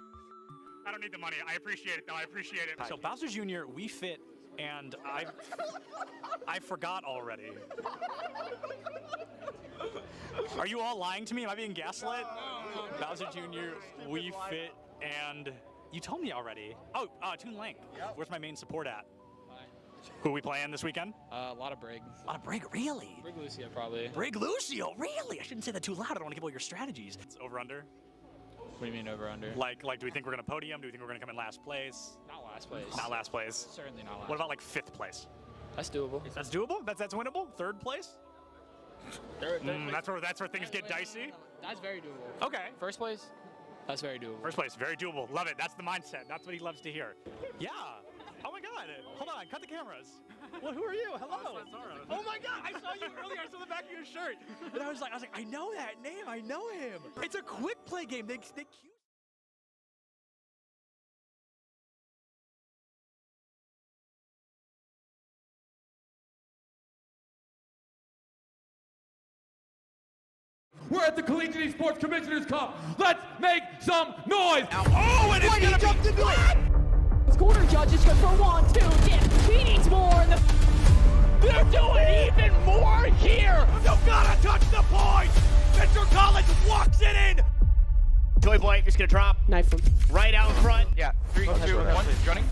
I don't need the money. I appreciate it, though. I appreciate it. So Bowser Jr., Wii Fit, and I forgot already. Are you all lying to me? Am I being gaslit? No. Bowser Jr., Wii Fit, and you told me already. Oh, Toon Link. Yep. Where's my main support at? Who are we playing this weekend? A lot of Brig. A lot of Brig, really? Brig Lucio, probably. Brig Lucio, really? I shouldn't say that too loud. I don't want to give all your strategies. It's over-under? What do you mean over-under? Like, do we think we're going to podium? Do we think we're going to come in last place? Not last place. Not last place? Certainly not last. What about, 5th place? That's doable. That's doable? That's winnable? 3rd place? That's where things get dicey? That's very doable. Okay. First place? That's very doable. First place, very doable. Love it. That's the mindset. That's what he loves to hear. Yeah. Oh my god. Hold on. Cut the cameras. Well, who are you? Hello. Oh my god. I saw you earlier. I saw the back of your shirt. And I was like, I know that name. I know him. It's a quick play game. They cute. We're at the Collegiate Esports Commissioners Cup. Let's make some noise. Oh, and it's gonna jumped into it. Corner judges go for 1, 2, dip. He needs more. And they're doing even more here. You gotta touch the point. Mr. Collins walks it in. Toy Boy is gonna drop. Knife him. Right out front. Yeah. 3, 2, 1. Running.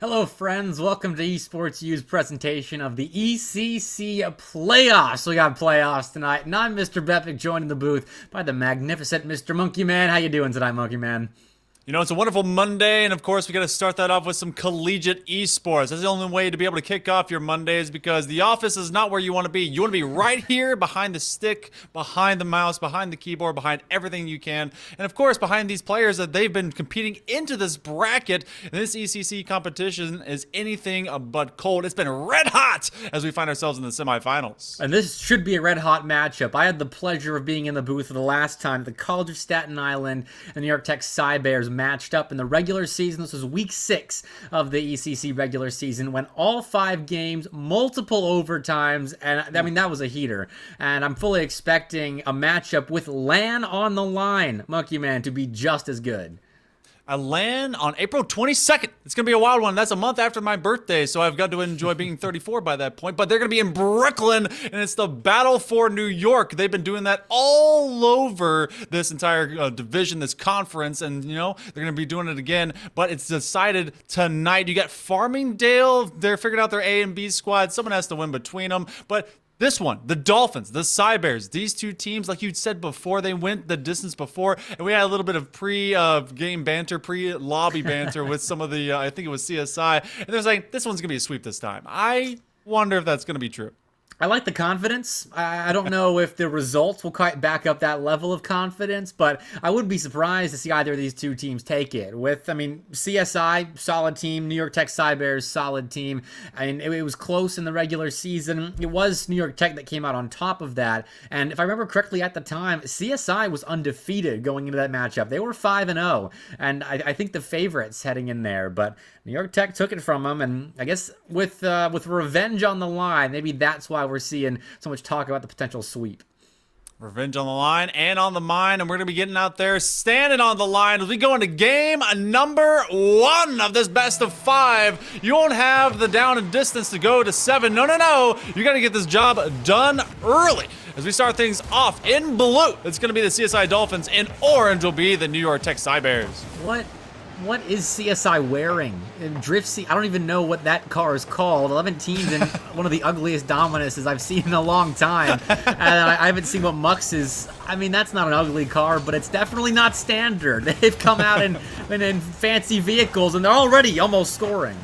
Hello friends, welcome to Esports U's presentation of the ECC playoffs. We got playoffs tonight, and I'm Mr. Bepic, joined in the booth by the magnificent Mr. Monkey Man. How you doing tonight, Monkey Man? You know, it's a wonderful Monday, and of course, we got to start that off with some collegiate esports. That's the only way to be able to kick off your Mondays, because the office is not where you want to be. You want to be right here behind the stick, behind the mouse, behind the keyboard, behind everything you can. And of course, behind these players that they've been competing into this bracket. And this ECC competition is anything but cold. It's been red hot as we find ourselves in the semifinals. And this should be a red hot matchup. I had the pleasure of being in the booth for the last time the College of Staten Island and New York Tech Cybears matched up in the regular season. This was week 6 of the ECC regular season, when all 5 games, multiple overtimes, and I mean, that was a heater. And I'm fully expecting a matchup with LAN on the line, Monkey Man, to be just as good. A LAN on April 22nd. It's going to be a wild one. That's a month after my birthday, so I've got to enjoy being 34 by that point. But they're going to be in Brooklyn, and it's the battle for New York. They've been doing that all over this entire division, this conference, and, you know, they're going to be doing it again. But it's decided tonight. You got Farmingdale. They're figuring out their A and B squad. Someone has to win between them. But this one, the Dolphins, the Cybears, these two teams, like you said before, they went the distance before, and we had a little bit of pre-game banter, pre-lobby banter with some of the, I think it was CSI, and they're like, this one's going to be a sweep this time. I wonder if that's going to be true. I like the confidence. I don't know if the results will quite back up that level of confidence, but I wouldn't be surprised to see either of these two teams take it. With, I mean, CSI, solid team. New York Tech Cybears, solid team. I mean, it was close in the regular season. It was New York Tech that came out on top of that. And if I remember correctly at the time, CSI was undefeated going into that matchup. They were 5-0, and I think the favorites heading in there. But New York Tech took it from them, and I guess with revenge on the line, maybe that's why we're seeing so much talk about the potential sweep. Revenge on the line and on the mind, and we're going to be getting out there, standing on the line as we go into game number 1 of this best of 5. You won't have the down and distance to go to 7. No. You got to get this job done early. As we start things off in blue, it's going to be the CSI Dolphins. In orange will be the New York Tech Cybears. What is CSI wearing? In Drift Sea, I don't even know what that car is called. 11 teams in one of the ugliest Dominuses I've seen in a long time. And I haven't seen what Mux is. I mean, that's not an ugly car, but it's definitely not standard. They've come out in fancy vehicles, and they're already almost scoring.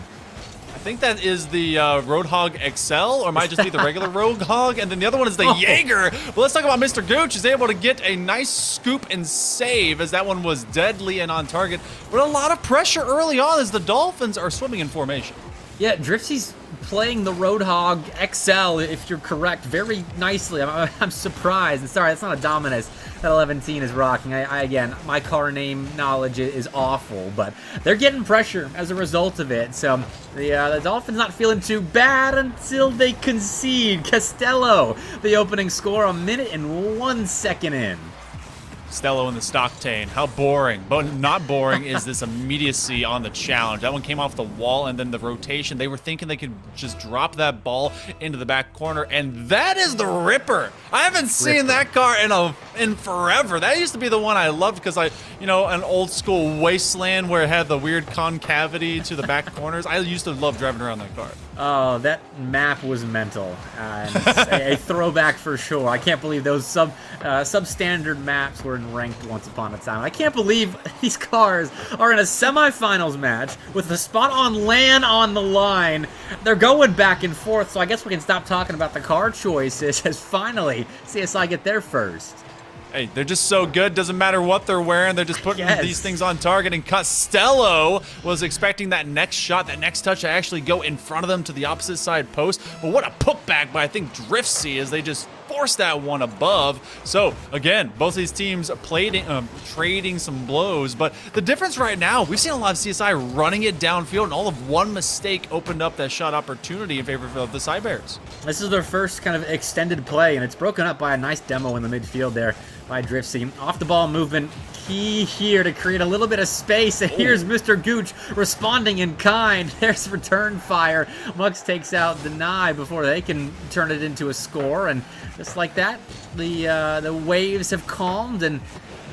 I think that is the Roadhog XL, or it might just be the regular Roadhog, and then the other one is the Jaeger. But let's talk about Mr. Gooch. He's able to get a nice scoop and save, as that one was deadly and on target. But a lot of pressure early on as the Dolphins are swimming in formation. Yeah, Drifty's playing the Roadhog XL, if you're correct, very nicely. I'm surprised. And sorry, that's not a Dominus that 11-10 is rocking. Again, my car name knowledge is awful, but they're getting pressure as a result of it. So the Dolphins not feeling too bad until they concede. Costello, the opening score, 1 minute and 1 second in. Costello in the Stocktain. How boring. But not boring is this immediacy on the challenge. That one came off the wall, and then the rotation. They were thinking they could just drop that ball into the back corner, and that is the Ripper. I haven't seen that car in forever. That used to be the one I loved because an old school Wasteland where it had the weird concavity to the back corners. I used to love driving around that car. Oh, that map was mental. A throwback for sure. I can't believe those substandard maps were ranked once upon a time. I can't believe these cars are in a semifinals match with the spot on LAN on the line. They're going back and forth, so I guess we can stop talking about the car choices as finally CSI get there first. Hey, they're just so good. Doesn't matter what they're wearing. They're just putting these things on target. And Costello was expecting that next shot, that next touch to actually go in front of them to the opposite side post. But what a putback by, I think, Driftsy, as they just forced that one above. So, again, both these teams trading some blows. But the difference right now, we've seen a lot of CSI running it downfield, and all of one mistake opened up that shot opportunity in favor of the Cybears. This is their first kind of extended play, and it's broken up by a nice demo in the midfield there by Driftsy. Off the ball movement, key here to create a little bit of space. And here's Mr. Gooch responding in kind. There's return fire. Mux takes out Deny before they can turn it into a score. And just like that, the waves have calmed, and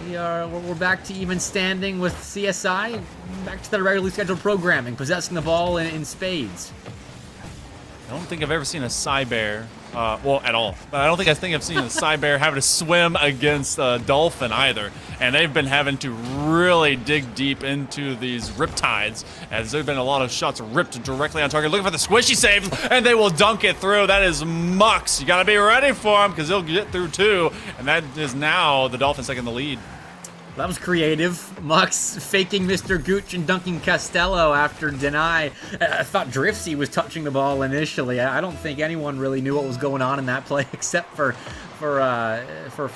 we're back to even standing with CSI, back to their regularly scheduled programming, possessing the ball in spades. I don't think I've ever seen a Cybear well, at all. But I don't think I've seen a Cyber having to swim against Dolphin either. And they've been having to really dig deep into these riptides, as there have been a lot of shots ripped directly on target, looking for the squishy save, and they will dunk it through. That is Mux. You got to be ready for him, because he'll get through too. And that is now the Dolphins taking the lead. That was creative. Mux faking Mr. Gooch and dunking Costello after deny. I thought Driftsy was touching the ball initially. I don't think anyone really knew what was going on in that play except for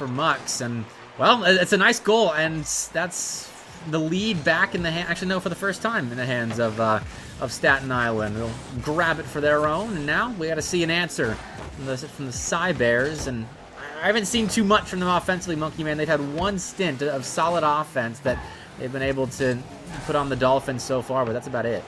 Mux. And well, it's a nice goal, and that's the lead back in the hand. Actually, no, for the first time in the hands of Staten Island. They'll grab it for their own, and now we got to see an answer from the Cy Bears. And I haven't seen too much from them offensively, Monkey Man. They've had one stint of solid offense that they've been able to put on the Dolphins so far, but that's about it.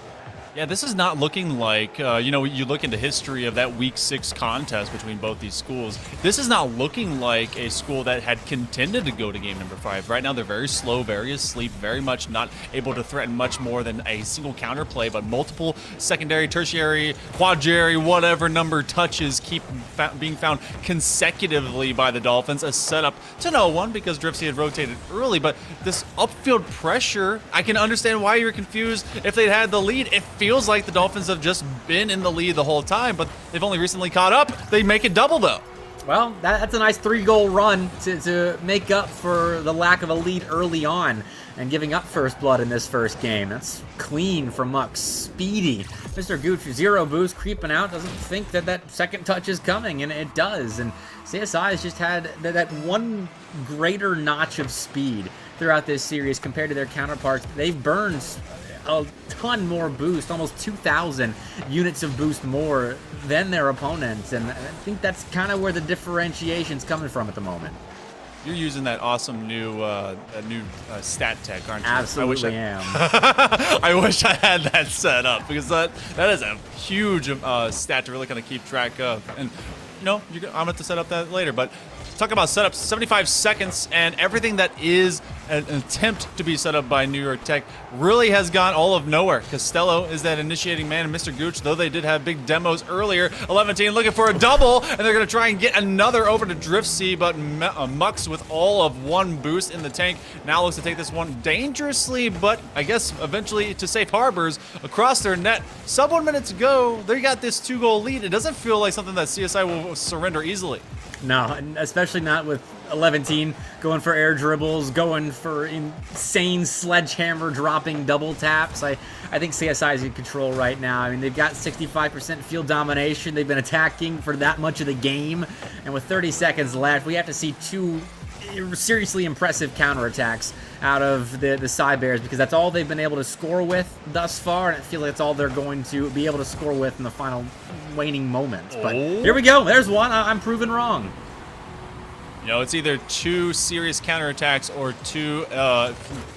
Yeah, this is not looking like, you look into history of that Week 6 contest between both these schools. This is not looking like a school that had contended to go to game number 5. Right now, they're very slow, very asleep, very much not able to threaten much more than a single counter play, but multiple secondary, tertiary, quadriary, whatever number touches keep being found consecutively by the Dolphins. A setup to no one because Driftsy had rotated early, but this upfield pressure, I can understand why you're confused if they'd had the lead. It feels like the Dolphins have just been in the lead the whole time, but they've only recently caught up. They make it double, though. Well, that's a nice 3-goal run to make up for the lack of a lead early on and giving up first blood in this first game. That's clean from Mux. Speedy. Mr. Gooch, 0 boost, creeping out, doesn't think that second touch is coming, and it does. And CSI has just had that one greater notch of speed throughout this series compared to their counterparts. They've burned a ton more boost, almost 2,000 units of boost more than their opponents, and I think that's kind of where the differentiation's coming from at the moment. You're using that awesome new stat tech, aren't you? Absolutely am. I wish I had that set up, because that is a huge stat to really kind of keep track of. And I'm going to have to set up that later, but talk about setups, 75 seconds, and everything that is an attempt to be set up by New York Tech really has gone all of nowhere. Costello is that initiating man, and Mr. Gooch, though they did have big demos earlier, 11-team looking for a double, and they're going to try and get another over to Driftsy, but Mux with all of 1 boost in the tank now looks to take this one dangerously, but I guess eventually to safe harbors across their net. Sub 1 minute to go, they got this 2-goal lead. It doesn't feel like something that CSI will surrender easily. No, especially not with 11-team going for air dribbles, going for insane sledgehammer dropping double taps. I think CSI is in control right now. I mean, they've got 65% field domination. They've been attacking for that much of the game. And with 30 seconds left, we have to see 2 seriously impressive counterattacks out of the Cy Bears, because that's all they've been able to score with thus far, and I feel like it's all they're going to be able to score with in the final waning moments. But here we go. There's one. I'm proven wrong. It's either 2 serious counterattacks or 2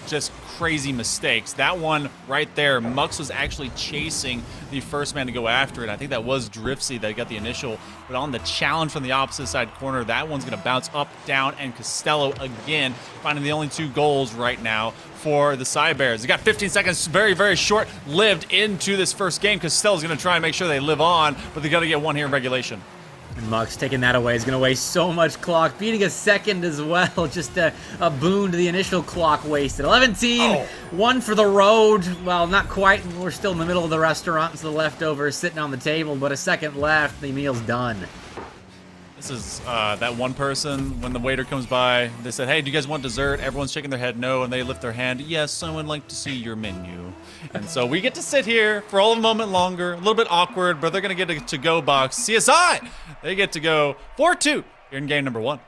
just crazy mistakes. That one right there, Mux was actually chasing the first man to go after it. I think that was Driftsy that got the initial, but on the challenge from the opposite side corner, that one's going to bounce up, down, and Costello again, finding the only 2 goals right now for the Cy Bears. They got 15 seconds, very, very short-lived into this first game. Costello's going to try and make sure they live on, but they got to get 1 here in regulation. And Mux taking that away is going to waste so much clock. Beating a second as well. Just a boon to the initial clock wasted. 11-team, 1 for the road. Well, not quite. We're still in the middle of the restaurant, so the leftovers sitting on the table. But a second left, the meal's done. This is that one person, when the waiter comes by, they said, hey, do you guys want dessert? Everyone's shaking their head no, and they lift their hand, yes, I would like to see your menu. And so we get to sit here for all of a moment longer, a little bit awkward, but they're going to get a to-go box. CSI, they get to go 4-2 here in game number 1.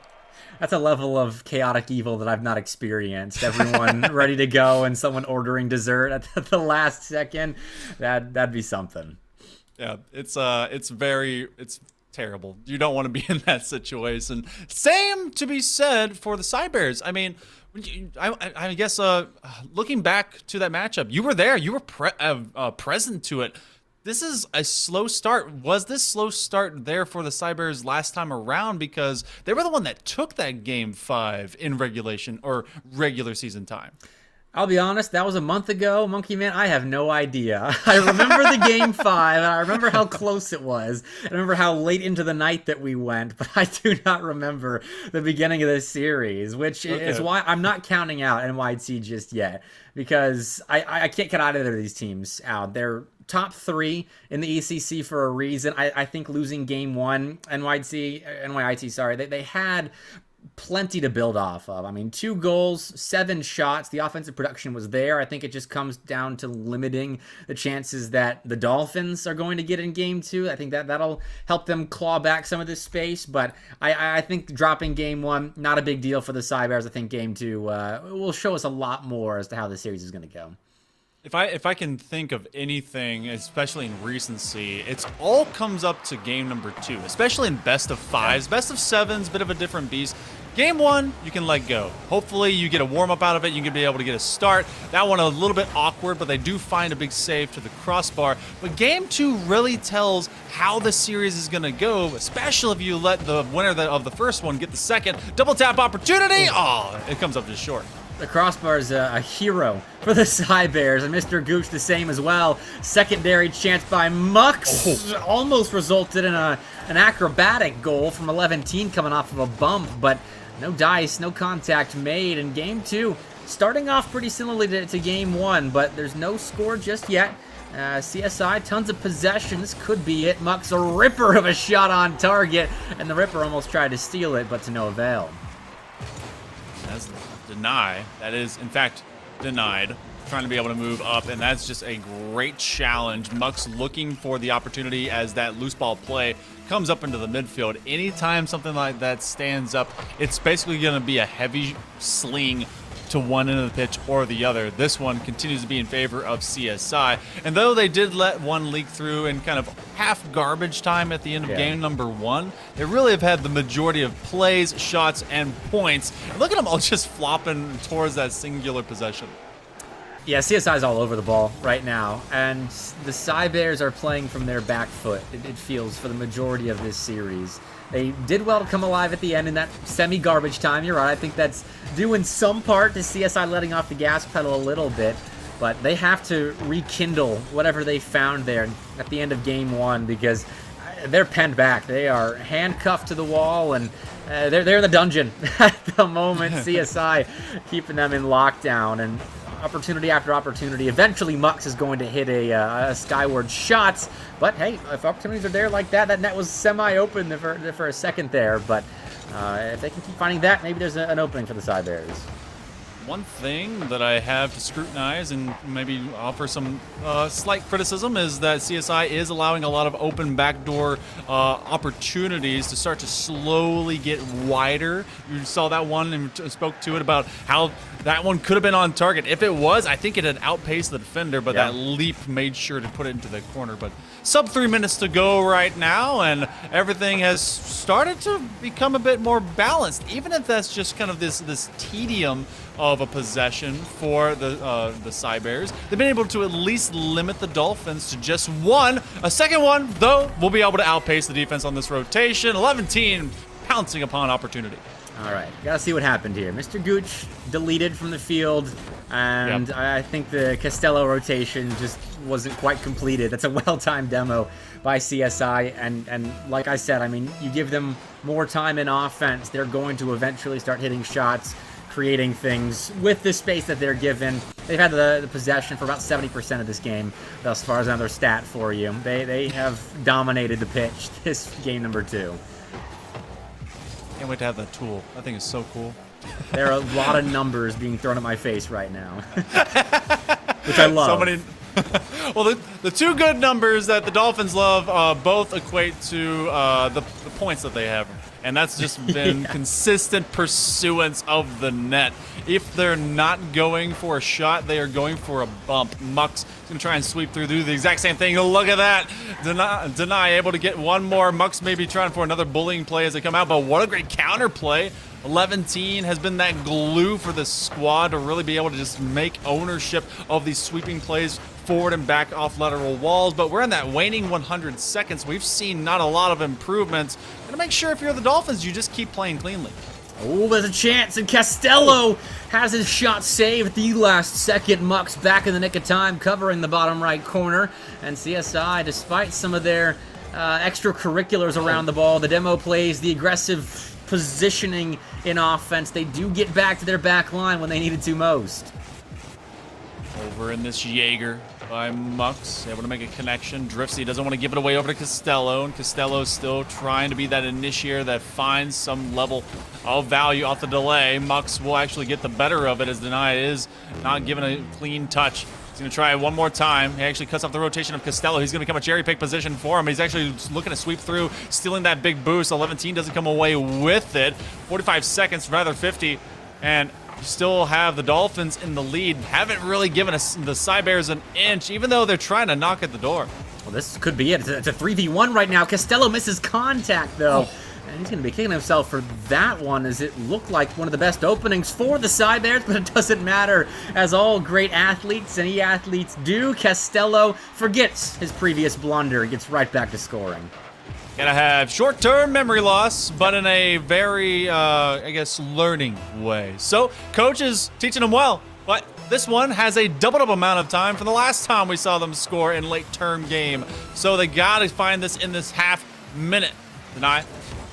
That's a level of chaotic evil that I've not experienced. Everyone ready to go and someone ordering dessert at the last second. That'd be something. Yeah, it's terrible. You don't want to be in that situation. Same to be said for the Cy Bears. I mean, I guess looking back to that matchup, you were there. You were present to it. This is a slow start. Was this slow start there for the Cy Bears last time around? Because they were the one that took that game 5 in regulation or regular season time. I'll be honest, that was a month ago, Monkey Man. I have no idea. I remember the game 5, and I remember how close it was. I remember how late into the night that we went, but I do not remember the beginning of this series, which is why I'm not counting out NYC just yet, because I can't cut either of these teams out. They're top 3 in the ECC for a reason. I think losing game 1, NYIT, sorry, they had plenty to build off of. I mean, 2 goals, 7 shots. The offensive production was there. I think it just comes down to limiting the chances that the Dolphins are going to get in game 2. I think that'll help them claw back some of this space. But I think dropping game 1, not a big deal for the Cybears. I think game 2 will show us a lot more as to how the series is going to go. If I can think of anything, especially in recency, it's all comes up to game number 2, especially in best of 5s. Best of 7s, bit of a different beast. Game 1, you can let go. Hopefully you get a warm-up out of it. You can be able to get a start. That one a little bit awkward, but they do find a big save to the crossbar. But game 2 really tells how the series is going to go, especially if you let the winner of the first one get the second. Double tap opportunity. Oh, it comes up just short. The crossbar is a hero for the Cybears, and Mr. Gooch the same as well. Secondary chance by Mux almost resulted in an acrobatic goal from 11-10 coming off of a bump, but no dice, no contact made. In game 2, starting off pretty similarly to game 1, but there's no score just yet. CSI, tons of possession. This could be it. Mux, a ripper of a shot on target, and the ripper almost tried to steal it, but to no avail. That's deny. That is, in fact, denied. Trying to be able to move up, and that's just a great challenge. Mux looking for the opportunity as that loose ball play comes up into the midfield. Anytime something like that stands up, it's basically going to be a heavy sling to one end of the pitch or the other. This one continues to be in favor of CSI. And though they did let one leak through in kind of half garbage time at the end of game number 1, they really have had the majority of plays, shots, and points. And look at them all just flopping towards that singular possession. Yeah, CSI's all over the ball right now, and the Cybears are playing from their back foot, it feels, for the majority of this series. They did well to come alive at the end in that semi-garbage time. You're right, I think that's due in some part to CSI letting off the gas pedal a little bit, but they have to rekindle whatever they found there at the end of game 1, because they're penned back. They are handcuffed to the wall, and they're in the dungeon at the moment. CSI keeping them in lockdown, and opportunity after opportunity. Eventually, Mux is going to hit a skyward shot, but hey, if opportunities are there like that, that net was semi-open for a second there, but if they can keep finding that, maybe there's an opening for the Cybears. One thing that I have to scrutinize and maybe offer some slight criticism is that CSI is allowing a lot of open backdoor opportunities to start to slowly get wider. You saw that one and spoke to it about how that one could have been on target. If it was, I think it had outpaced the defender, but that leap made sure to put it into the corner. But sub 3 minutes to go right now, and everything has started to become a bit more balanced, even if that's just kind of this tedium of a possession for the Cybears. They've been able to at least limit the Dolphins to just one. A second one, though, will be able to outpace the defense on this rotation. 11-10 pouncing upon opportunity. All right, gotta see what happened here. Mr. Gooch deleted from the field, and I think the Costello rotation just wasn't quite completed. That's a well-timed demo by CSI, and like I said, I mean, you give them more time in offense, they're going to eventually start hitting shots, creating things with the space that they're given. They've had the possession for about 70% of this game thus far, as another stat for you. They have dominated the pitch this game number 2. Can't wait to have that tool. That thing is so cool. There are a lot of numbers being thrown at my face right now, which I love. So many. Well, the 2 good numbers that the Dolphins love both equate to the points that they have. And that's just been consistent pursuance of the net. If they're not going for a shot, they are going for a bump. Mux is going to try and sweep through, do the exact same thing. Look at that. Deny able to get one more. Mux maybe trying for another bullying play as they come out, but what a great counter play. 11-10 has been that glue for the squad to really be able to just make ownership of these sweeping plays forward and back off lateral walls, but we're in that waning 100 seconds. We've seen not a lot of improvements. Gotta make sure if you're the Dolphins, you just keep playing cleanly. Oh, there's a chance, and Castello has his shot saved at the last second. Mux back in the nick of time, covering the bottom right corner. And CSI, despite some of their extracurriculars around the ball, the demo plays, the aggressive positioning in offense, they do get back to their back line when they needed to most. Over in this Jaeger by Mux, able to make a connection. Driftsy doesn't want to give it away over to Castello, and Castello's still trying to be that initiator that finds some level of value off the delay. Mux will actually get the better of it as Deny is not given a clean touch. He's going to try it one more time. He actually cuts off the rotation of Castello. He's going to become a cherry pick position for him. He's actually looking to sweep through, stealing that big boost. 11-team doesn't come away with it. 45 seconds, rather 50, and still have the Dolphins in the lead. Haven't really given us the Cybears an inch, even though they're trying to knock at the door. Well, this could be it. It's a 3v1 right now. Castello misses contact, though. And he's going to be kicking himself for that one, as it looked like one of the best openings for the Cybears, but it doesn't matter, as all great athletes and e-athletes do. Castello forgets his previous blunder. He gets right back to scoring. Gonna have short-term memory loss, but in a very, I guess, learning way. So, coach is teaching them well, but this one has a doubled-up amount of time from the last time we saw them score in late-term game. So they gotta find this in this half minute. Deny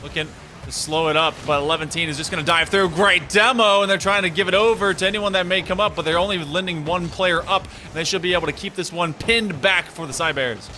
looking to slow it up, but 11-team is just gonna dive through. Great demo, and they're trying to give it over to anyone that may come up, but they're only lending one player up, and they should be able to keep this one pinned back for the Cybears.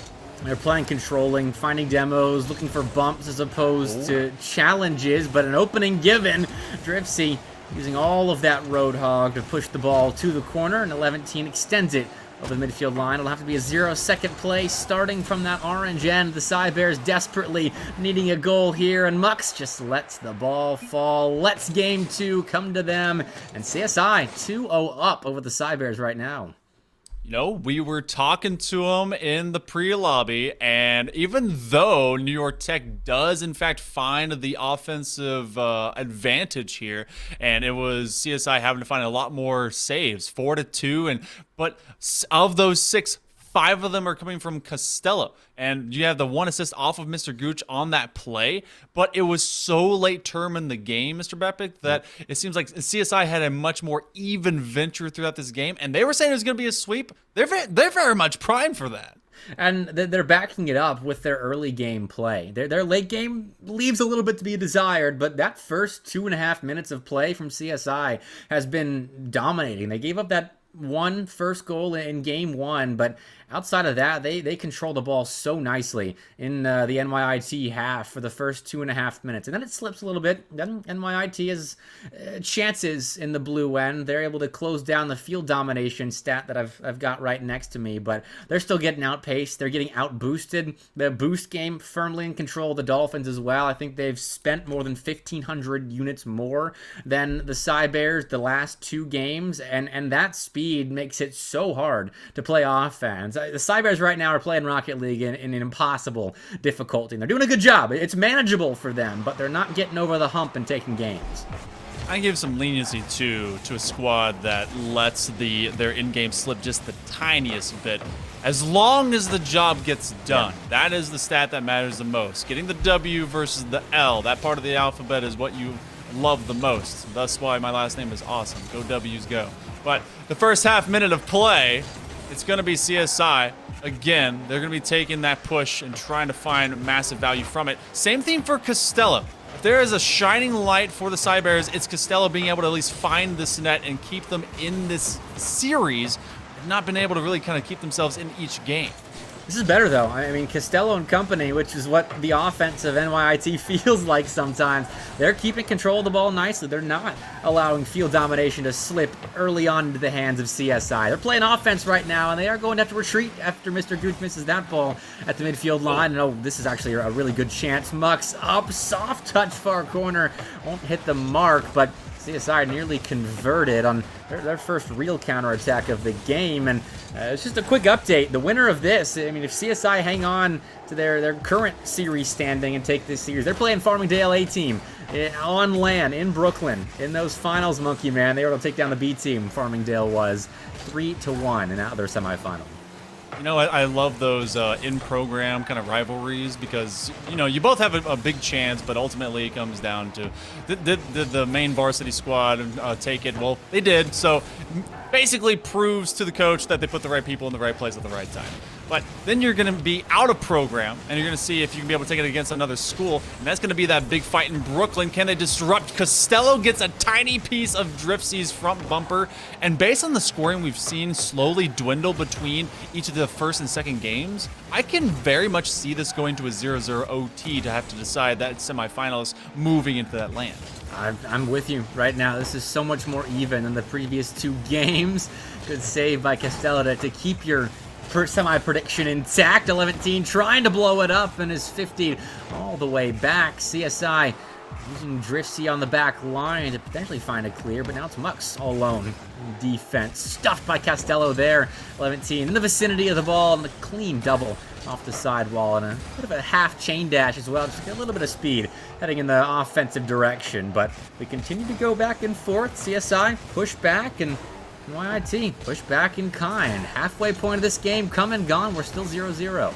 They're playing controlling, finding demos, looking for bumps as opposed to challenges, but an opening given. Driftsy using all of that Roadhog to push the ball to the corner, and 11-team extends it over the midfield line. It'll have to be a 0-second play starting from that orange end. The Cybears desperately needing a goal here, and Mux just lets the ball fall. Lets game 2 come to them, and CSI 2-0 up over the Cybears right now. You know, we were talking to him in the pre-lobby, and even though New York Tech does, in fact, find the offensive advantage here, and it was CSI having to find a lot more saves, 4-2, but of those 6, 5 of them are coming from Castello. And you have the 1 assist off of Mr. Gooch on that play, but it was so late term in the game, Mr. Bepic, that it seems like CSI had a much more even venture throughout this game, and they were saying it was going to be a sweep. They're very much primed for that. And they're backing it up with their early game play. Their late game leaves a little bit to be desired, but that first 2.5 minutes of play from CSI has been dominating. They gave up that one first goal in game 1, but outside of that, they control the ball so nicely in the NYIT half for the first 2.5 minutes. And then it slips a little bit. Then NYIT has chances in the blue end. They're able to close down the field domination stat that I've got right next to me, but they're still getting outpaced. They're getting outboosted. The boost game firmly in control of the Dolphins as well. I think they've spent more than 1,500 units more than the Cybears the last 2 games, and that speed makes it so hard to play offense. The Cybears right now are playing Rocket League in an impossible difficulty. And they're doing a good job. It's manageable for them, but they're not getting over the hump and taking games. I give some leniency to a squad that lets their in-game slip just the tiniest bit, as long as the job gets done. Yeah. That is the stat that matters the most. Getting the W versus the L, that part of the alphabet is what you love the most. That's why my last name is awesome. Go W's go. But the first half minute of play, it's going to be CSI. Again, they're going to be taking that push and trying to find massive value from it. Same thing for Castello. If there is a shining light for the Cybears, it's Castello being able to at least find this net and keep them in this series, and not been able to really kind of keep themselves in each game. This is better, though. I mean, Castello and company, which is what the offense of NYIT feels like sometimes, they're keeping control of the ball nicely. They're not allowing field domination to slip early on into the hands of CSI. They're playing offense right now, and they are going to have to retreat after Mr. Gooch misses that ball at the midfield line. And, oh, this is actually a really good chance. Mux up, soft touch far corner. Won't hit the mark, but CSI nearly converted on their first real counterattack of the game. And it's just a quick update. The winner of this, I mean, if CSI hang on to their current series standing and take this series, they're playing Farmingdale A team on land in Brooklyn in those finals, Monkey Man. They were able to take down the B team. Farmingdale was 3-1 in their semifinal. You know, I love those in-program kind of rivalries because, you know, you both have a big chance, but ultimately it comes down to did the main varsity squad take it? Well, they did. So basically proves to the coach that they put the right people in the right place at the right time. But then you're going to be out of program, and you're going to see if you can be able to take it against another school, and that's going to be that big fight in Brooklyn. Can they disrupt? Costello gets a tiny piece of Driftsy's front bumper, and based on the scoring we've seen slowly dwindle between each of the first and second games, I can very much see this going to a 0-0 OT to have to decide that semifinalist moving into that land. I'm with you right now. This is so much more even than the previous 2 games. Good save by Costello to keep your semi-prediction intact. 11 trying to blow it up and is 50 all the way back. CSI using Driftsy on the back line to potentially find a clear, but now it's Mux all alone in defense. Stuffed by Costello there. 11 in the vicinity of the ball and the clean double off the sidewall and a bit of a half chain dash as well. Just get a little bit of speed heading in the offensive direction, but we continue to go back and forth. CSI push back and NYIT push back in kind. Halfway point of this game come and gone. We're still 0-0.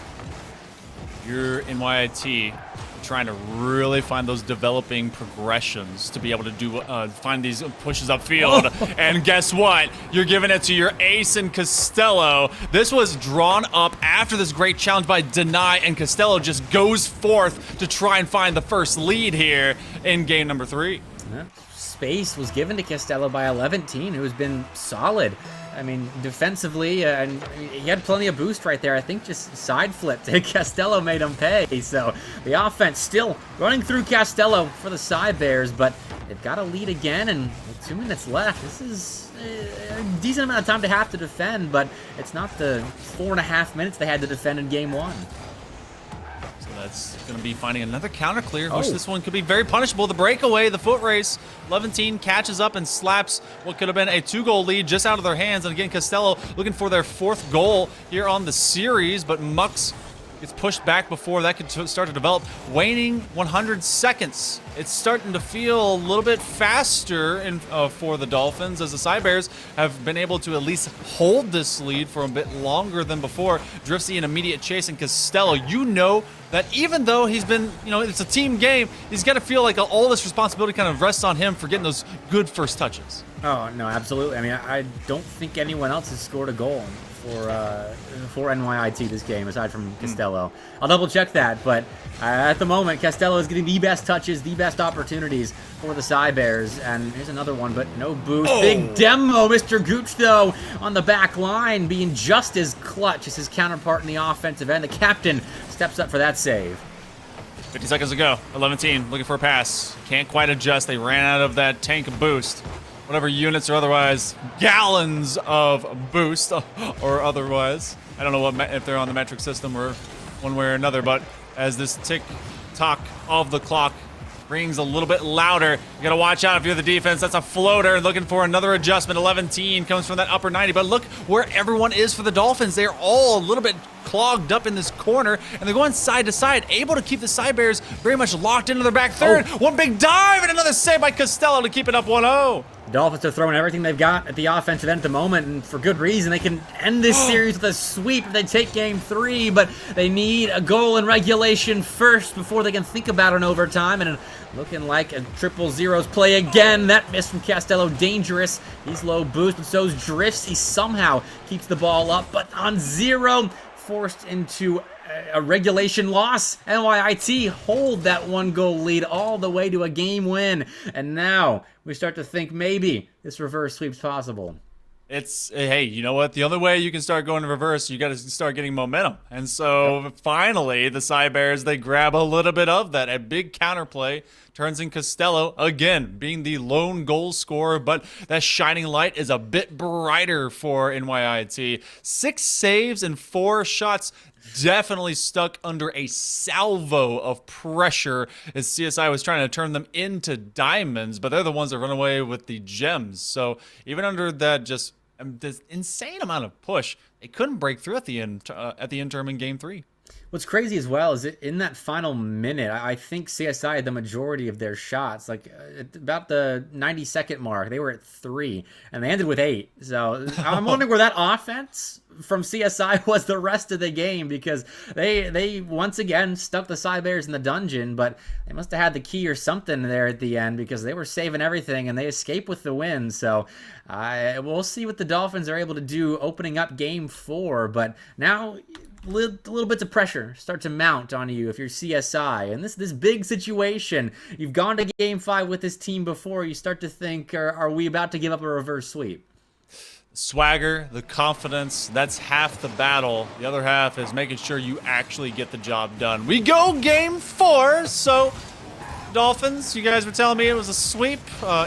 You're in NYIT trying to really find those developing progressions to be able to do find these pushes upfield. And guess what? You're giving it to your ace in Costello. This was drawn up after this great challenge by Deny, and Costello just goes forth to try and find the first lead here in game number 3. Yeah. Space was given to Costello by 11, who's been solid. I mean, defensively, and he had plenty of boost right there. I think just side flipped. Costello made him pay. So the offense still running through Costello for the Side Bears, but they've got a lead again, and with 2 minutes left, this is a decent amount of time to have to defend, but it's not the 4.5 minutes they had to defend in game 1. That's going to be finding another counter clear, which this one could be very punishable. The breakaway, the foot race. 11 catches up and slaps what could have been a 2-goal lead just out of their hands. And again, Costello looking for their 4th goal here on the series, but Mux gets pushed back before that could start to develop. Waning 100 seconds. It's starting to feel a little bit faster for the Dolphins as the Side Bears have been able to at least hold this lead for a bit longer than before. Driftsy in immediate chase, and Costello, you know that even though he's been, you know, it's a team game, he's got to feel like all this responsibility kind of rests on him for getting those good first touches. Oh, no, absolutely. I mean, I don't think anyone else has scored a goal for NYIT this game, aside from Costello. I'll double check that, but at the moment, Costello is getting the best touches, the best opportunities for the Side Bears. And here's another one, but no boost. Big demo, Mr. Gooch, though, on the back line, being just as clutch as his counterpart in the offensive end. The captain steps up for that save. 50 seconds to go. 11 looking for a pass. Can't quite adjust. They ran out of that tank boost. Whatever units or otherwise, gallons of boost or otherwise. I don't know if they're on the metric system or one way or another, but as this tick-tock of the clock rings a little bit louder, you gotta watch out if you're the defense. That's a floater looking for another adjustment. 11 comes from that upper 90, but look where everyone is for the Dolphins. They're all a little bit clogged up in this corner, and they're going side to side, able to keep the Side Bears very much locked into their back third. One big dive and another save by Costello to keep it up 1-0. The Dolphins are throwing everything they've got at the offensive end at the moment, and for good reason. They can end this series with a sweep if they take game 3, but they need a goal in regulation first before they can think about an overtime. And looking like a 0-0's play again. That miss from Costello, dangerous. He's low boost, but so's Drifts. He somehow keeps the ball up, but on 0, forced into a regulation loss. NYIT hold that 1-goal lead all the way to a game win. And now we start to think maybe this reverse sweep's possible. It's, hey, you know what? The only way you can start going to reverse, you got to start getting momentum. And so finally, the Side Bears, they grab a little bit of that. A big counterplay turns in Costello, again, being the lone goal scorer, but that shining light is a bit brighter for NYIT. 6 saves and 4 shots. Definitely stuck under a salvo of pressure as CSI was trying to turn them into diamonds, but they're the ones that run away with the gems. So even under that just this insane amount of push, they couldn't break through at the interim in game 3. What's crazy as well is in that final minute, I think CSI had the majority of their shots. Like at about the 90-second mark, they were at 3, and they ended with 8. So I'm wondering where that offense from CSI was the rest of the game, because they once again stuck the Cybears in the dungeon, but they must have had the key or something there at the end, because they were saving everything and they escaped with the win. So we'll see what the Dolphins are able to do opening up Game 4, but now little bits of pressure start to mount on you if you're CSI. And this big situation, you've gone to Game 5 with this team before, you start to think, are we about to give up a reverse sweep? Swagger, the confidence, that's half the battle. The other half is making sure you actually get the job done. We go Game 4, so Dolphins, you guys were telling me it was a sweep.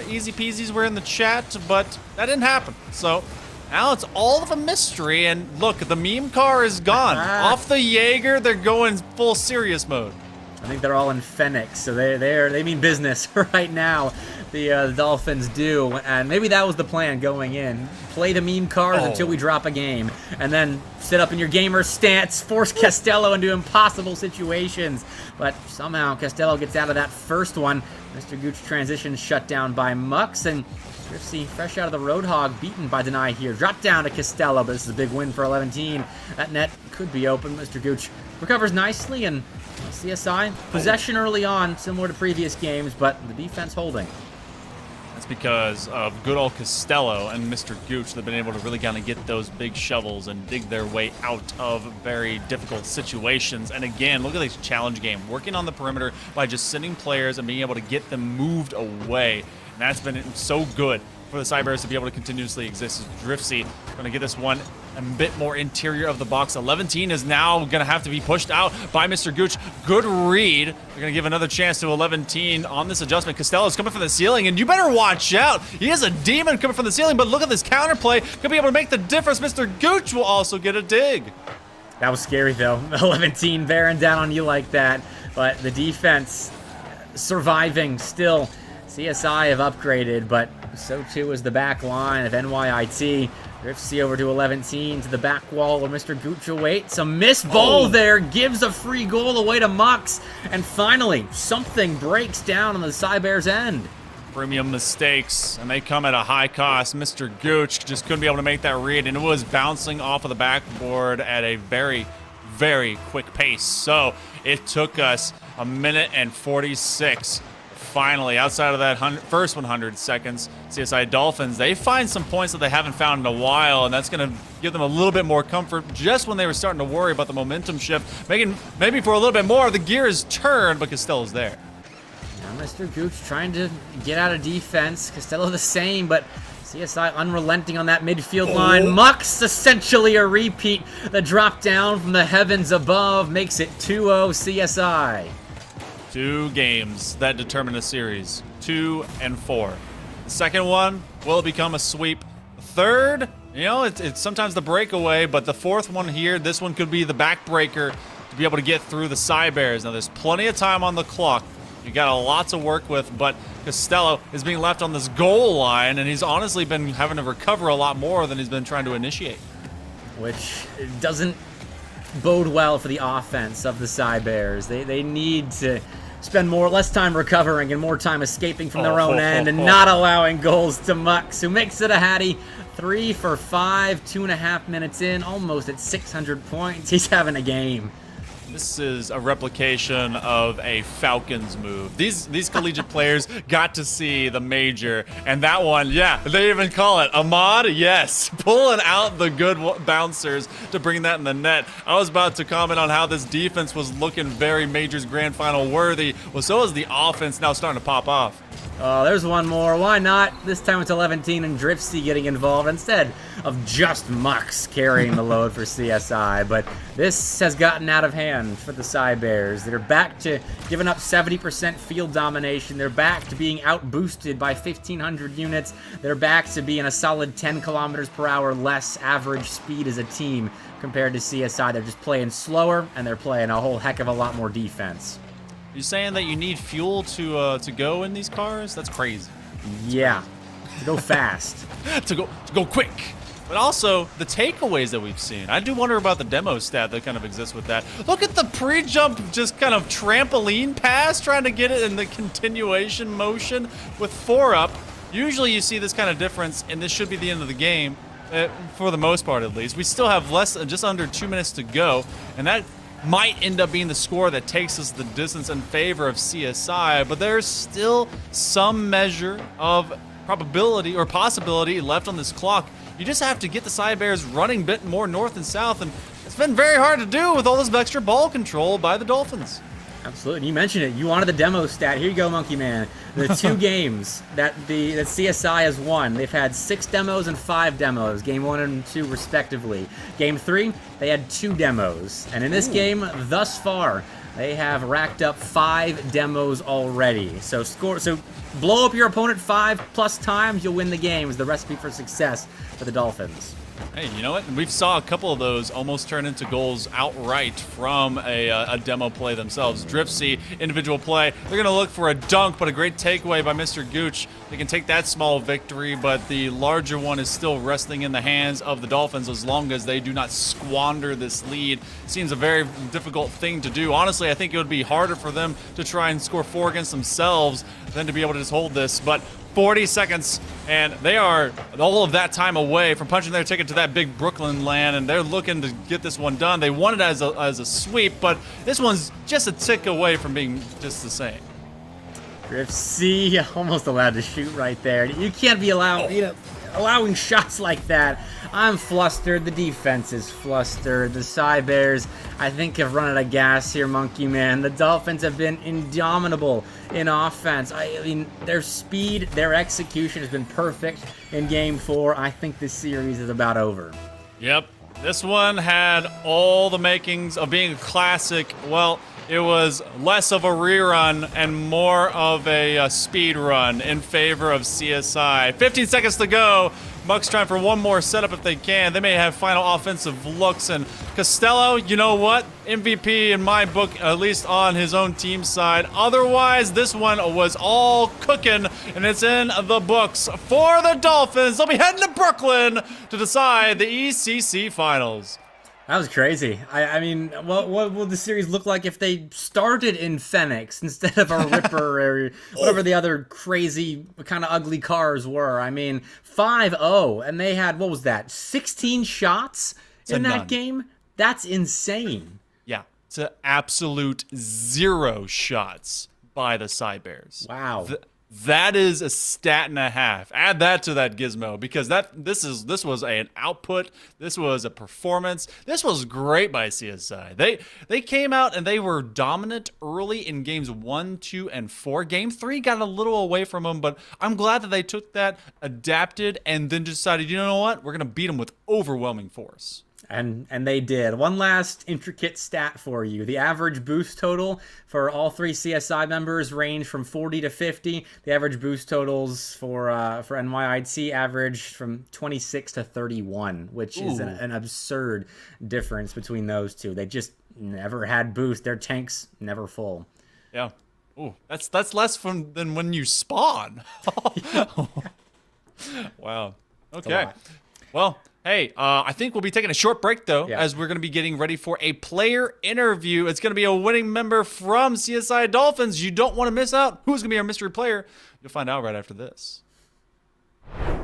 Easy peasies were in the chat, but that didn't happen. So now it's all of a mystery, and look, the meme car is gone. Off the Jaeger, they're going full serious mode. I think they're all in Phoenix, so they mean business right now. The Dolphins do, and maybe that was the plan going in. Play the meme cards until we drop a game, and then sit up in your gamer stance, force Costello into impossible situations. But somehow Costello gets out of that first one. Mr. Gooch transition shut down by Mux, and Driftsy, fresh out of the Roadhog, beaten by Deny here. Drop down to Costello, but this is a big win for 11-team. That net could be open. Mr. Gooch recovers nicely, and CSI, possession early on, similar to previous games, but the defense holding. That's because of good old Costello and Mr. Gooch. They've been able to really kind of get those big shovels and dig their way out of very difficult situations. And again, look at this challenge game. Working on the perimeter by just sending players and being able to get them moved away. And that's been so good for the Cybears to be able to continuously exist. Driftsy going to get this one a bit more interior of the box. 11-team is now going to have to be pushed out by Mr. Gooch. Good read. They're going to give another chance to 11-team on this adjustment. Costello's coming from the ceiling, and you better watch out. He is a demon coming from the ceiling, but look at this counterplay. Going to be able to make the difference. Mr. Gooch will also get a dig. That was scary, though. 11-team bearing down on you like that, but the defense surviving still. CSI have upgraded, but so too is the back line of NYIT. Driftsy over to 11-team to the back wall where Mr. Gooch awaits. A missed ball there gives a free goal away to Mux. And finally, something breaks down on the Cybears' end. Premium mistakes, and they come at a high cost. Mr. Gooch just couldn't be able to make that read, and it was bouncing off of the backboard at a very, very quick pace. So it took us a minute and 46. Finally, outside of that first 100 seconds, CSI Dolphins, they find some points that they haven't found in a while, and that's going to give them a little bit more comfort just when they were starting to worry about the momentum shift. Making maybe for a little bit more, the gear is turned, but Costello's there. Now Mr. Gooch trying to get out of defense. Costello the same, but CSI unrelenting on that midfield line. Mux essentially a repeat. The drop down from the heavens above makes it 2-0 CSI. 2 games that determine a series, 2 and 4. The second one, will it become a sweep? The third, you know, it's sometimes the breakaway, but the fourth one here, this one could be the backbreaker to be able to get through the Cybears. Now, there's plenty of time on the clock. You got a lot to work with, but Costello is being left on this goal line, and he's honestly been having to recover a lot more than he's been trying to initiate. Which doesn't bode well for the offense of the Cybears. They need to spend less time recovering and more time escaping from their own end and not allowing goals to Mux, who makes it a Hattie. 3 for 5, 2.5 minutes in, almost at 600 points. He's having a game. This is a replication of a Falcons move. These collegiate players got to see the major, and that one, yeah, they even call it Ahmad, yes, pulling out the good bouncers to bring that in the net. I was about to comment on how this defense was looking very majors grand final worthy. Well, so is the offense now starting to pop off. Oh, there's one more. Why not? This time it's 11-team and Driftsy getting involved instead of just Mux carrying the load for CSI. But this has gotten out of hand for the Cybears. They're back to giving up 70% field domination. They're back to being out-boosted by 1,500 units. They're back to being a solid 10 kilometers per hour less average speed as a team compared to CSI. They're just playing slower, and they're playing a whole heck of a lot more defense. You saying that you need fuel to go in these cars? That's crazy. Yeah, to go fast. to go quick. But also, the takeaways that we've seen. I do wonder about the demo stat that kind of exists with that. Look at the pre-jump, just kind of trampoline pass, trying to get it in the continuation motion with 4 up. Usually you see this kind of difference, and this should be the end of the game. for the most part at least. We still have just under 2 minutes to go, and that might end up being the score that takes us the distance in favor of CSI, but there's still some measure of probability or possibility left on this clock. You just have to get the Cybears running a bit more north and south, and it's been very hard to do with all this extra ball control by the Dolphins. Absolutely. You mentioned it. You wanted the demo stat. Here you go, Monkey Man. The 2 games that CSI has won. They've had 6 demos and 5 demos. Game 1 and 2 respectively. Game 3, they had 2 demos. And in this game, thus far, they have racked up 5 demos already. So blow up your opponent 5+ times, you'll win the game. Is the recipe for success for the Dolphins. Hey, you know what? We've saw a couple of those almost turn into goals outright from a demo play themselves. Driftsy, individual play. They're going to look for a dunk, but a great takeaway by Mr. Gooch. They can take that small victory, but the larger one is still resting in the hands of the Dolphins as long as they do not squander this lead. Seems a very difficult thing to do. Honestly, I think it would be harder for them to try and score 4 against themselves than to be able to just hold this, but 40 seconds, and they are all of that time away from punching their ticket to that big Brooklyn land, and they're looking to get this one done. They want it as a sweep, but this one's just a tick away from being just the same. Driftsy almost allowed to shoot right there. You can't be allowing shots like that. I'm flustered. The defense is flustered. The Cybears, I think, have run out of gas here, Monkey Man. The Dolphins have been indomitable in offense. I mean, their speed, their execution has been perfect in Game 4. I think this series is about over. Yep. This one had all the makings of being a classic. Well, it was less of a rerun and more of a speed run in favor of CSI. 15 seconds to go. Bucks trying for one more setup if they can. They may have final offensive looks. And Costello, you know what? MVP in my book, at least on his own team side. Otherwise, this one was all cooking, and it's in the books for the Dolphins. They'll be heading to Brooklyn to decide the ECC finals. That was crazy. I mean, what will the series look like if they started in Phoenix instead of a Ripper or whatever the other crazy kind of ugly cars were? I mean, 5-0, and they had, what was that, 16 shots in that game? That's insane. Yeah, it's an absolute 0 shots by the Cybears. Wow. That is a stat and a half. Add that to that gizmo, because this was an output. This was a performance. This was great by CSI. They came out and they were dominant early in games 1, 2, and 4. Game 3 got a little away from them, but I'm glad that they took that, adapted, and then decided, you know what? We're gonna beat them with overwhelming force. And they did. One last intricate stat for you. The average boost total for all 3 CSI members range from 40 to 50. The average boost totals for NYIC averaged from 26 to 31, which is an absurd difference between those two. They just never had boost. Their tanks never full. Yeah. Ooh, that's less than when you spawn. Wow. Okay. Well, hey, I think we'll be taking a short break, though, as we're going to be getting ready for a player interview. It's going to be a winning member from CSI Dolphins. You don't want to miss out. Who's going to be our mystery player? You'll find out right after this. Actually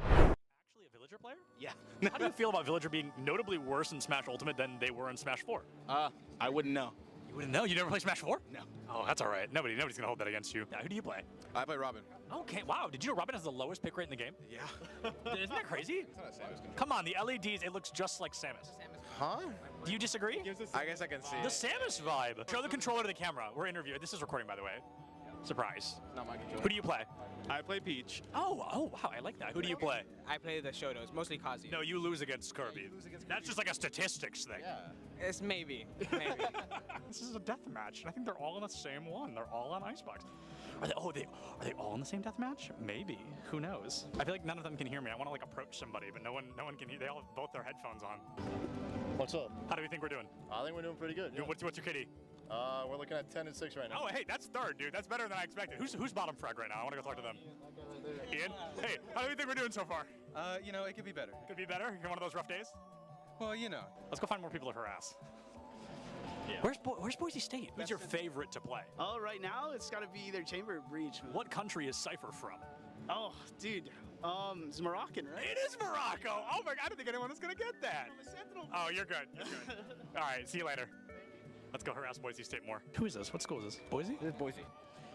a Villager player? Yeah. How do you feel about Villager being notably worse in Smash Ultimate than they were in Smash 4? I wouldn't know. You wouldn't know? You never played Smash 4? No. Oh, that's all right. Nobody's going to hold that against you. Who do you play? I play Robin. Okay, wow. Did you know Robin has the lowest pick rate in the game? Yeah. Isn't that crazy? Come on, the LEDs, it looks just like Samus. Huh? Do you disagree? I guess I can see the Samus vibe. Show the controller to the camera. We're interviewing. This is recording, by the way. Surprise. Not my controller. Who do you play? I play Peach. Oh, wow, I like that. Who do you play? I play the Shotos, mostly Kazi. No, you lose against Kirby. That's just like a statistics thing. Yeah. It's maybe. This is a death match. I think they're all in the same one. They're all on Icebox. Are they all in the same death match? Maybe. Who knows? I feel like none of them can hear me. I want to like approach somebody, but no one can hear. They all have both their headphones on. What's up? How do we think we're doing? I think we're doing pretty good. Yeah. What's your KD? We're looking at 10 and 6 right now. Oh, hey, that's third, dude. That's better than I expected. Who's bottom frag right now? I want to go talk to them. Ian? Hey, how do you think we're doing so far? You know, it could be better. Could be better? You're one of those rough days? Well, you know. Let's go find more people to harass. Yeah. Where's Boise State? Who's your favorite to play? Oh, right now it's got to be either Chamber or Breach. What country is Cypher from? Oh, dude. It's Moroccan, right? It is Morocco. Oh my God, I didn't think anyone was gonna get that. Oh, you're good. You're good. All right, see you later. Let's go harass Boise State more. Who is this? What school is this? Boise? This is Boise.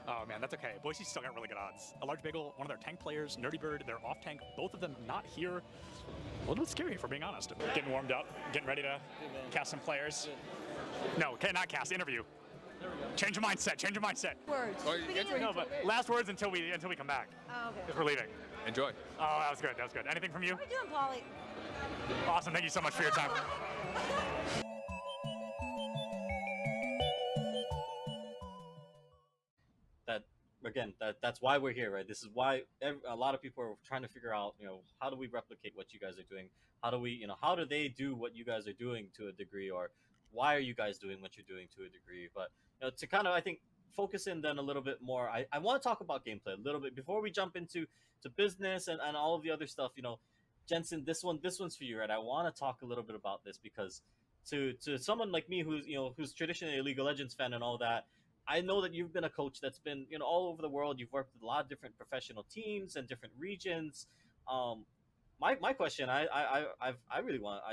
Oh man, that's okay. Boise's still got really good odds. A large bagel, one of their tank players, Nerdy Bird, they're off tank. Both of them not here. A little bit scary, if we're being honest. Getting warmed up, getting ready to cast some players. No, okay, not cast. Interview. Change your mindset. Change your mindset. Words. No, but last words until we come back. Oh, okay. Because we're leaving. Enjoy. Oh, that was good. That was good. Anything from you? How are you doing, Polly? Awesome. Thank you so much for your time. That's why we're here, right? This is why a lot of people are trying to figure out, how do we replicate what you guys are doing? How do we, how do they do what you guys are doing to a degree, or why are you guys doing what you're doing to a degree? But to kind of, I think, focus in then a little bit more. I want to talk about gameplay a little bit before we jump into business and all of the other stuff. Jensen, this one's for you, right? I want to talk a little bit about this because to someone like me who's traditionally a League of Legends fan and all that, I know that you've been a coach that's been all over the world. You've worked with a lot of different professional teams and different regions. My question, I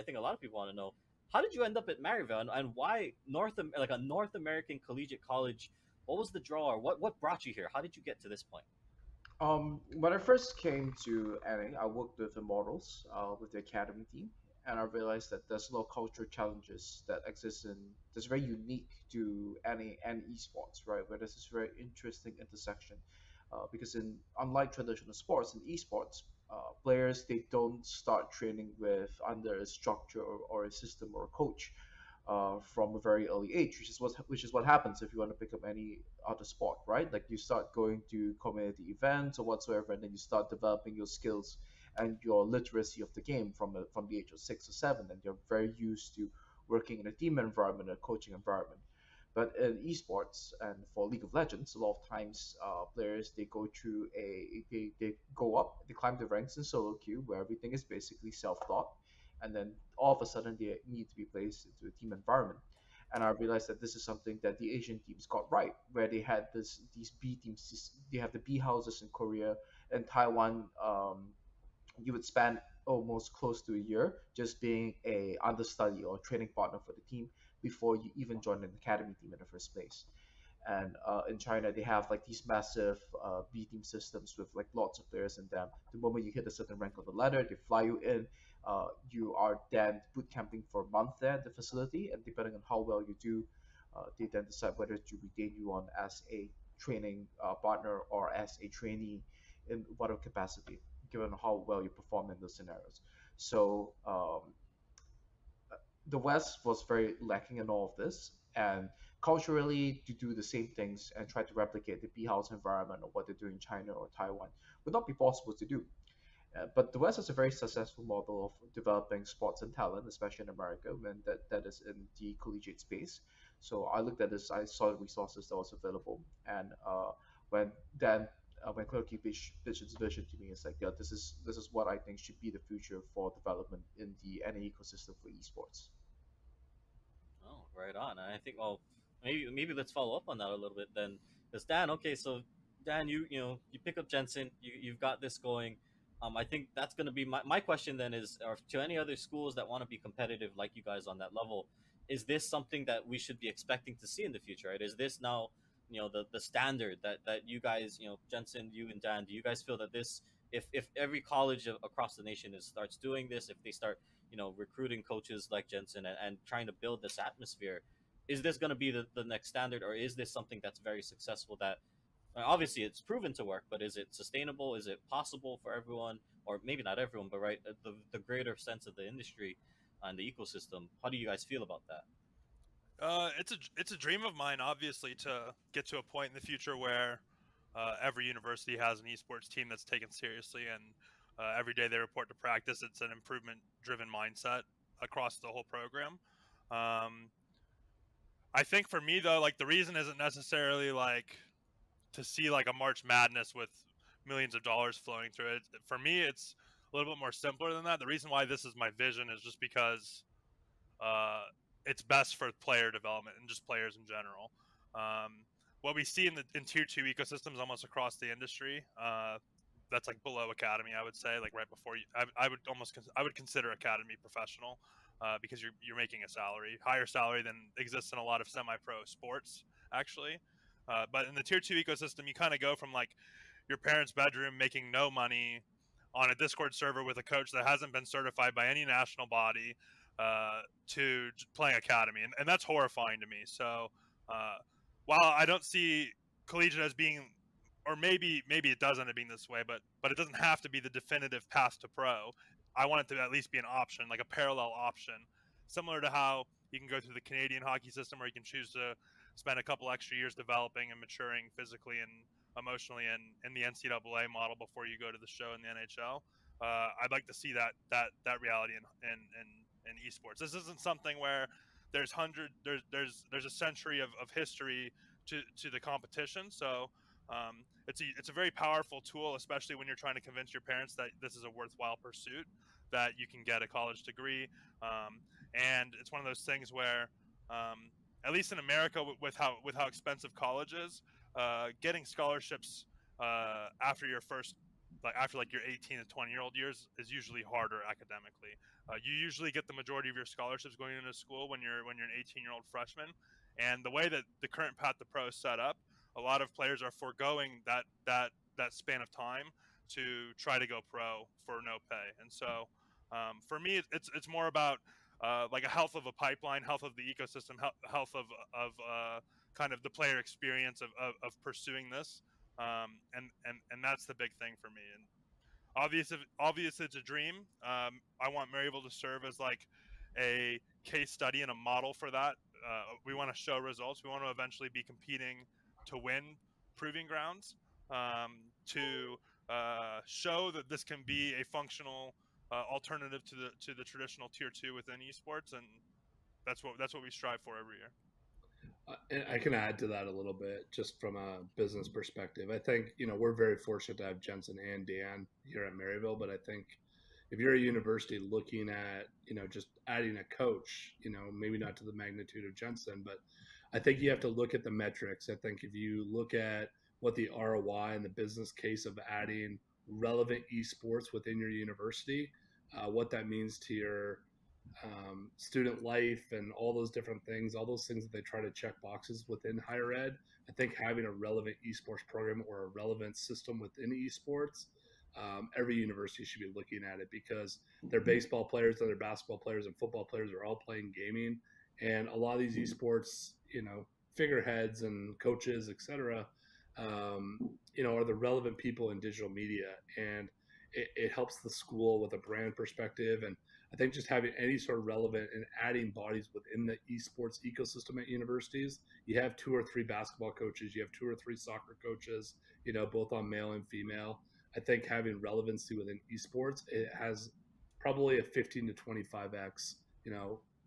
think a lot of people want to know, how did you end up at Maryville, and why a North American collegiate college? What was the draw, or what brought you here? How did you get to this point? When I first came to NA, I worked with Immortals, with the academy team, and I realized that there's a lot of cultural challenges that exist that's very unique to NA and esports, right? Where there's this very interesting intersection, because unlike traditional sports, in esports, players, they don't start training under a structure or a system or a coach from a very early age, which is what happens if you want to pick up any other sport, right? Like you start going to community events or whatsoever, and then you start developing your skills and your literacy of the game from the age of 6 or 7, and you're very used to working in a team environment, a coaching environment. But in esports and for League of Legends, a lot of times players, they go through they go up, they climb the ranks in solo queue where everything is basically self-taught, and then all of a sudden they need to be placed into a team environment. And I realized that this is something that the Asian teams got right, where they had these B teams. They have the B houses in Korea and Taiwan. You would spend almost close to a year just being a understudy or training partner for the team before you even join an academy team in the first place. And in China, they have like these massive B team systems with like lots of players in them. The moment you hit a certain rank on the ladder, they fly you in. You are then boot camping for a month there at the facility, and depending on how well you do, they then decide whether to retain you on as a training partner or as a trainee in whatever capacity, given how well you perform in those scenarios. So the West was very lacking in all of this, and culturally to do the same things and try to replicate the B house environment or what they do in China or Taiwan would not be possible to do. But the West has a very successful model of developing sports and talent, especially in America, and that is in the collegiate space. So I looked at this, I saw the resources that was available, and when Clerky pitched his vision to me, it's like, yeah, this is what I think should be the future for development in the NA ecosystem for esports. Oh, right on. And I think, maybe let's follow up on that a little bit then. Because Dan, okay, so Dan, you pick up Jensen, you've got this going. I think that's going to be my question then is, or to any other schools that want to be competitive like you guys on that level, is this something that we should be expecting to see in the future, right? Is this now, the standard that you guys, Jensen, you and Dan, do you guys feel that this, if every college across the nation starts doing this, if they start, recruiting coaches like Jensen and trying to build this atmosphere, is this going to be the next standard, or is this something that's very successful that, obviously it's proven to work, but is it sustainable? Is it possible for everyone, or maybe not everyone, but right, the greater sense of the industry and the ecosystem? How do you guys feel about that? It's a dream of mine, obviously, to get to a point in the future where every university has an esports team that's taken seriously, and every day they report to practice. It's an improvement-driven mindset across the whole program. I think for me, though, like the reason isn't necessarily like to see like a March Madness with millions of dollars flowing through it. For me, it's a little bit more simpler than that. The reason why this is my vision is just because it's best for player development and just players in general. What we see in Tier 2 ecosystems almost across the industry, that's like below academy, I would say, like right before you. I would consider academy professional, because you're making a higher salary than exists in a lot of semi-pro sports actually. But in the tier 2 ecosystem, you kind of go from like your parents' bedroom making no money on a Discord server with a coach that hasn't been certified by any national body, to playing academy, and that's horrifying to me. So while I don't see collegiate as being, or maybe it does end up being this way, but it doesn't have to be the definitive path to pro. I want it to at least be an option, like a parallel option, similar to how you can go through the Canadian hockey system, where you can choose to spend a couple extra years developing and maturing physically and emotionally in the NCAA model before you go to the show in the NHL. I'd like to see that reality in esports. This isn't something where there's a century of history to the competition. So it's a very powerful tool, especially when you're trying to convince your parents that this is a worthwhile pursuit, that you can get a college degree. And it's one of those things where, at least in America, with how expensive college is, getting scholarships after your 18 to 20-year-old years is usually harder academically. You usually get the majority of your scholarships going into school when you're an 18-year-old freshman, and the way that the current path to pro is set up, a lot of players are foregoing that span of time to try to go pro for no pay. And so for me, it's more about like a health of a pipeline, health of the ecosystem, health of kind of the player experience of pursuing this, and that's the big thing for me. And obvious it's a dream. I want Maryville to serve as like a case study and a model for that. We want to show results. We want to eventually be competing to win proving grounds, to show that this can be a functional alternative to the traditional tier 2 within esports, and that's what we strive for every year. And I can add to that a little bit, just from a business perspective. I think, we're very fortunate to have Jensen and Dan here at Maryville, but I think if you're a university looking at, just adding a coach, maybe not to the magnitude of Jensen, but I think you have to look at the metrics. I think if you look at what the ROI and the business case of adding relevant esports within your university, what that means to your student life and all those different things, all those things that they try to check boxes within higher ed. I think having a relevant esports program or a relevant system within esports, every university should be looking at it, because their baseball players and their basketball players and football players are all playing gaming. And a lot of these esports, figureheads and coaches, etc., are the relevant people in digital media. And it helps the school with a brand perspective. And I think just having any sort of relevant and adding bodies within the esports ecosystem at universities, you have 2 or 3 basketball coaches, you have 2 or 3 soccer coaches, both on male and female. I think having relevancy within esports, it has probably a 15 to 25x,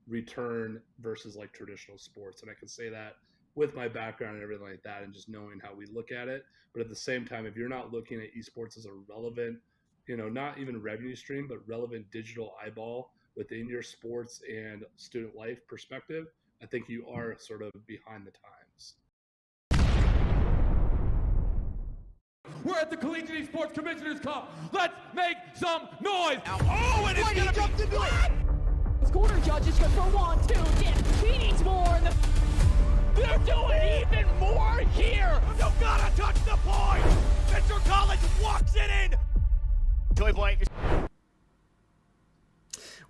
return versus like traditional sports. And I can say that with my background and everything like that, and just knowing how we look at it. But at the same time, if you're not looking at esports as a relevant, not even revenue stream, but relevant digital eyeball within your sports and student life perspective, I think you are sort of behind the times. We're at the Collegiate Esports Commissioners Cup. Let's make some noise. Oh, and it's going to jump into it. This corner judge is good for 1, 2, dip. He needs more. And they're doing even more here. You gotta touch the point. Mr. College walks it in. Joy Boy.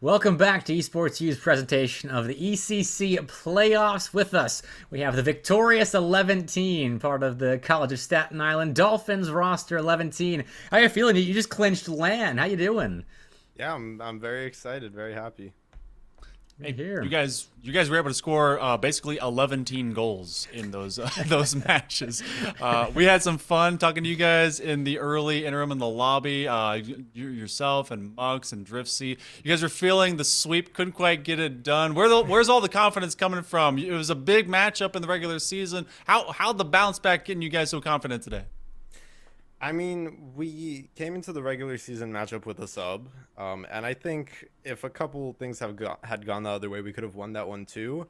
Welcome back to Esports U's presentation of the ECC playoffs. With us, we have the victorious 11 part of the College of Staten Island Dolphins roster 11. How you feeling? You just clinched LAN. How you doing? Yeah, I'm very excited, very happy. Hey, you guys were able to score basically 11 goals in those those matches. We had some fun talking to you guys in the early interim in the lobby. Yourself and Mux and Driftsy. You guys were feeling the sweep, couldn't quite get it done. Where's all the confidence coming from? It was a big matchup in the regular season. How the bounce back getting you guys so confident today? I mean, we came into the regular season matchup with a sub, and I think if a couple things had gone the other way, we could have won that one too.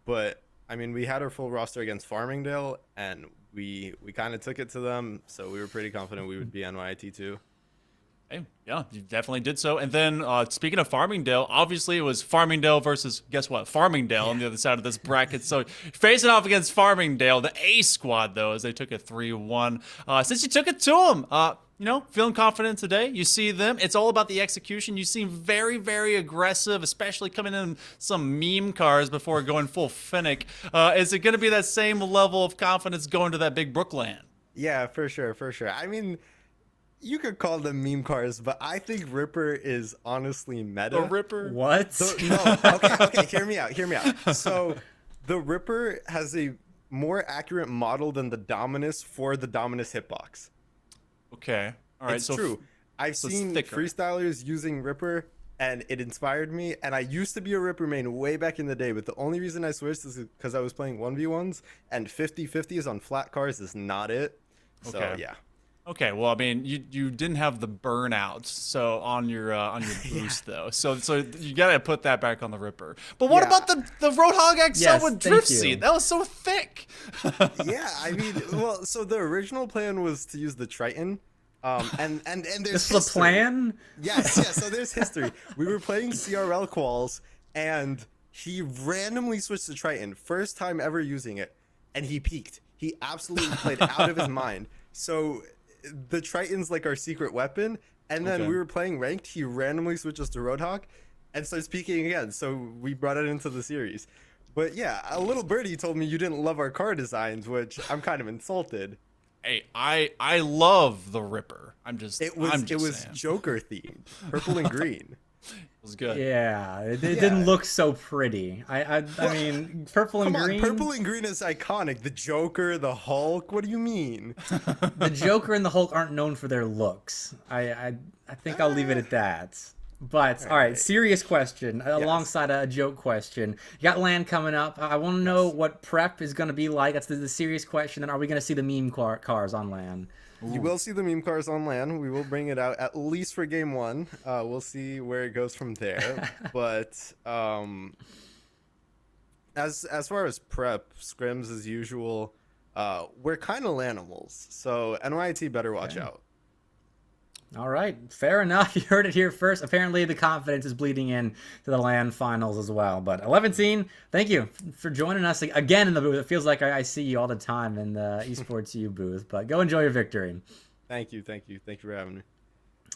But I mean, we had our full roster against Farmingdale, and we kind of took it to them, so we were pretty confident we would be NYIT too. Hey, yeah, you definitely did so. And then speaking of Farmingdale, obviously it was Farmingdale versus, guess what, Farmingdale on the other side of this bracket. So facing off against Farmingdale, the A squad, though, as they took a 3-1. Since you took it to them, you know, feeling confident today. You see them. It's all about the execution. You seem very, very aggressive, especially coming in some meme cars before going full Finnick. Is it going to be that same level of confidence going to that big Brookland? Yeah, for sure, for sure. I mean, you could call them meme cars, but I think Ripper is honestly meta. The Ripper? What? Okay, hear me out. So the Ripper has a more accurate model than the Dominus for the Dominus hitbox. Okay. All right. It's true. I've seen freestylers using Ripper, and it inspired me. And I used to be a Ripper main way back in the day, but the only reason I switched is because I was playing 1v1s, and 50-50s on flat cars is not it. So, Okay. yeah. Okay, well, I mean, you didn't have the burnout so on your boost though, so you gotta put that back on the Ripper. But what about the Roadhog XL Yes, with thank drift you. seat? That was so thick. Yeah, I mean, well, so the original plan was to use the Triton, and there's This was a plan? Yes, yeah. So there's history. We were playing CRL quals, and he randomly switched to Triton, first time ever using it, and he peaked. He absolutely played out of his mind. So the Triton's like our secret weapon, and then we were playing ranked. He randomly switches to Roadhog, and starts peaking again. So we brought it into the series. But yeah, a little birdie told me you didn't love our car designs, which I'm kind of insulted. Hey, I love the Ripper. It was Joker themed, purple and green. It was good. Yeah, it didn't look so pretty. I mean, purple and green. Purple and green is iconic. The Joker, the Hulk. What do you mean? The Joker and the Hulk aren't known for their looks. I think I'll leave it at that. But all right, serious question alongside a joke question. You got LAN coming up. I want to know what prep is going to be like. That's the serious question. And are we going to see the meme cars on LAN? You will see the meme cars on LAN. We will bring it out at least for game 1. We'll see where it goes from there. But as far as prep, scrims as usual, we're kind of LANimals. So NYT better watch out. All right, fair enough. You heard it here first. Apparently, the confidence is bleeding in to the LAN finals as well. But 11-teen, thank you for joining us again in the booth. It feels like I see you all the time in the Esports U booth. But go enjoy your victory. Thank you for having me.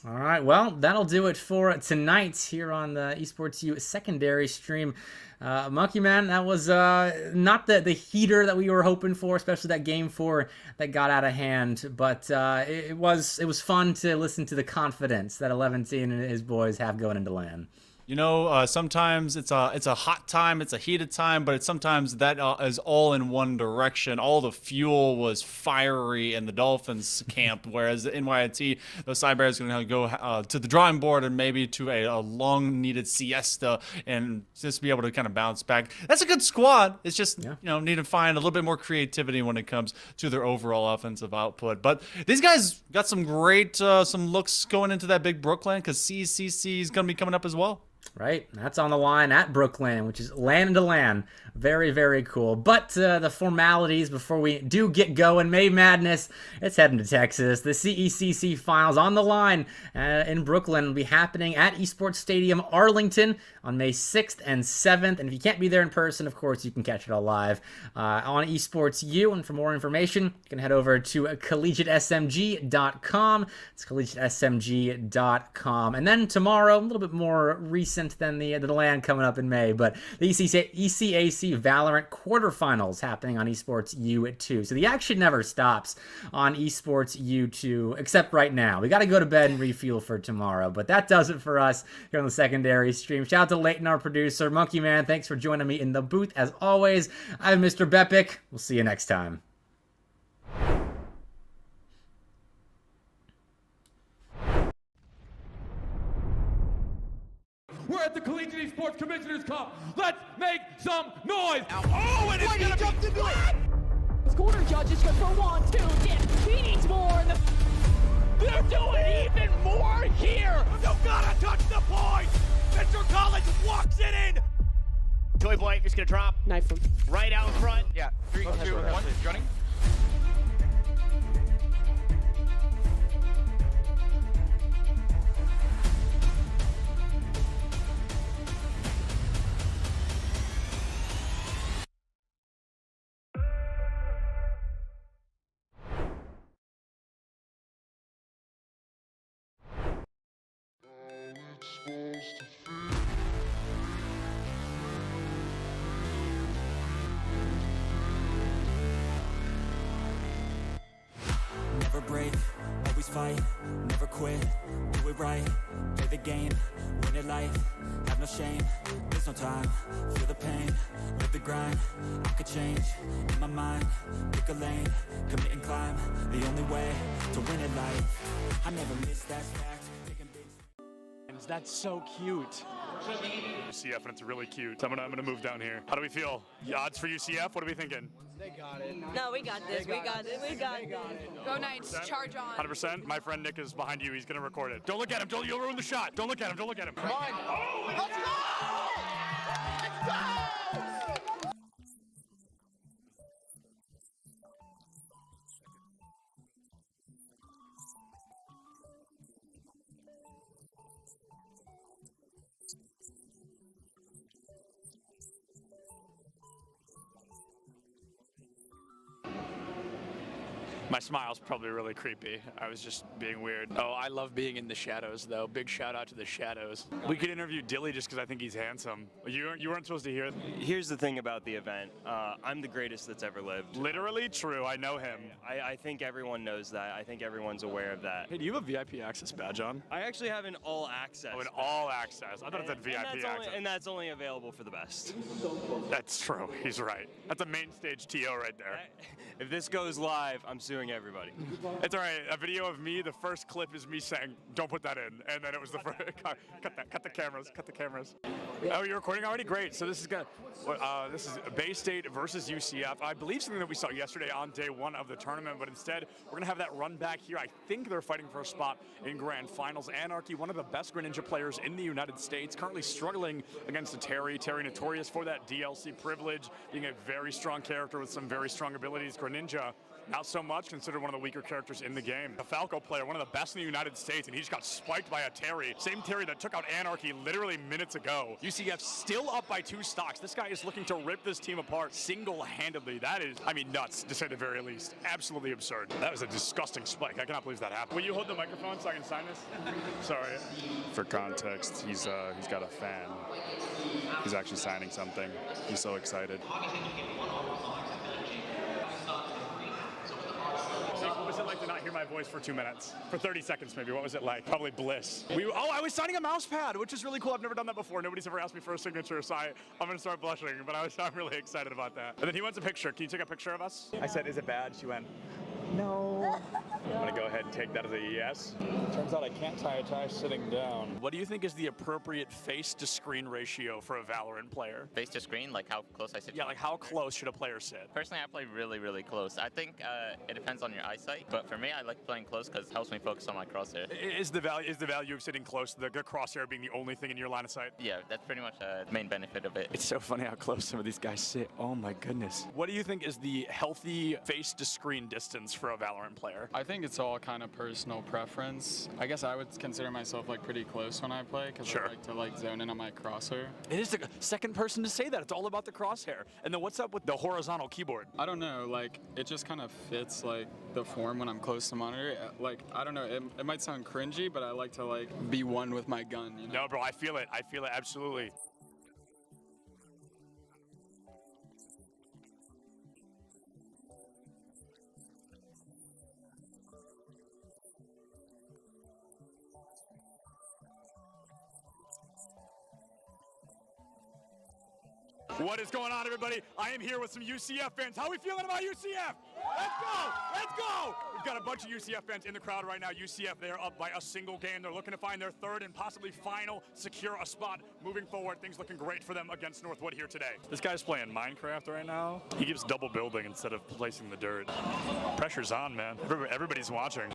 All right, well, that'll do it for tonight here on the Esports U secondary stream. Monkey Man, that was not the heater that we were hoping for, especially that game 4 that got out of hand. But it was fun to listen to the confidence that 11-teen and his boys have going into LAN. You know, sometimes it's a hot time, it's a heated time, but sometimes that is all in one direction. All the fuel was fiery in the Dolphins camp, whereas the NYT, the Cyber is going to go to the drawing board and maybe to a long-needed siesta and just be able to kind of bounce back. That's a good squad. It's just, you know, need to find a little bit more creativity when it comes to their overall offensive output. But these guys got some great some looks going into that big Brooklyn because CCC is going to be coming up as well. Right, that's on the line at Brooklyn, which is LAN into LAN. Very, very cool. But the formalities before we do get going. May Madness, it's heading to Texas. The CECC finals on the line in Brooklyn will be happening at Esports Stadium, Arlington on May 6th and 7th. And if you can't be there in person, of course, you can catch it all live on Esports U. And for more information, you can head over to collegiatesmg.com. It's collegiatesmg.com. And then tomorrow, a little bit more recent than the LAN coming up in May, but the ECAC Valorant quarterfinals happening on Esports U2. So the action never stops on Esports U2, except right now. We got to go to bed and refuel for tomorrow, but that does it for us here on the secondary stream. Shout out to Leighton, our producer. Monkey Man, thanks for joining me in the booth as always. I'm Mr. Bepic. We'll see you next time. We're at the Collegiate Esports Commissioners Cup. Let's make some noise. Oh, and it's gonna jumped into it. Corner judges go for 1, 2, dip. He needs more. And they're doing even more here. You gotta touch the point. Mr. Collins walks it in. Toy Boy is gonna drop. Knife him. Right out front. Yeah. 3, 2, 1, running. fight, never quit, do it right, play the game, win it life, have no shame, there's no time, feel the pain, live the grind, I could change, in my mind, pick a lane, commit and climb, the only way to win it life, I never miss that fact, taking big. That's so cute. UCF, and it's really cute. I'm gonna move down here. How do we feel? The odds for UCF? What are we thinking? They got it. No, we got this. We got it. We got it. Go Knights, charge on. 100%. My friend Nick is behind you. He's gonna record it. Don't look at him. You'll ruin the shot. Don't look at him. Don't look at him. Come on. Let's go! Let's go! My smile's probably really creepy. I was just being weird. Oh, I love being in the shadows, though. Big shout out to the shadows. We could interview Dilly just because I think he's handsome. You weren't supposed to hear it. Here's the thing about the event. I'm the greatest that's ever lived. Literally true. I know him. I think everyone knows that. I think everyone's aware of that. Hey, do you have a VIP access badge on? I actually have an all access. Oh, an all access. I thought it said VIP access. And that's only available for the best. That's true. He's right. That's a main stage TO right there. If this goes live, I'm suing everybody. It's all right. A video of me, the first clip is me saying, don't put that in. And then it was the first, cut the cameras. Oh, you're recording already? Great. So this is this is Bay State versus UCF. I believe something that we saw yesterday on day one of the tournament, but instead we're gonna have that run back here. I think they're fighting for a spot in Grand Finals. Anarchy, one of the best Greninja players in the United States, currently struggling against a Terry. Terry notorious for that DLC privilege, being a very strong character with some very strong abilities. Greninja, not so much, considered one of the weaker characters in the game. A Falco player, one of the best in the United States, and he just got spiked by a Terry. Same Terry that took out Anarchy literally minutes ago. UCF still up by 2 stocks. This guy is looking to rip this team apart single-handedly. That is, I mean, nuts, to say the very least. Absolutely absurd. That was a disgusting spike. I cannot believe that happened. Will you hold the microphone so I can sign this? Sorry. For context, he's got a fan. He's actually signing something. He's so excited. What was it like to not hear my voice for 2 minutes? For 30 seconds maybe, what was it like? Probably bliss. I was signing a mouse pad, which is really cool. I've never done that before. Nobody's ever asked me for a signature, so I'm gonna start blushing, but I'm really excited about that. And then he wants a picture. Can you take a picture of us? I said, is it bad? She went, no. I'm gonna go ahead and take that as a yes. Turns out I can't tie a tie sitting down. What do you think is the appropriate face-to-screen ratio for a Valorant player? Face to screen, like how close I sit? Yeah, like how close should a player sit? Personally, I play really, really close. I think it depends on your eyesight, but for me, I like playing close because it helps me focus on my crosshair. Is the value of sitting close, the crosshair being the only thing in your line of sight? Yeah, that's pretty much the main benefit of it. It's so funny how close some of these guys sit. Oh my goodness. What do you think is the healthy face-to-screen distance for a Valorant player? I think it's all kind of personal preference. I guess I would consider myself like pretty close when I play because I like to like zone in on my crosshair. It is the second person to say that. It's all about the crosshair. And then what's up with the horizontal keyboard? I don't know, like it just kind of fits like the form when I'm close to monitor. Like I don't know, it might sound cringy, but I like to like be one with my gun, you know? No, bro, I feel it absolutely. What is going on, everybody? I am here with some UCF fans. How are we feeling about UCF? Let's go! Let's go! We've got a bunch of UCF fans in the crowd right now. UCF, they are up by a single game. They're looking to find their third and possibly final, secure a spot moving forward. Things looking great for them against Northwood here today. This guy's playing Minecraft right now. He keeps double building instead of placing the dirt. Pressure's on, man. Everybody's watching.